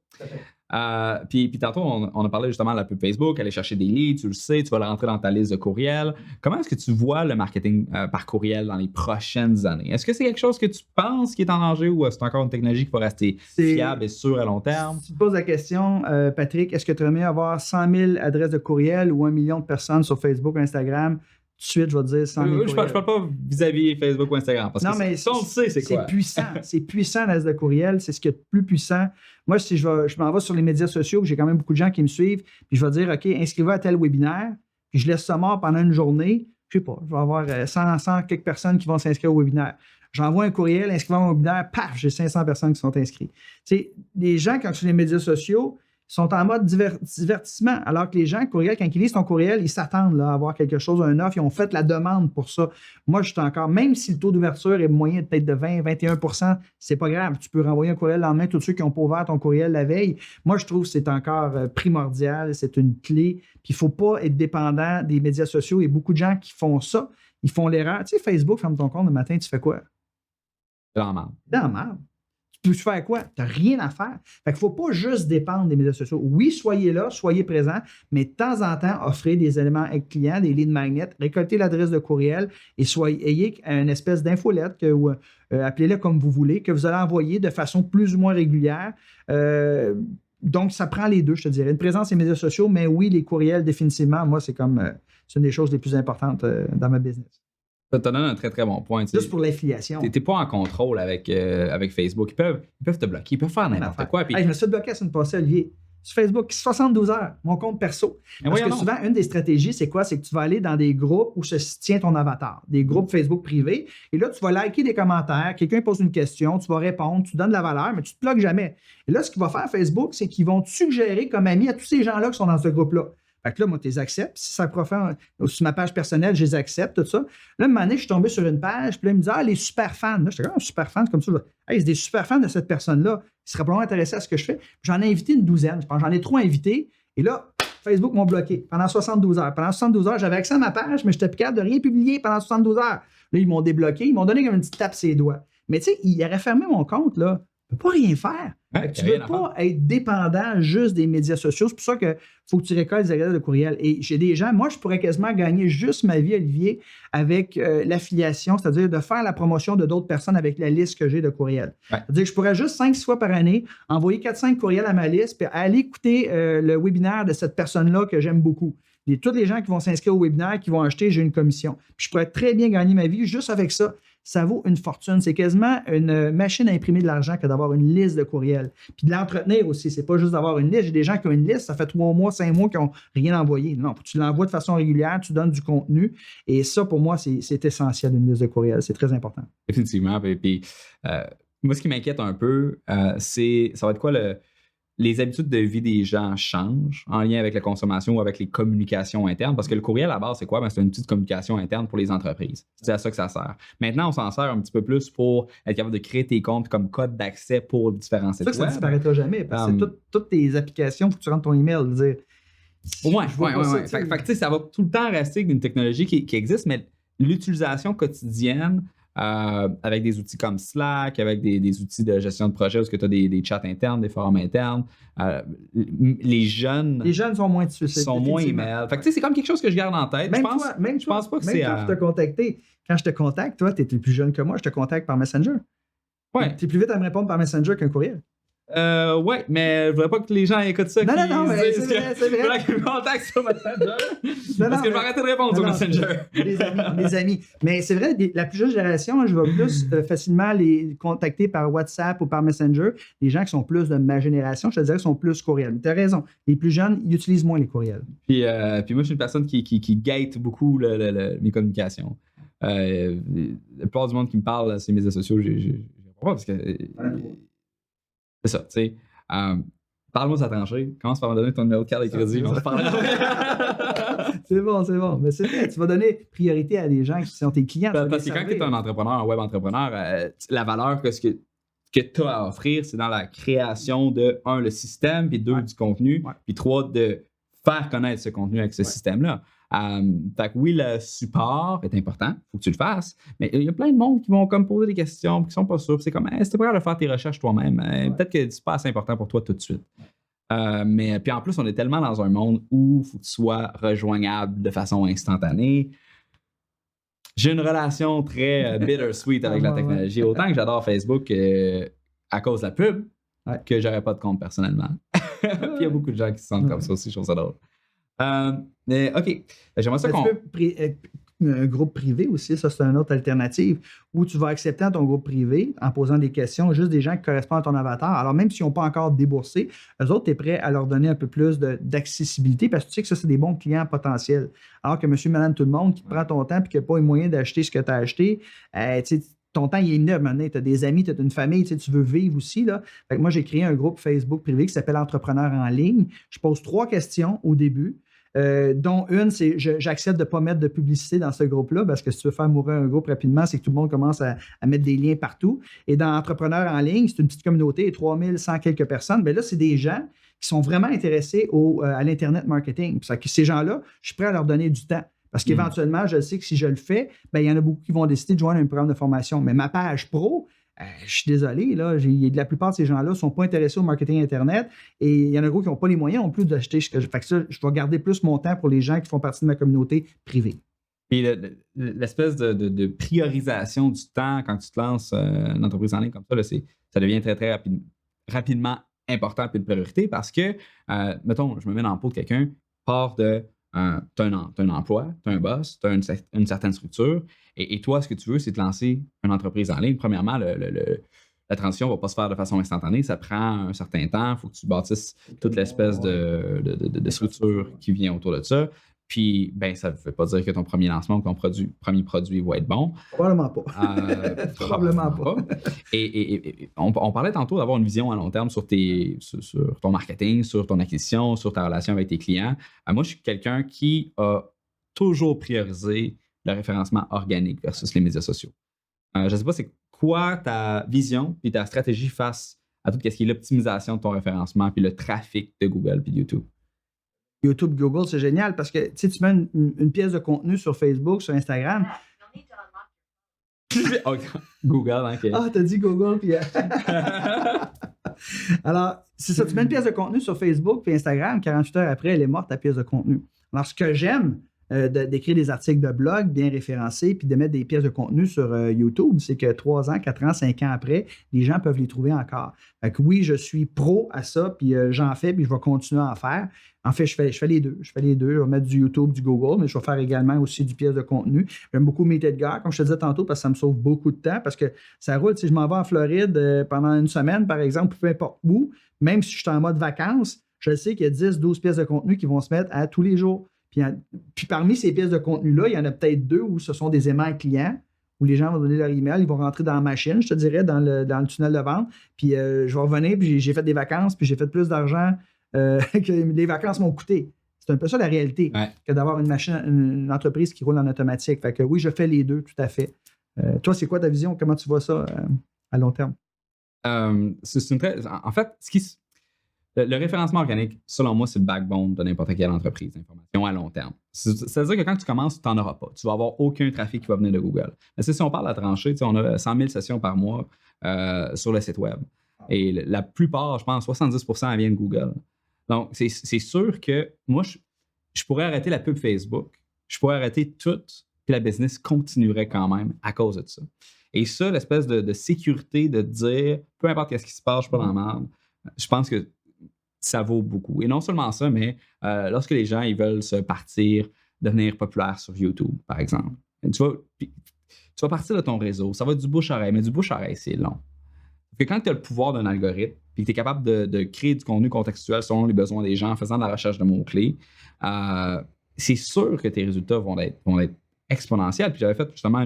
Puis tantôt, on a parlé justement de la pub Facebook, aller chercher des leads, tu le sais, tu vas le rentrer dans ta liste de courriels. Comment est-ce que tu vois le marketing par courriel dans les prochaines années? Est-ce que c'est quelque chose que tu penses qui est en danger ou c'est encore une technologie qui va rester fiable et sûre à long terme? Si tu te poses la question, Patrick, est-ce que tu aimerais mieux avoir 100 000 adresses de courriel ou 1 million de personnes sur Facebook, Instagram? Tout de suite, je vais te dire 100 000 je parle pas vis-à-vis Facebook ou Instagram. Parce que ça, on le sait, c'est quoi? C'est puissant. C'est puissant, l'adresse de courriel. C'est ce qui est le plus puissant. Moi, si je m'en vais sur les médias sociaux, j'ai quand même beaucoup de gens qui me suivent, puis je vais dire, OK, inscrivez à tel webinaire, puis je laisse ça mort pendant une journée. Je sais pas, je vais avoir 100 quelques personnes qui vont s'inscrire au webinaire. J'envoie un courriel, inscrivez-moi au webinaire, paf, j'ai 500 personnes qui sont inscrites. Les gens, quand sur les médias sociaux, sont en mode divertissement, alors que les gens, courriel, quand ils lisent ton courriel, ils s'attendent là, à avoir quelque chose, un offre, ils ont fait la demande pour ça. Moi, je suis encore, même si le taux d'ouverture est moyen peut-être de 20-21%, c'est pas grave. Tu peux renvoyer un courriel le lendemain, tous ceux qui n'ont pas ouvert ton courriel la veille. Moi, je trouve que c'est encore primordial, c'est une clé. Puis il ne faut pas être dépendant des médias sociaux. Il y a beaucoup de gens qui font ça. Ils font l'erreur. Tu sais, Facebook, ferme ton compte le matin, tu fais quoi? Dans la merde. Dans la merde. Tu peux faire quoi? Tu n'as rien à faire. Fait qu'il ne faut pas juste dépendre des médias sociaux. Oui, soyez là, soyez présents, mais de temps en temps, offrez des éléments clients, des lead magnets, récoltez l'adresse de courriel et ayez une espèce d'infolette ou appelez-le comme vous voulez, que vous allez envoyer de façon plus ou moins régulière. Donc, ça prend les deux, je te dirais. Une présence sur les médias sociaux, mais oui, les courriels, définitivement, moi, c'est une des choses les plus importantes dans ma business. Ça te donne un très, très bon point. Juste pour l'affiliation. Tu n'es pas en contrôle avec Facebook. Ils peuvent te bloquer. Ils peuvent faire n'importe quoi. Puis... Hey, je me suis fait bloquer la semaine passée, Olivier. Sur Facebook, 72 heures, mon compte perso. Parce que souvent, une des stratégies, c'est quoi? C'est que tu vas aller dans des groupes où se tient ton avatar, des groupes Facebook privés. Et là, tu vas liker des commentaires. Quelqu'un pose une question, tu vas répondre, tu donnes de la valeur, mais tu ne te bloques jamais. Et là, ce qu'il va faire Facebook, c'est qu'ils vont te suggérer comme ami à tous ces gens-là qui sont dans ce groupe-là. Fait que là, moi, tu les acceptes. Si ça profite sur ma page personnelle, je les accepte, tout ça. Là, un moment donné, je suis tombé sur une page, puis là, il me dit, les super fans. Là, j'étais comme, super fans, c'est comme ça. Hey, c'est des super fans de cette personne-là. Ils seraient probablement intéressés à ce que je fais. Puis j'en ai invité une douzaine. Je pense j'en ai 3 invités. Et là, Facebook m'ont bloqué pendant 72 heures. Pendant 72 heures, j'avais accès à ma page, mais je n'étais plus capable de rien publier pendant 72 heures. Là, ils m'ont débloqué. Ils m'ont donné comme une petite tape ses doigts. Mais tu sais, ils auraient fermé mon compte, là. Tu ne peux pas rien faire. Tu ne veux pas être dépendant juste des médias sociaux. C'est pour ça qu'il faut que tu récoltes des adresses de courriel. Et j'ai des gens, moi, je pourrais quasiment gagner juste ma vie, Olivier, avec l'affiliation, c'est-à-dire de faire la promotion de d'autres personnes avec la liste que j'ai de courriels. Ouais. C'est-à-dire que je pourrais juste 5-6 fois par année envoyer 4-5 courriels à ma liste puis aller écouter le webinaire de cette personne-là que j'aime beaucoup. Et tous les gens qui vont s'inscrire au webinaire, qui vont acheter, j'ai une commission. Puis je pourrais très bien gagner ma vie juste avec ça. ça vaut une fortune. C'est quasiment une machine à imprimer de l'argent que d'avoir une liste de courriels. Puis de l'entretenir aussi. C'est pas juste d'avoir une liste. J'ai des gens qui ont une liste, ça fait 3 mois, 5 mois qu'ils n'ont rien envoyé. Non, tu l'envoies de façon régulière, tu donnes du contenu. Et ça, pour moi, c'est essentiel, une liste de courriels. C'est très important. Définitivement. Puis, moi, ce qui m'inquiète un peu, ça va être quoi les habitudes de vie des gens changent en lien avec la consommation ou avec les communications internes. Parce que le courriel, à la base, c'est quoi? C'est une petite communication interne pour les entreprises. C'est à ça que ça sert. Maintenant, on s'en sert un petit peu plus pour être capable de créer tes comptes comme code d'accès pour différents sites web. Ça ne disparaîtra jamais parce que toutes tes applications, il faut que tu rentres ton email. Dire, ouais. Fait que ça va tout le temps rester une technologie qui existe, mais l'utilisation quotidienne avec des outils comme Slack, avec des outils de gestion de projet où tu as des chats internes, des forums internes. Les jeunes sont moins dessus. Sont moins email. Fait que c'est comme quelque chose que je garde en tête. Même je pense pas que c'est. Quand je te contacte, toi, tu es plus jeune que moi, je te contacte par Messenger. Ouais. Tu es plus vite à me répondre par Messenger qu'un courriel. Ouais, mais je voudrais pas que les gens écoutent ça. Non, mais c'est vrai. Je voudrais qu'ils me contactent sur Messenger. Parce que je vais arrêter de répondre sur Messenger. Les amis. Mais c'est vrai, la plus jeune génération, je vais plus facilement les contacter par WhatsApp ou par Messenger. Les gens qui sont plus de ma génération, je te dirais qu'ils sont plus courriels. Tu as raison. Les plus jeunes, ils utilisent moins les courriels. Puis moi, je suis une personne qui guette beaucoup mes communications. La plupart du monde qui me parle, c'est mes médias sociaux, j'ai pas parce que. C'est ça, tu sais. Parle-moi de sa tranchée. Commence par me donner ton numéro de carte de crédit. C'est bon. Mais c'est vrai, tu vas donner priorité à des gens qui sont tes clients. Parce que quand tu es un entrepreneur, un web entrepreneur, la valeur que tu as à offrir, c'est dans la création de, 1, le système, puis 2, du contenu, puis 3, de faire connaître ce contenu avec ce système-là. Fait que oui, le support est important, il faut que tu le fasses, mais il y a plein de monde qui vont comme poser des questions qui sont pas sûrs. C'est comme, si t'es pas capable de faire tes recherches toi-même, peut-être que c'est pas assez important pour toi tout de suite. Mais puis en plus, on est tellement dans un monde où il faut que tu sois rejoignable de façon instantanée. J'ai une relation très bittersweet avec la technologie. Autant que j'adore Facebook à cause de la pub, que j'aurais pas de compte personnellement. Puis il y a beaucoup de gens qui se sentent comme ça aussi, je trouve ça drôle. Mais OK, j'aimerais ça qu'on... Un groupe privé aussi, ça c'est une autre alternative, où tu vas accepter à ton groupe privé, en posant des questions, juste des gens qui correspondent à ton avatar. Alors même s'ils n'ont pas encore déboursé, eux autres, tu es prêt à leur donner un peu plus d'accessibilité parce que tu sais que ça, c'est des bons clients potentiels. Alors que monsieur, madame, tout le monde qui prend ton temps et qui n'a pas les moyens d'acheter ce que tu as acheté, ton temps, il est neuf maintenant. Tu as des amis, tu as une famille, tu veux vivre aussi. Là. Fait que moi, j'ai créé un groupe Facebook privé qui s'appelle Entrepreneurs en ligne. Je pose 3 questions au début. Dont une, c'est j'accepte de ne pas mettre de publicité dans ce groupe-là parce que si tu veux faire mourir un groupe rapidement, c'est que tout le monde commence à mettre des liens partout. Et dans Entrepreneurs en ligne, c'est une petite communauté et 3100 quelques personnes. Mais là, c'est des gens qui sont vraiment intéressés à l'Internet marketing. Ces gens-là, je suis prêt à leur donner du temps. Parce qu'éventuellement, je sais que si je le fais, il y en a beaucoup qui vont décider de joindre un programme de formation. Mais ma page pro, je suis désolé, là, la plupart de ces gens-là ne sont pas intéressés au marketing Internet et il y en a gros qui n'ont pas les moyens non plus d'acheter ce que je fais. Ça, je vais garder plus mon temps pour les gens qui font partie de ma communauté privée. Et l'espèce de priorisation du temps quand tu te lances une entreprise en ligne comme ça, là, ça devient très, très rapidement important et une priorité parce que, mettons, je me mets dans le pot de quelqu'un, part de tu as un emploi, tu as un boss, tu as une certaine structure. Et toi, ce que tu veux, c'est te lancer une entreprise en ligne. Premièrement, la transition ne va pas se faire de façon instantanée. Ça prend un certain temps. Il faut que tu bâtisses toute l'espèce de structure qui vient autour de ça. Puis, ça ne veut pas dire que ton premier lancement ou ton premier produit va être bon. Probablement pas. Probablement pas. Et on parlait tantôt d'avoir une vision à long terme sur ton marketing, sur ton acquisition, sur ta relation avec tes clients. Moi, je suis quelqu'un qui a toujours priorisé le référencement organique versus les médias sociaux. Je ne sais pas c'est quoi ta vision et ta stratégie face à tout ce qui est l'optimisation de ton référencement puis le trafic de Google puis YouTube. YouTube, Google, c'est génial parce que tu mets une pièce de contenu sur Facebook, sur Instagram. Google, OK. Ah, t'as dit Google, puis... Alors, c'est ça, tu mets une pièce de contenu sur Facebook puis Instagram, 48 heures après, elle est morte, ta pièce de contenu. Alors, ce que j'aime d'écrire des articles de blog bien référencés puis de mettre des pièces de contenu sur YouTube, c'est que 3 ans, 4 ans, 5 ans après, les gens peuvent les trouver encore. Fait que oui, je suis pro à ça, puis j'en fais, puis je vais continuer à en faire. En fait, je fais les deux. Je vais mettre du YouTube, du Google, mais je vais faire également aussi du pièce de contenu. J'aime beaucoup mes Edgar, comme je te disais tantôt, parce que ça me sauve beaucoup de temps, parce que ça roule. Si je m'en vais en Floride pendant une semaine, par exemple, peu importe où, même si je suis en mode vacances, je sais qu'il y a 10, 12 pièces de contenu qui vont se mettre à tous les jours. Puis parmi ces pièces de contenu-là, il y en a peut-être 2 où ce sont des emails clients, où les gens vont donner leur email, ils vont rentrer dans la machine, je te dirais, dans le tunnel de vente. Puis je vais revenir, puis j'ai fait des vacances, puis j'ai fait plus d'argent que les vacances m'ont coûté. C'est un peu ça la réalité, que d'avoir une entreprise qui roule en automatique. Fait que oui, je fais les deux, tout à fait. Toi, c'est quoi ta vision? Comment tu vois ça à long terme? En fait, le référencement organique, selon moi, c'est le backbone de n'importe quelle entreprise d'information à long terme. C'est-à-dire que quand tu commences, tu n'en auras pas. Tu vas avoir aucun trafic qui va venir de Google. Mais si on parle à trancher, on a 100 000 sessions par mois sur le site web. Et la plupart, je pense, 70% viennent de Google. Donc, c'est sûr que moi, je pourrais arrêter la pub Facebook, je pourrais arrêter tout, puis la business continuerait quand même à cause de ça. Et ça, l'espèce de sécurité de dire, peu importe ce qui se passe, je suis pas dans la merde, je pense que ça vaut beaucoup. Et non seulement ça, mais lorsque les gens ils veulent se partir, devenir populaires sur YouTube, par exemple, tu vas partir de ton réseau, ça va être du bouche-oreille, mais du bouche-oreille, c'est long. Parce que quand tu as le pouvoir d'un algorithme, puis que tu es capable de créer du contenu contextuel selon les besoins des gens en faisant de la recherche de mots-clés, c'est sûr que tes résultats vont être exponentiels. Puis j'avais fait justement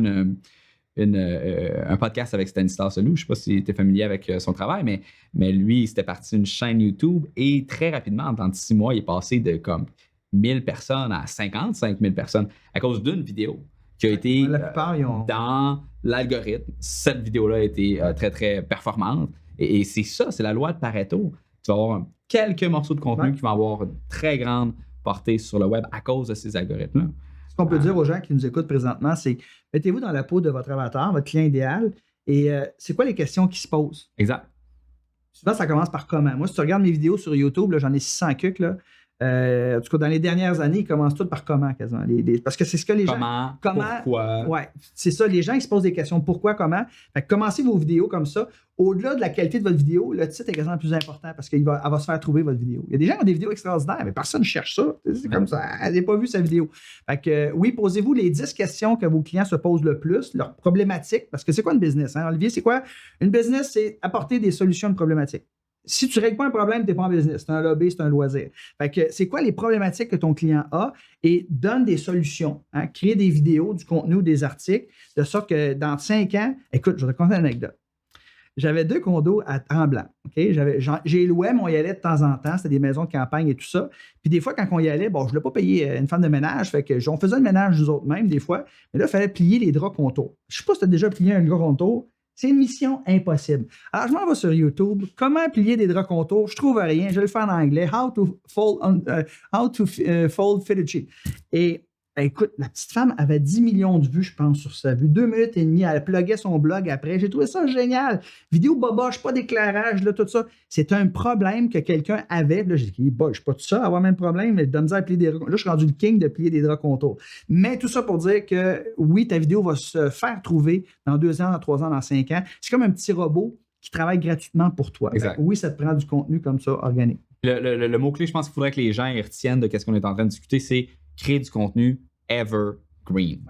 un podcast avec Stanislas Leloup. Je ne sais pas si tu es familier avec son travail, mais lui, il s'était parti une chaîne YouTube et très rapidement, en 6 mois, il est passé de comme 1000 personnes à 55 000 personnes à cause d'une vidéo qui a été dans l'algorithme. Cette vidéo-là a été très, très performante. Et c'est ça, c'est la loi de Pareto. Tu vas avoir quelques morceaux de contenu qui vont avoir une très grande portée sur le web à cause de ces algorithmes-là. Ce qu'on peut dire aux gens qui nous écoutent présentement, c'est mettez-vous dans la peau de votre avatar, votre client idéal, et c'est quoi les questions qui se posent? Exact. Souvent, ça commence par comment? Moi, si tu regardes mes vidéos sur YouTube, là, j'en ai 600 cucs, là. En tout cas, dans les dernières années, ils commencent tous par comment, quasiment. Parce que c'est ce que les gens... Comment? Pourquoi? Ouais, c'est ça. Les gens, ils se posent des questions. Pourquoi? Comment? Fait que commencez vos vidéos comme ça. Au-delà de la qualité de votre vidéo, le titre est quasiment plus important parce qu'elle va se faire trouver, votre vidéo. Il y a des gens qui ont des vidéos extraordinaires, mais personne ne cherche ça. C'est comme ça. Elle n'a pas vu sa vidéo. Fait que, oui, posez-vous les 10 questions que vos clients se posent le plus, leurs problématiques. Parce que c'est quoi une business? Hein? Olivier, c'est quoi? Une business, c'est apporter des solutions à une problématique. Si tu ne règles pas un problème, tu n'es pas en business. C'est un lobby, c'est un loisir. Fait que c'est quoi les problématiques que ton client a et donne des solutions. Hein? Crée des vidéos, du contenu ou des articles, de sorte que dans 5 ans, écoute, je vais te conter une anecdote. J'avais 2 condos à Tremblant. Okay? J'ai loué, mais on y allait de temps en temps. C'était des maisons de campagne et tout ça. Puis des fois, quand on y allait, bon, je ne voulais pas payer une femme de ménage. Fait que on faisait le ménage nous autres mêmes, des fois. Mais là, il fallait plier les draps contours. Je ne sais pas si tu as déjà plié un drap contour. C'est une mission impossible. Alors, je m'en vais sur YouTube. Comment plier des draps contours? Je trouve rien. Je vais le faire en anglais. How to fold fitted sheet. Et écoute, la petite femme avait 10 millions de vues, je pense, sur sa vue. 2 minutes et demie, elle pluguait son blog après. J'ai trouvé ça génial. Vidéo boboche, pas d'éclairage, là, tout ça. C'est un problème que quelqu'un avait. Là, j'ai dit, je suis pas tout ça, avoir même problème, mais de misère à plier des draps. Là, je suis rendu le king de plier des draps contours. Mais tout ça pour dire que oui, ta vidéo va se faire trouver dans 2 ans, dans 3 ans, dans 5 ans. C'est comme un petit robot qui travaille gratuitement pour toi. Oui, ça te prend du contenu comme ça, organique. Le mot-clé, je pense qu'il faudrait que les gens y retiennent de ce qu'on est en train de discuter, c'est créer du contenu evergreen.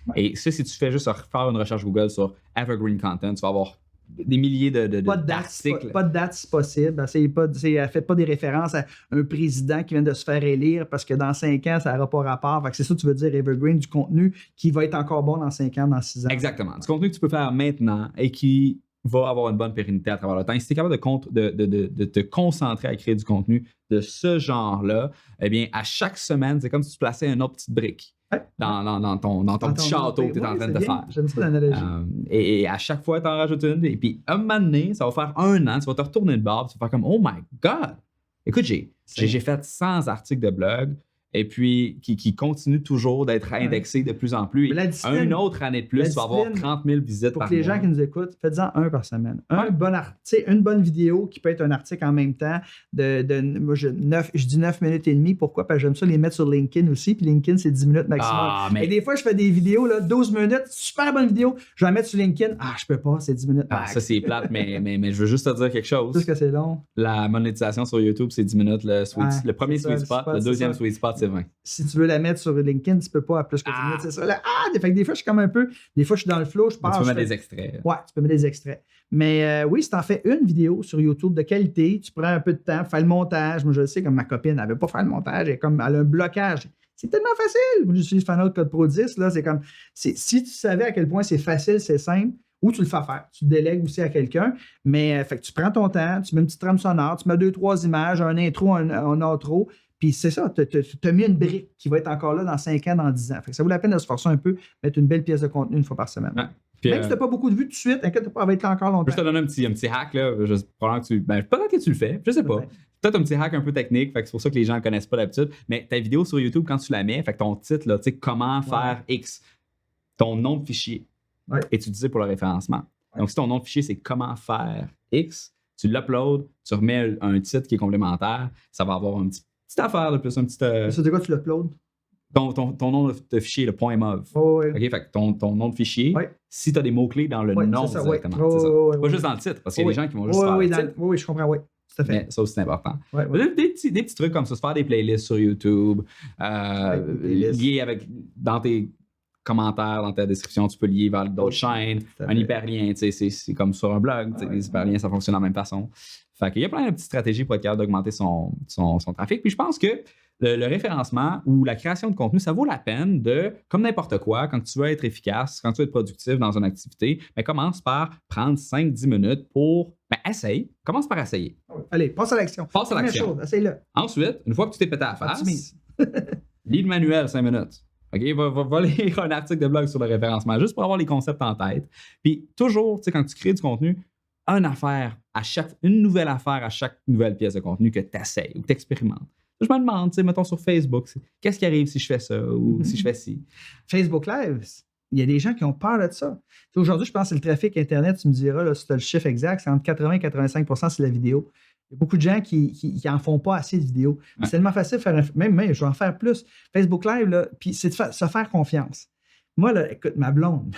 Ouais. Et ça, si tu fais juste faire une recherche Google sur evergreen content, tu vas avoir des milliers d'articles. Pas de date si possible. Faites pas des références à un président qui vient de se faire élire parce que dans 5 ans, ça n'aura pas rapport. Fait que c'est ça que tu veux dire, evergreen, du contenu qui va être encore bon dans 5 ans, dans 6 ans. Exactement. Du contenu que tu peux faire maintenant et qui va avoir une bonne pérennité à travers le temps. Et si tu es capable de te concentrer à créer du contenu de ce genre-là, eh bien, à chaque semaine, c'est comme si tu plaçais une autre petite brique dans ton petit château que tu es en train de faire. J'aime ça l'analogie. Et à chaque fois, tu en rajoutes une. Et puis, un moment donné, ça va faire 1 an, tu vas te retourner de bord, tu vas faire comme « Oh my God! » Écoute, j'ai fait 100 articles de blog et puis qui continue toujours d'être indexé de plus en plus. Une autre année de plus, tu vas avoir 30 000 visites par mois. Pour les gens qui nous écoutent, faites-en un par semaine. Une bonne vidéo qui peut être un article en même temps moi, je dis 9 minutes et demie. Pourquoi? Parce que j'aime ça les mettre sur LinkedIn aussi. Puis LinkedIn, c'est 10 minutes maximum. Et des fois, je fais des vidéos, là, 12 minutes, super bonne vidéo. Je vais la mettre sur LinkedIn. Je peux pas, c'est 10 minutes. Ça, c'est plate, mais je veux juste te dire quelque chose. Parce que c'est long. La monétisation sur YouTube, c'est 10 minutes. Le premier sweet spot, le deuxième sweet spot, c'est 20. Si tu veux la mettre sur LinkedIn, tu peux pas à plus que 10 minutes. C'est ça. Là, fait que des fois, je suis comme un peu. Des fois, je suis dans le flow, je pars. Tu peux mettre des extraits. Ouais, tu peux mettre des extraits. Mais oui, si tu en fais une vidéo sur YouTube de qualité, tu prends un peu de temps, fais le montage. Moi, je le sais, comme ma copine n'avait pas fait le montage, elle a un blocage. C'est tellement facile. Moi, j'utilise Final Cut Pro 10. Là, c'est comme. Si tu savais à quel point c'est facile, c'est simple, ou tu le fais faire. Tu délègues aussi à quelqu'un. Mais fait que tu prends ton temps, tu mets une petite trame sonore, tu mets 2-3 images, un intro, un outro. Puis c'est ça, tu as mis une brique qui va être encore là dans 5 ans, dans 10 ans. Fait que ça vaut la peine de se forcer un peu, mettre une belle pièce de contenu une fois par semaine. Ouais. Puis, même si tu n'as pas beaucoup de vues tout de suite, inquiète pas, elle va être là encore longtemps. Je te donne un petit hack, là. Peut-être que tu le fais, je sais pas. Peut-être un petit hack un peu technique, fait que c'est pour ça que les gens ne connaissent pas d'habitude. Mais ta vidéo sur YouTube, quand tu la mets, fait que ton titre, là, tu sais, comment faire X, ton nom de fichier est utilisé pour le référencement. Donc, si ton nom de fichier, c'est comment faire X, tu l'uploads, tu remets un titre qui est complémentaire, ça va avoir une petite affaire de plus, un petit. Ça, de quoi tu l'uploads? Ton nom de fichier, le .mov. OK, fait que ton nom de fichier, si tu as des mots-clés dans le nom directement. C'est ça. Pas juste dans le titre, parce qu'il y a des gens qui vont juste faire le titre. Oui, je comprends, oui. Tout à fait. Mais ça aussi, c'est important. Des petits trucs comme ça, se faire des playlists sur YouTube, liés dans tes commentaires, dans ta description, tu peux lier vers d'autres chaînes, un hyperlien, c'est comme sur un blog, les hyperliens, ça fonctionne de la même façon. Fait qu'il y a plein de petites stratégies pour être capable d'augmenter son trafic. Puis je pense que le référencement ou la création de contenu, ça vaut la peine de, comme n'importe quoi, quand tu veux être efficace, quand tu veux être productif dans une activité, commence par prendre 5-10 minutes pour essaye. Commence par essayer. Allez, passe à l'action. Passe à l'action. Essaye-le. Ensuite, une fois que tu t'es pété à la face, lis le manuel 5 minutes. OK, va lire un article de blog sur le référencement juste pour avoir les concepts en tête. Puis toujours, tu sais, quand tu crées du contenu, une nouvelle affaire à chaque nouvelle pièce de contenu que tu essaies ou que tu expérimentes. Je me demande, tu sais, mettons sur Facebook, qu'est-ce qui arrive si je fais ça ou si je fais ci? Facebook Live, il y a des gens qui ont peur de ça. Aujourd'hui, je pense que c'est le trafic Internet, tu me diras, là, si tu as le chiffre exact, c'est entre 80 et 85 % c'est la vidéo. Il y a beaucoup de gens qui n'en font pas assez de vidéos. C'est tellement facile de faire même je vais en faire plus. Facebook Live, là, puis c'est de se faire confiance. Moi, là, écoute, ma blonde,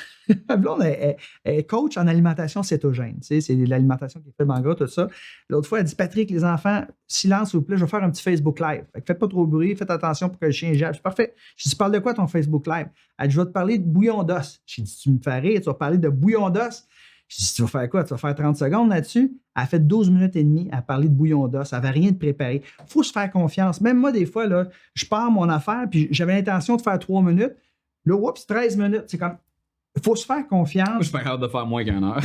est coach en alimentation cétogène. Tu sais, c'est l'alimentation qui est faite en gras, tout ça. L'autre fois, elle dit, Patrick, les enfants, silence, s'il vous plaît, je vais faire un petit Facebook Live. Fait que faites pas trop de bruit, faites attention pour que le chien jappe. C'est parfait. Je dis, tu parles de quoi ton Facebook Live? Elle dit, je vais te parler de bouillon d'os. J'ai dit, tu me fais rire, tu vas parler de bouillon d'os. Je dis, tu vas faire quoi? Tu vas faire 30 secondes là-dessus? Elle a fait 12 minutes et demie à parler de bouillon d'os. Elle n'avait rien de préparé. Il faut se faire confiance. Même moi, des fois, là, je pars mon affaire, puis j'avais l'intention de faire 3 minutes. Là, oups, 13 minutes. C'est comme, il faut se faire confiance. Moi, je suis pas capable de faire moins qu'1 heure.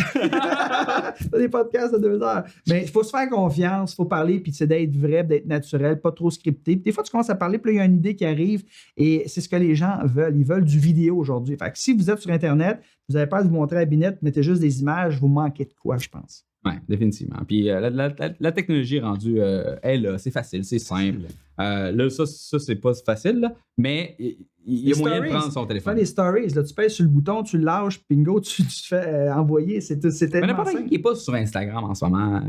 C'est des podcasts de 2 heures. Mais il faut se faire confiance, il faut parler, puis c'est d'être vrai, d'être naturel, pas trop scripté. Puis des fois, tu commences à parler, puis là, il y a une idée qui arrive, et c'est ce que les gens veulent. Ils veulent du vidéo aujourd'hui. Fait que si vous êtes sur Internet, vous n'avez pas à vous montrer à Binette, mettez juste des images, vous manquez de quoi, je pense. Oui, définitivement. Puis la technologie rendue est là, c'est facile, c'est simple. Là, ça c'est pas facile, là, mais il y a moyen de prendre son téléphone. Fais des stories, là, tu pèses sur le bouton, tu le lâches, bingo, tu te fais envoyer. C'est tellement n'importe simple. qui n'est pas sur Instagram en ce moment,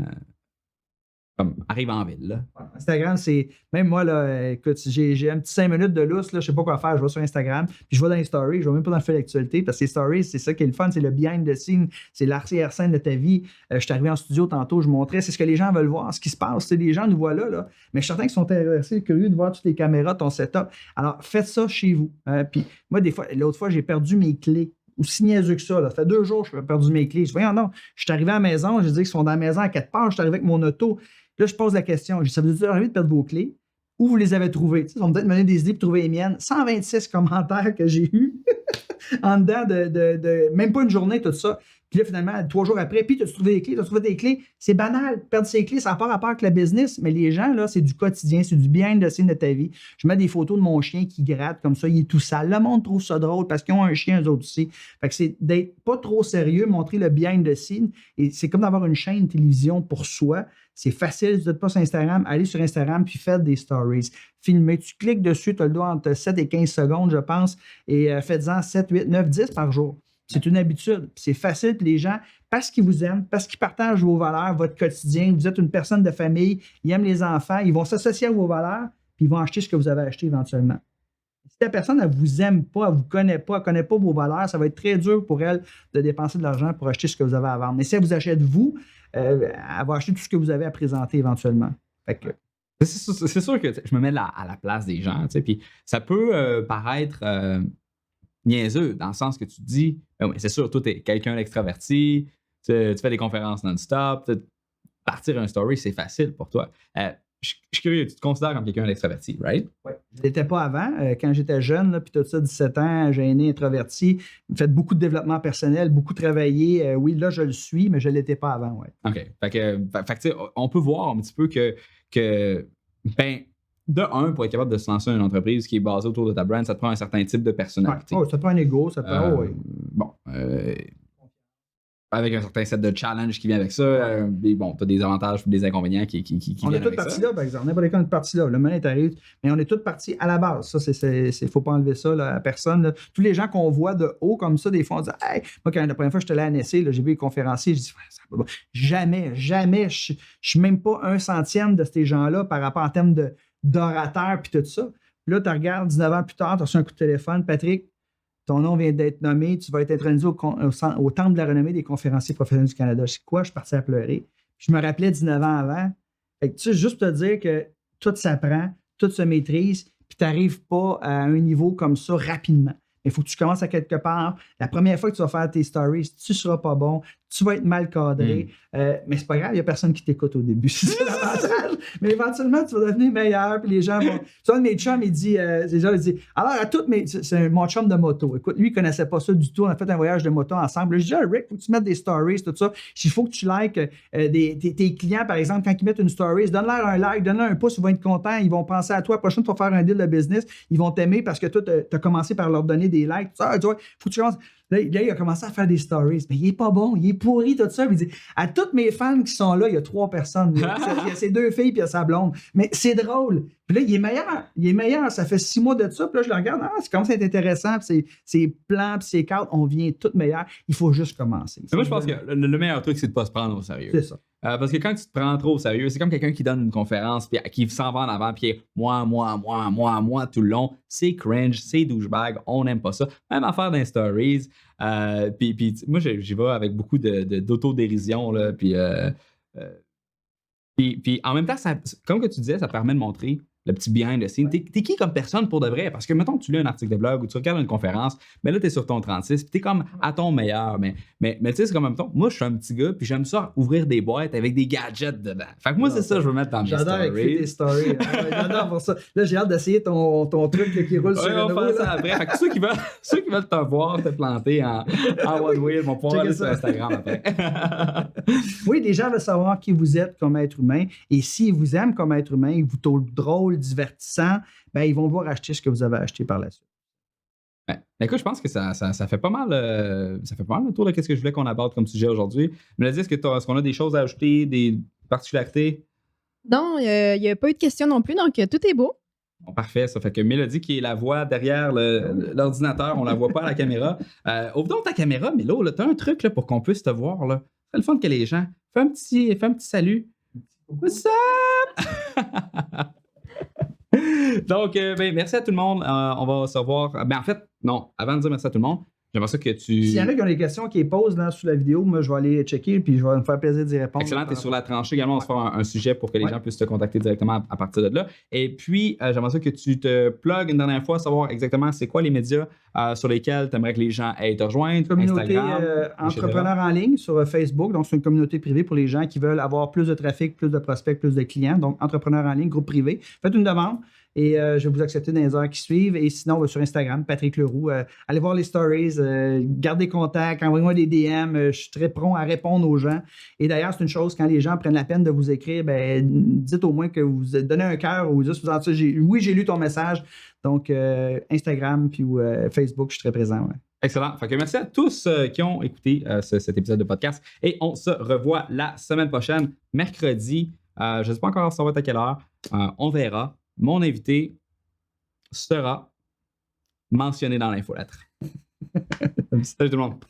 comme arrive en ville. Là. Instagram, c'est. Même moi, là, écoute, j'ai un petit 5 minutes de lousse, là, je sais pas quoi faire. Je vais sur Instagram, puis je vais dans les stories, je vais même pas dans le fil d'actualité, parce que les stories, c'est ça qui est le fun, c'est le behind the scene, c'est l'arrière-scène de ta vie. Je suis arrivé en studio tantôt, je montrais, c'est ce que les gens veulent voir, ce qui se passe. Les gens nous voient là, mais je suis certain qu'ils sont intéressés, curieux de voir toutes les caméras, ton setup. Alors, faites ça chez vous. Puis moi, des fois, l'autre fois, j'ai perdu mes clés. Aussi niaiseux que ça. Là. Ça fait 2 jours que j'ai perdu mes clés. Je dis, voyons, non, je suis arrivé à la maison, je dis qu'ils sont dans la maison à 4 parts, je suis arrivé avec mon auto. Là, je pose la question. Je dis, ça vous est arrivé de perdre vos clés? Où vous les avez trouvées? Ça va peut-être me donner des idées pour trouver les miennes. 126 commentaires que j'ai eus en dedans de même pas une journée, tout ça. Puis là, finalement, 3 jours après, puis tu as trouvé des clés, tu as trouvé des clés. C'est banal, perdre ses clés, ça n'a pas rapport avec le business, mais les gens, là, c'est du quotidien, c'est du behind the scene de ta vie. Je mets des photos de mon chien qui gratte comme ça, il est tout sale. Le monde trouve ça drôle parce qu'ils ont un chien, eux autres aussi. Fait que c'est d'être pas trop sérieux, montrer le behind the scene. Et c'est comme d'avoir une chaîne de télévision pour soi. C'est facile, si vous n'êtes pas sur Instagram, allez sur Instagram puis faites des stories. Filmez, tu cliques dessus, tu as le doigt entre 7 et 15 secondes, je pense, et faites-en 7, 8, 9, 10 par jour. C'est une habitude. C'est facile, puis les gens, parce qu'ils vous aiment, parce qu'ils partagent vos valeurs, votre quotidien, vous êtes une personne de famille, ils aiment les enfants, ils vont s'associer à vos valeurs, puis ils vont acheter ce que vous avez acheté éventuellement. Si la personne ne vous aime pas, elle ne vous connaît pas, elle ne connaît pas vos valeurs, ça va être très dur pour elle de dépenser de l'argent pour acheter ce que vous avez à vendre. Mais si elle vous achète vous, elle va acheter tout ce que vous avez à présenter éventuellement. Fait que, c'est sûr que je me mets à la place des gens, tu sais, puis ça peut paraître niaiseux, dans le sens que tu te dis, oui, c'est sûr, toi, tu es quelqu'un d'extraverti, tu fais des conférences non-stop, partir un story, c'est facile pour toi. Je suis curieux, tu te considères comme quelqu'un d'extraverti, right? Oui. Je ne l'étais pas avant. Quand j'étais jeune, puis tout ça, 17 ans, gêné, introverti, fait beaucoup de développement personnel, beaucoup travaillé. Oui, là, je le suis, mais je ne l'étais pas avant, oui. OK. Fait que, on peut voir un petit peu que de un, pour être capable de se lancer une entreprise qui est basée autour de ta brand, ça te prend un certain type de personnalité. Ouais. Oh, ça te prend un ego, ça te prend... oui. Bon, avec un certain set de challenge qui vient avec ça. Bon, tu as des avantages et des inconvénients qui on viennent est tous partis là, par exemple. N'importe quand on est parti là. Le moment est arrivé, mais on est tous partis à la base. Ça, il ne faut pas enlever ça là, à personne. Là. Tous les gens qu'on voit de haut comme ça, des fois, on dit hey! Moi, quand la première fois que je suis allé à NSC, j'ai vu les conférenciers, je dis jamais, je ne suis même pas un centième de ces gens-là par rapport en termes d'orateur puis tout ça. Puis là, tu regardes 19 ans plus tard, tu as reçu un coup de téléphone, Patrick. Ton nom vient d'être nommé, tu vas être intronisé au Temple de la renommée des conférenciers professionnels du Canada. Je sais quoi, je suis parti à pleurer. Je me rappelais 19 ans avant. Fait que, tu sais, juste te dire que tout s'apprend, tout se maîtrise, puis tu n'arrives pas à un niveau comme ça rapidement. Il faut que tu commences à quelque part. La première fois que tu vas faire tes stories, tu ne seras pas bon, tu vas être mal cadré. Mais c'est pas grave, il n'y a personne qui t'écoute au début. C'est ça l'avantage. Mais éventuellement, tu vas devenir meilleur. Puis les gens vont. Un de mes chums, il dit alors, à toutes mes. C'est mon chum de moto. Écoute, lui, il ne connaissait pas ça du tout. On a fait un voyage de moto ensemble. Là, je dis Rick, il faut que tu mettes des stories, tout ça. Il faut que tu likes tes clients, par exemple, quand ils mettent une story, donne-leur un like, donne-leur un pouce, ils vont être contents. Ils vont penser à toi. La prochaine fois, tu vas faire un deal de business. Ils vont t'aimer parce que toi, tu as commencé par leur donner des likes. Tu vois, faut que tu commences. Là, il a commencé à faire des stories. Mais il n'est pas bon, il est pourri, tout ça. Il dit à toutes mes fans qui sont là, il y a 3 personnes. Il y a ses 2 filles puis il y a sa blonde. Mais c'est drôle. Puis là, il est meilleur. Il est meilleur. Ça fait 6 mois de ça. Puis là, je le regarde. C'est commence à être intéressant. Puis ses plans, puis ses cartes, on vient tout meilleur. Il faut juste commencer. Moi, je pense que le meilleur truc, c'est de ne pas se prendre au sérieux. C'est ça. Parce que quand tu te prends trop au sérieux, c'est comme quelqu'un qui donne une conférence puis qui s'en va en avant puis moi tout le long. C'est cringe, c'est douchebag, on n'aime pas ça. Même affaire dans stories. Puis moi, j'y vais avec beaucoup d'autodérision. Là, puis en même temps, comme que tu disais, ça permet de montrer le petit behind the scene. T'es qui comme personne pour de vrai? Parce que, mettons que tu lis un article de blog ou tu regardes une conférence, mais là, t'es sur ton 36, puis t'es comme à ton meilleur. Mais tu sais, c'est comme, mettons, moi, je suis un petit gars, puis j'aime ça ouvrir des boîtes avec des gadgets dedans. Fait que moi, c'est ça que je veux mettre dans mes stories. J'adore écrire tes stories. J'adore pour ça. Là, j'ai hâte d'essayer ton truc là, qui roule sur on va faire ça après. Fait que ceux qui veulent te voir, te planter en one wheel, vont pouvoir aller sur Instagram après. Oui, les gens veulent savoir qui vous êtes comme être humain. Et s'ils vous aiment comme être humain, ils vous trouvent drôle, divertissant, ben, ils vont devoir acheter ce que vous avez acheté par la suite. Ouais. Écoute, je pense que ça fait pas mal le tour de ce que je voulais qu'on aborde comme sujet aujourd'hui. Mélodie, est-ce qu'on a des choses à ajouter, des particularités? Non, il n'y a pas eu de questions non plus, donc tout est beau. Bon, parfait, ça fait que Mélodie, qui est la voix derrière l'ordinateur, on la voit pas à la caméra. Ouvre donc ta caméra, Mélo, tu as un truc là, pour qu'on puisse te voir. Là. C'est le fun que les gens. Fais un petit salut. What's up? Donc, merci à tout le monde. On va se revoir. En fait, non, avant de dire merci à tout le monde, j'aimerais ça que tu. S'il y en a qui ont des questions qui posent là, sous la vidéo, moi, je vais aller checker puis je vais me faire plaisir d'y répondre. Excellent, tu es sur la tranchée également. On va se faire un sujet pour que les gens puissent te contacter directement à partir de là. Et puis, j'aimerais ça que tu te plugues une dernière fois, savoir exactement c'est quoi les médias sur lesquels tu aimerais que les gens aillent te rejoindre. Communauté Instagram, entrepreneurs en ligne sur Facebook. Donc, c'est une communauté privée pour les gens qui veulent avoir plus de trafic, plus de prospects, plus de clients. Donc, entrepreneurs en ligne, groupe privé. Faites une demande. et je vais vous accepter dans les heures qui suivent. Et sinon, sur Instagram, Patrick Leroux, allez voir les stories, gardez contact, envoyez-moi des DM, je suis très prompt à répondre aux gens. Et d'ailleurs, c'est une chose, quand les gens prennent la peine de vous écrire, ben, dites au moins que vous donnez un cœur ou juste vous en dites, oui, j'ai lu ton message. Donc, Instagram puis Facebook, je suis très présent. Ouais. Excellent. Fait que merci à tous qui ont écouté cet épisode de podcast. Et on se revoit la semaine prochaine, mercredi. Je ne sais pas encore ça va être à quelle heure. On verra. Mon invité sera mentionné dans l'infolettre. Salut tout le monde.